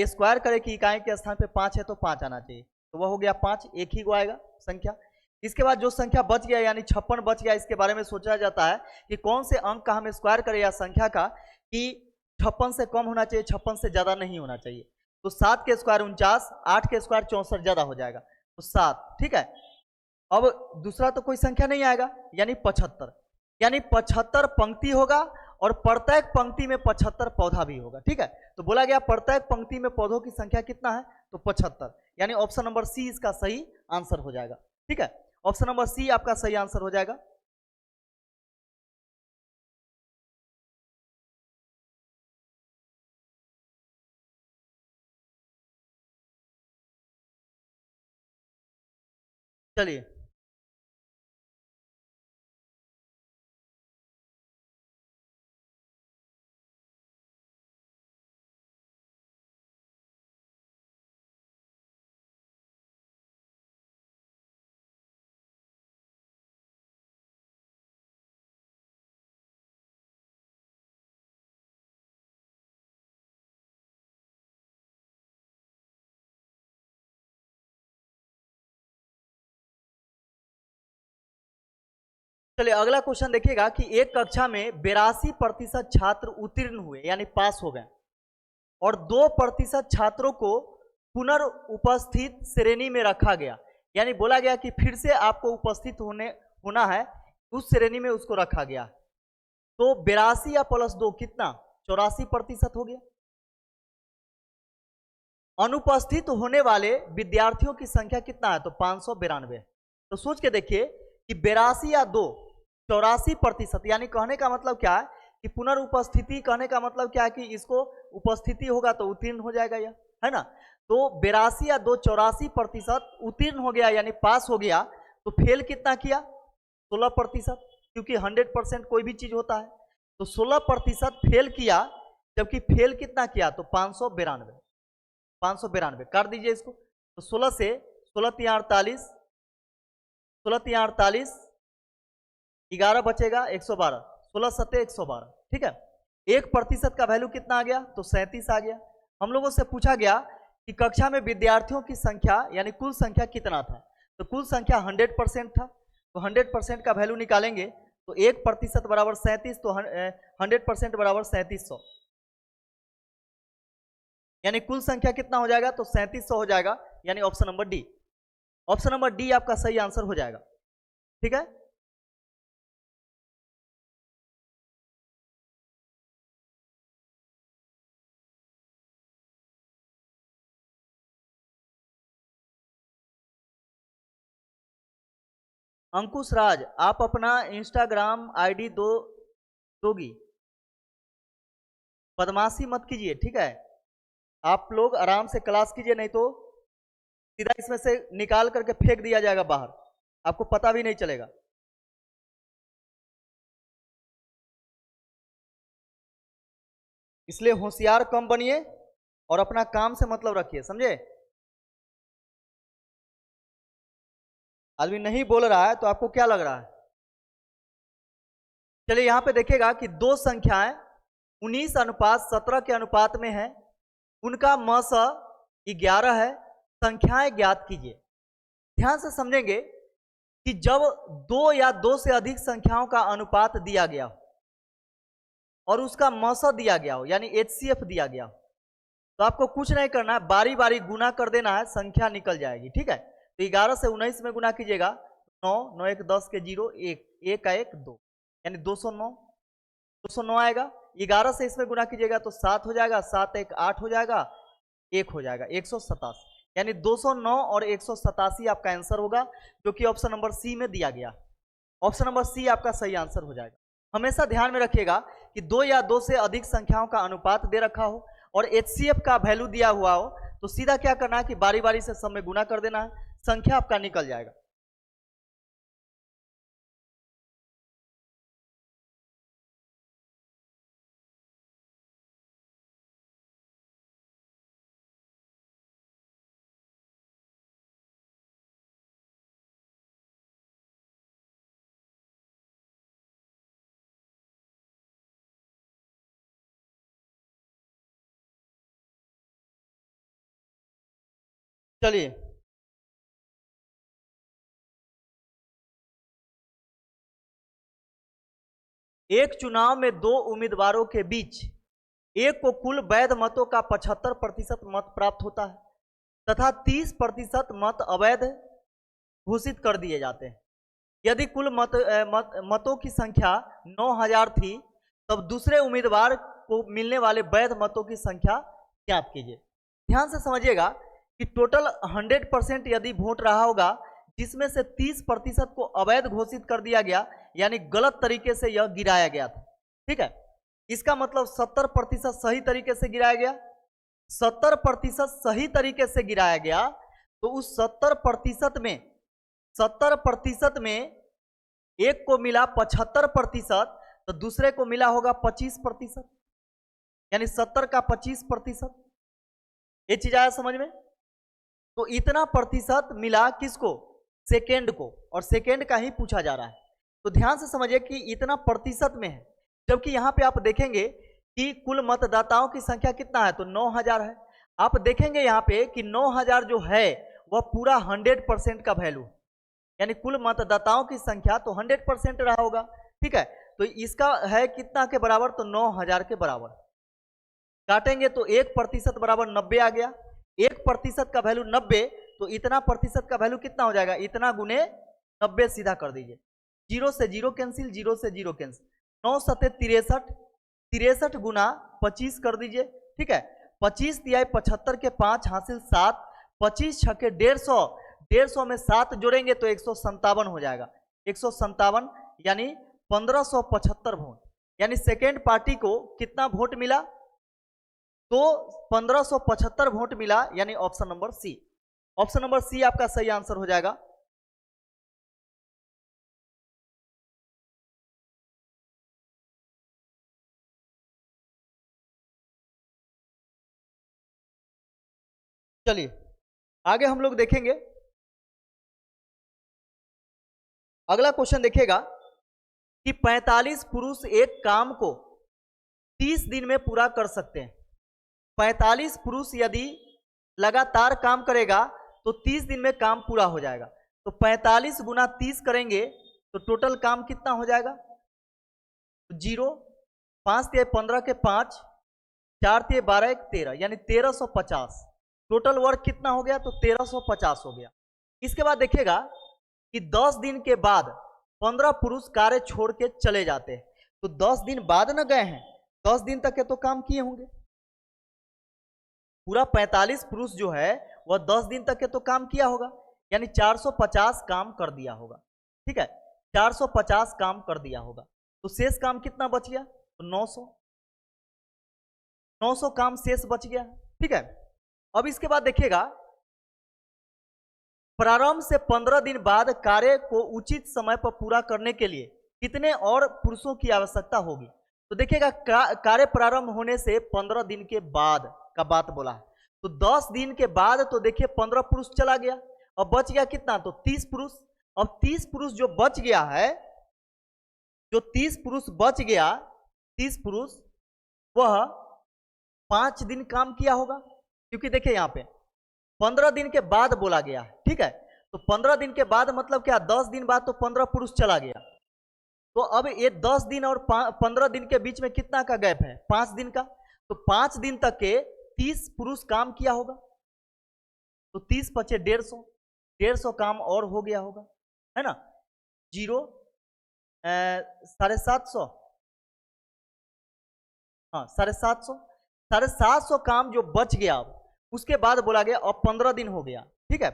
स्क्वायर करें कि इकाई के स्थान पे 5 है तो 5 आना चाहिए, तो वह हो गया 5, एक ही को आएगा संख्या। इसके बाद जो संख्या बच गया यानी 56 बच गया, इसके बारे में सोचा जाता है कि कौन से अंक का हम स्क्वायर करें या संख्या का कि 56 से कम होना चाहिए, 56 से ज्यादा नहीं होना चाहिए। तो 7 के स्क्वायर 49, 8 के स्क्वायर 64, ज्यादा हो जाएगा तो 7, ठीक है। अब दूसरा तो कोई संख्या नहीं आएगा, यानी 75, यानी 75 पंक्ति होगा और प्रत्येक पंक्ति में 75 पौधा भी होगा, ठीक है। तो बोला गया प्रत्येक पंक्ति में पौधों की संख्या कितना है, तो 75, यानी ऑप्शन नंबर सी इसका सही आंसर हो जाएगा, ठीक है। ऑप्शन नंबर सी आपका सही आंसर हो जाएगा। चलिए चलिए अगला क्वेश्चन देखिएगा कि एक कक्षा में 82% छात्र उत्तीर्ण हुए यानी पास हो गए और 2% छात्रों को पुनर्उपस्थित श्रेणी में रखा गया, यानी बोला गया कि फिर से आपको उपस्थित होना है, उस श्रेणी में उसको रखा गया। तो 82 या +2 कितना, 84% हो गया। अनुपस्थित होने वाले विद्यार्थियों की संख्या कितना है, तो 592। तो सोच के देखिए कि 82 या 2, 84%, यानी कहने का मतलब क्या है कि पुनर्उपस्थिति, कहने का मतलब क्या है कि इसको उपस्थिति होगा तो उत्तीर्ण हो जाएगा यह, है ना। तो 82 या 2, 84% उत्तीर्ण हो गया यानी पास हो गया। तो फेल कितना किया, 16%, क्योंकि 100% कोई भी चीज होता है, तो 16% फेल किया, जबकि फेल कितना किया, तो 592 काट दीजिए इसको। तो 16 से 16 तिया 48, 16 तिया 48, 11 बचेगा 112, 16 सत्ते 112, ठीक है। 1% का वैल्यू कितना आ गया, तो 37 आ गया। हम लोगों से पूछा गया कि कक्षा में विद्यार्थियों की संख्या यानी कुल संख्या कितना था, तो कुल संख्या 100% था, तो 100% का वैल्यू निकालेंगे तो 1% बराबर 37, तो 100% बराबर 3700, यानी कुल संख्या कितना हो जाएगा, तो 3700 हो जाएगा, यानी option number D, option number D आपका सही आंसर हो जाएगा, ठीक है। अंकुश राज, आप अपना इंस्टाग्राम आईडी दोगी, बदमाशी मत कीजिए, ठीक है। आप लोग आराम से क्लास कीजिए, नहीं तो सीधा इसमें से निकाल करके फेंक दिया जाएगा बाहर, आपको पता भी नहीं चलेगा। इसलिए होशियार कम बनिए और अपना काम से मतलब रखिए, समझे। आदमी नहीं बोल रहा है तो आपको क्या लग रहा है। चलिए यहां पे देखिएगा कि 2 संख्याएं 19:17 के अनुपात में है, उनका मस 11 है, संख्याएं ज्ञात कीजिए। ध्यान से समझेंगे कि जब 2 या 2 से अधिक संख्याओं का अनुपात दिया गया हो, और उसका मसा दिया गया हो, यानी HCF दिया गया हो, तो आपको कुछ नहीं करना है, बारी बारी गुना कर देना है, संख्या निकल जाएगी। ठीक है, तो 11 से 19 में गुना कीजिएगा, 9 9 1 10 के 0 1 1 का 1 2, यानी 209 आएगा। 11 से इसमें गुना कीजिएगा तो 7 हो जाएगा, 7 1 8 हो जाएगा, 1 हो जाएगा 187, यानी 209 और 187 आपका आंसर होगा, जो कि ऑप्शन नंबर सी में दिया गया। ऑप्शन नंबर सी आपका सही आंसर हो जाएगा। हमेशा ध्यान में रखिएगा कि 2 या 2 से अधिक संख्याओं का अनुपात दे रखा हो और HCF का वैल्यू दिया हुआ हो, तो सीधा क्या करना है कि बारी बारी से सब में गुना कर देना है, संख्या आपका निकल जाएगा। चलिए, एक चुनाव में 2 उम्मीदवारों के बीच एक को कुल वैध मतों का 75% मत प्राप्त होता है तथा 30% मत अवैध घोषित कर दिए जाते हैं। यदि कुल मतों की संख्या 9000 थी, तब दूसरे उम्मीदवार को मिलने वाले वैध मतों की संख्या ज्ञात कीजिए। ध्यान से समझिएगा कि टोटल 100% यदि वोट रहा होगा, जिसमें से 30% को अवैध घोषित कर दिया गया, यानी गलत तरीके से यह गिराया गया था। ठीक है, इसका मतलब 70% सही तरीके से गिराया गया। 70% सही तरीके से गिराया गया, तो उस 70% में एक को मिला 75%, तो दूसरे को मिला होगा 25%, यानी 70 का 25%। ये चीज आया समझ में? तो इतना प्रतिशत मिला किसको? सेकेंड को, और सेकेंड का ही पूछा जा रहा है। तो ध्यान से समझिए कि इतना प्रतिशत में है, जबकि यहां पे आप देखेंगे कि कुल मतदाताओं की संख्या कितना है, तो 9000 है। आप देखेंगे यहाँ पे कि 9000 जो है वह पूरा 100% का वैल्यू, यानी कुल मतदाताओं की संख्या तो 100% रहा होगा। ठीक है, तो इसका है कितना के बराबर, तो 9000 के बराबर। काटेंगे तो 1% बराबर 90 आ गया। 1% का वैल्यू 90, तो इतना प्रतिशत का वैल्यू कितना हो जाएगा, इतना गुने 90 सीधा कर दीजिए। 0 से 0 कैंसिल, 0 से 0 कैंसिल, 9 सते 63, 63 गुना 25 कर दीजिए। ठीक है, 25 दिया 75 के 5 हासिल 7, 25 छके 150, 150 में 7 जोड़ेंगे तो 157 हो जाएगा। 157 यानी 1575 वोट, यानी सेकेंड पार्टी को कितना वोट मिला, तो 1575 वोट मिला, यानी option number C. Option number C आपका सही आंसर हो जाएगा। चलिए आगे हम लोग देखेंगे। अगला क्वेश्चन देखिएगा कि 45 पुरुष एक काम को 30 दिन में पूरा कर सकते हैं। 45 पुरुष यदि लगातार काम करेगा तो 30 दिन में काम पूरा हो जाएगा। तो 45 गुना 30 करेंगे तो टोटल काम कितना हो जाएगा, 0, 5 दिए 15 के 5, 4 दिए 12 1 13, यानी 1350। टोटल वर्क कितना हो गया, तो 1350 हो गया। इसके बाद देखिएगा कि 10 दिन के बाद 15 पुरुष कार्य छोड़ के चले जाते हैं। तो 10 दिन बाद न गए हैं, 10 दिन तक के तो काम किए होंगे। पूरा 45 पुरुष जो है वह 10 दिन तक के तो काम किया होगा, यानी 450 काम कर दिया होगा। ठीक है, 450 काम कर दिया होगा, तो शेष काम कितना बच गया, तो 900 काम शेष बच गया। ठीक है, अब इसके बाद देखिएगा प्रारंभ से 15 दिन बाद कार्य को उचित समय पर पूरा करने के लिए कितने और पुरुषों की आवश्यकता होगी। तो देखिएगा कार्य प्रारंभ होने से 15 दिन के बाद का बात बोला है, तो 10 दिन के बाद तो देखिए 15 पुरुष चला गया, अब बच गया कितना, तो 30 पुरुष। अब 30 पुरुष जो बच गया है, जो 30 पुरुष बच गया, 30 पुरुष वह 5 दिन काम किया होगा, क्योंकि देखिए यहाँ पे 15 दिन के बाद बोला गया है। ठीक है, तो 15 दिन के बाद मतलब क्या, 10 दिन बाद तो 15 पुरुष चला गया, तो अब ये 10 दिन और 15 दिन के बीच में कितना का गैप है? 5 दिन का। तो 5 दिन तक के 30 पुरुष काम किया होगा, तो 30 पचे 150, 150 काम और हो गया होगा, है ना। 0 750, हाँ 750, 750 काम जो बच गया। अब उसके बाद बोला गया अब 15 दिन हो गया, ठीक है।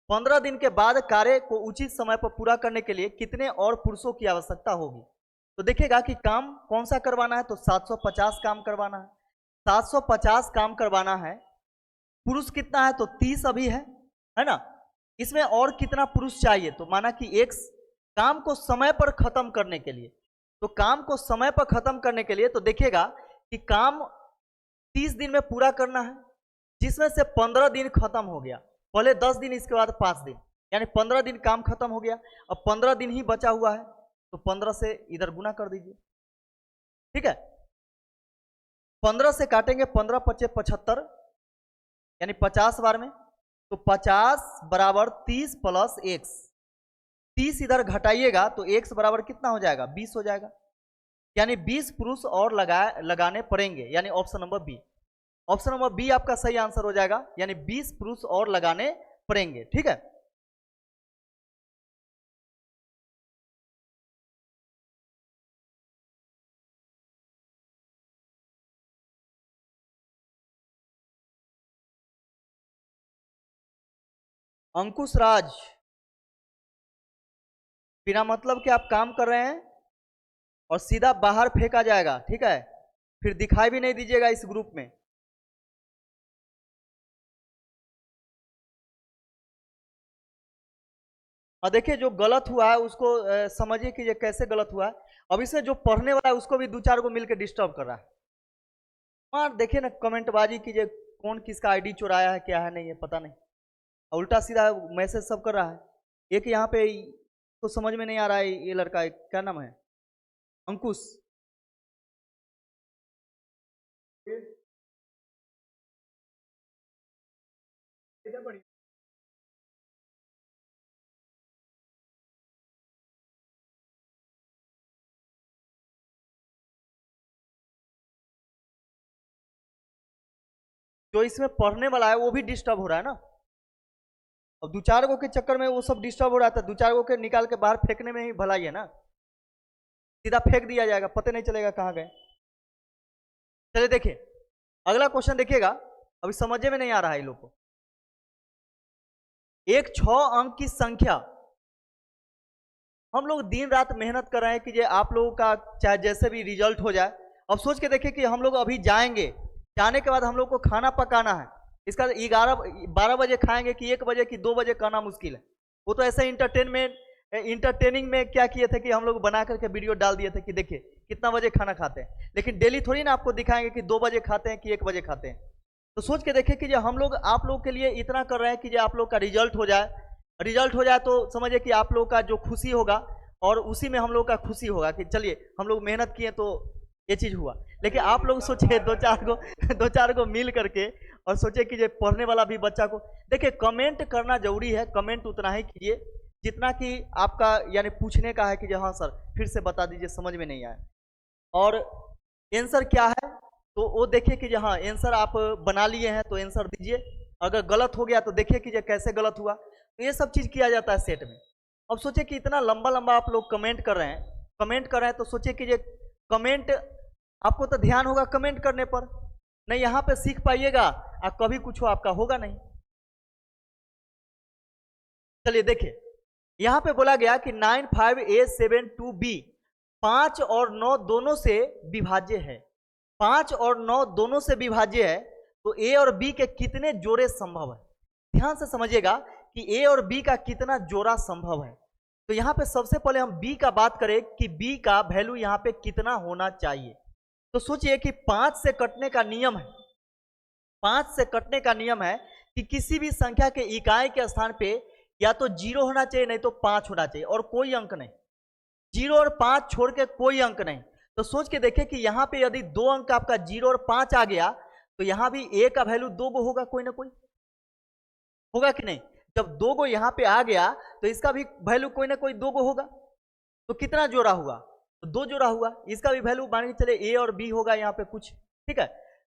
15 दिन के बाद कार्य को उचित समय पर पूरा करने के लिए कितने और पुरुषों की आवश्यकता होगी? तो देखिएगा कि काम कौन सा करवाना है, तो 750 काम करवाना है। 750 काम करवाना है, पुरुष कितना है, तो 30 अभी है ना। इसमें और कितना पुरुष चाहिए, तो माना कि एक काम को समय पर खत्म करने के लिए, तो काम को समय पर खत्म करने के लिए तो देखिएगा कि काम 30 दिन में पूरा करना है, जिसमें से 15 दिन खत्म हो गया। पहले 10 दिन, इसके बाद 5 दिन, यानी 15 दिन काम खत्म हो गया। अब 15 दिन ही बचा हुआ है, तो 15 से इधर गुना कर दीजिए, ठीक है। 15 से काटेंगे, 15 पचे 75, यानी 50 बार में, तो 50 बराबर 30 प्लस x। 30 इधर घटाइएगा तो x बराबर कितना हो जाएगा, 20 हो जाएगा। यानी 20 पुरुष और लगाने पड़ेंगे, यानी option number B. Option number B आपका सही आंसर हो जाएगा, यानी 20 पुरुष और लगाने पड़ेंगे, ठीक है। अंकुश राज, बिना मतलब के आप काम कर रहे हैं और सीधा बाहर फेंका जाएगा, ठीक है। फिर दिखाई भी नहीं दीजिएगा इस ग्रुप में। और देखिए जो गलत हुआ है उसको समझिए कि ये कैसे गलत हुआ है। अब इसमें जो पढ़ने वाला है उसको भी 2-4 को मिलकर डिस्टर्ब कर रहा है। हाँ देखिए ना, कमेंटबाजी कीजिए, कौन किसका आईडी चुराया है, क्या है, नहीं है पता नहीं, उल्टा सीधा मैसेज सब कर रहा है। एक यहाँ पे तो समझ में नहीं आ रहा है, ये लड़का क्या नाम है, अंकुश। जो इसमें पढ़ने वाला है वो भी डिस्टर्ब हो रहा है ना। अब 2-4 गो के चक्कर में वो सब डिस्टर्ब हो रहा था, 2-4 गो के निकाल के बाहर फेंकने में ही भलाई है ना। सीधा फेंक दिया जाएगा, पता नहीं चलेगा कहाँ गए। चलिए देखिए अगला क्वेश्चन देखिएगा, अभी समझे में नहीं आ रहा है इन लोग को। एक 6 अंक की संख्या, हम लोग दिन रात मेहनत कर रहे हैं कि ये आप लोगों का चाहे जैसे भी रिजल्ट हो जाए। अब सोच के देखिए कि हम लोग अभी जाएंगे, जाने के बाद हम लोग को खाना पकाना है, इसका 12 बजे खाएंगे कि 1 बजे कि 2 बजे कहना मुश्किल है। वो तो ऐसे इंटरटेनिंग में क्या किए थे कि हम लोग बना करके वीडियो डाल दिए थे कि देखिए कितना बजे खाना खाते हैं, लेकिन डेली थोड़ी ना आपको दिखाएंगे कि 2 बजे खाते हैं कि 1 बजे खाते हैं। तो सोच के देखिए कि जो हम लोग आप लोग के लिए इतना कर रहे हैं कि जो आप लोग का रिजल्ट हो जाए, रिजल्ट हो जाए तो समझिए कि आप लोग का जो खुशी होगा और उसी में हम लोग का खुशी होगा कि चलिए हम लोग मेहनत किए तो ये चीज हुआ। लेकिन आप लोग सोचिए 2-4 को मिल करके और सोचे कि जो पढ़ने वाला भी बच्चा को देखिए, कमेंट करना जरूरी है, कमेंट उतना ही कीजिए जितना कि आपका यानी पूछने का है कि हाँ सर फिर से बता दीजिए, समझ में नहीं आया। और आंसर क्या है तो वो देखिए कि हाँ आंसर आप बना लिए हैं तो आंसर दीजिए, अगर गलत हो गया तो देखिए कि कैसे गलत हुआ। तो ये सब चीज किया जाता है सेट में। अब सोचिए कि इतना लंबा लंबा आप लोग कमेंट कर रहे हैं तो सोचिए कि ये कमेंट आपको तो ध्यान होगा कमेंट करने पर, नहीं यहाँ पे सीख पाइएगा और कभी कुछ आपका होगा नहीं। चलिए देखिए यहाँ पे बोला गया कि 95872B 5 और 9 दोनों से विभाज्य है। 5 और 9 दोनों से विभाज्य है, तो ए और बी के कितने जोड़े संभव है? ध्यान से समझिएगा कि ए और बी का कितना जोड़ा संभव है। तो यहाँ पे सबसे पहले हम बी का बात करें कि बी का वैल्यू यहाँ पे कितना होना चाहिए। तो सोचिए कि 5 से कटने का नियम है, 5 से कटने का नियम है कि किसी भी संख्या के इकाई के स्थान पे या तो 0 होना चाहिए नहीं तो 5 होना चाहिए, और कोई अंक नहीं। 0 और 5 छोड़ के कोई अंक नहीं। तो सोच के देखिए कि यहाँ पे यदि 2 अंक आपका 0 और 5 आ गया तो यहाँ भी ए का वैल्यू 2 गो होगा, कोई ना कोई होगा कि नहीं। जब 2 गो यहाँ पे आ गया तो इसका भी वैल्यू कोई ना कोई 2 गो होगा। तो कितना जोड़ा हुआ, तो 2 जोड़ा हुआ। इसका भी वैल्यू मान के चले ए और बी होगा यहाँ पे कुछ, ठीक है।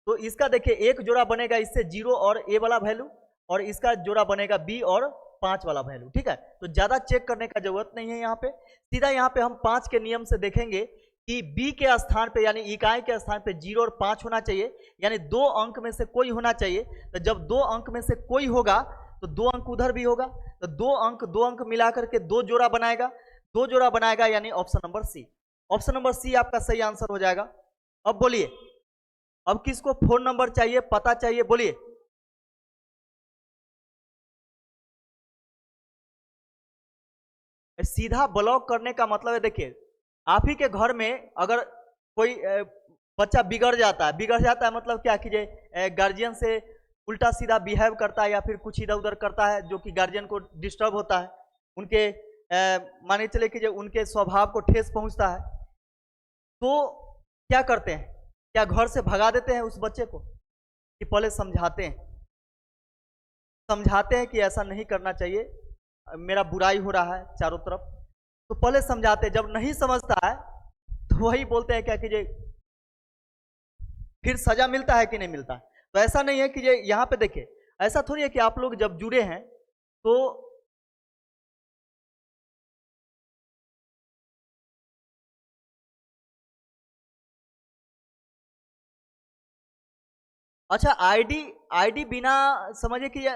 तो इसका देखिए एक जोड़ा बनेगा इससे 0 और ए वाला वैल्यू, और इसका जोड़ा बनेगा बी और 5 वाला वैल्यू, ठीक है। तो ज्यादा चेक करने का जरूरत नहीं है यहाँ पे, सीधा यहाँ पे हम 5 के नियम से देखेंगे कि बी के स्थान पे यानी इकाई के स्थान पे 0 और 5 होना चाहिए, यानी 2 अंक में से कोई होना चाहिए। तो जब 2 अंक में से कोई होगा तो 2 अंक उधर भी होगा, तो 2 अंक मिला करके 2 जोड़ा बनाएगा, 2 जोड़ा बनाएगा, यानी option number C. Option number C आपका सही आंसर हो जाएगा। अब बोलिए, अब किसको फोन नंबर चाहिए, पता चाहिए, बोलिए। सीधा ब्लॉक करने का मतलब है, देखिए आप ही के घर में अगर कोई बच्चा बिगड़ जाता है मतलब क्या कीजिए, गार्जियन से उल्टा सीधा बिहेव करता है या फिर कुछ इधर उधर करता है जो कि गार्जियन को डिस्टर्ब होता है, उनके माने चले कि जो उनके स्वभाव को ठेस पहुंचता है, तो क्या करते हैं, क्या घर से भगा देते हैं उस बच्चे को, कि पहले समझाते हैं कि ऐसा नहीं करना चाहिए, मेरा बुराई हो रहा है चारों तरफ, तो पहले समझाते हैं। जब नहीं समझता है तो वही बोलते हैं क्या कीजिए, फिर सजा मिलता है कि नहीं मिलता है। तो ऐसा नहीं है कि ये यहाँ पे देखिए, ऐसा थोड़ी है कि आप लोग जब जुड़े हैं तो अच्छा आईडी बिना समझे कि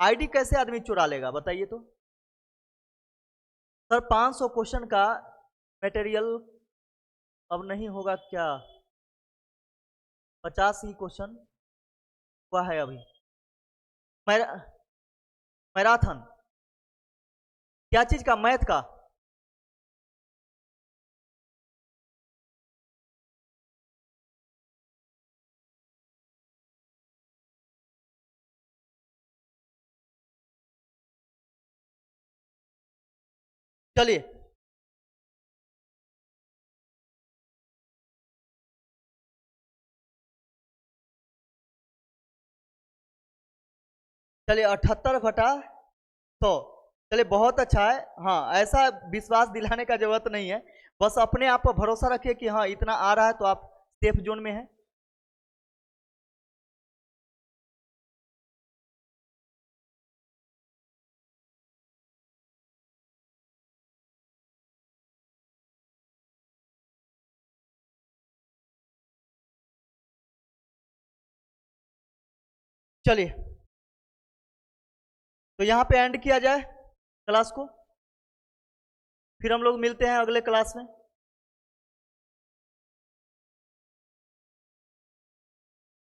आईडी कैसे आदमी चुरा लेगा, बताइए तो। सर 500 क्वेश्चन का मटेरियल अब नहीं होगा क्या, 50 ही क्वेश्चन हुआ है अभी। मैराथन क्या चीज का, मैथ का? चलिए चलिए 78/100। चलिए बहुत अच्छा है, हाँ ऐसा विश्वास दिलाने का जरूरत नहीं है, बस अपने आप पर भरोसा रखिए कि हाँ इतना आ रहा है तो आप सेफ जोन में हैं। चलिए तो यहाँ पे एंड किया जाए क्लास को, फिर हम लोग मिलते हैं अगले क्लास में।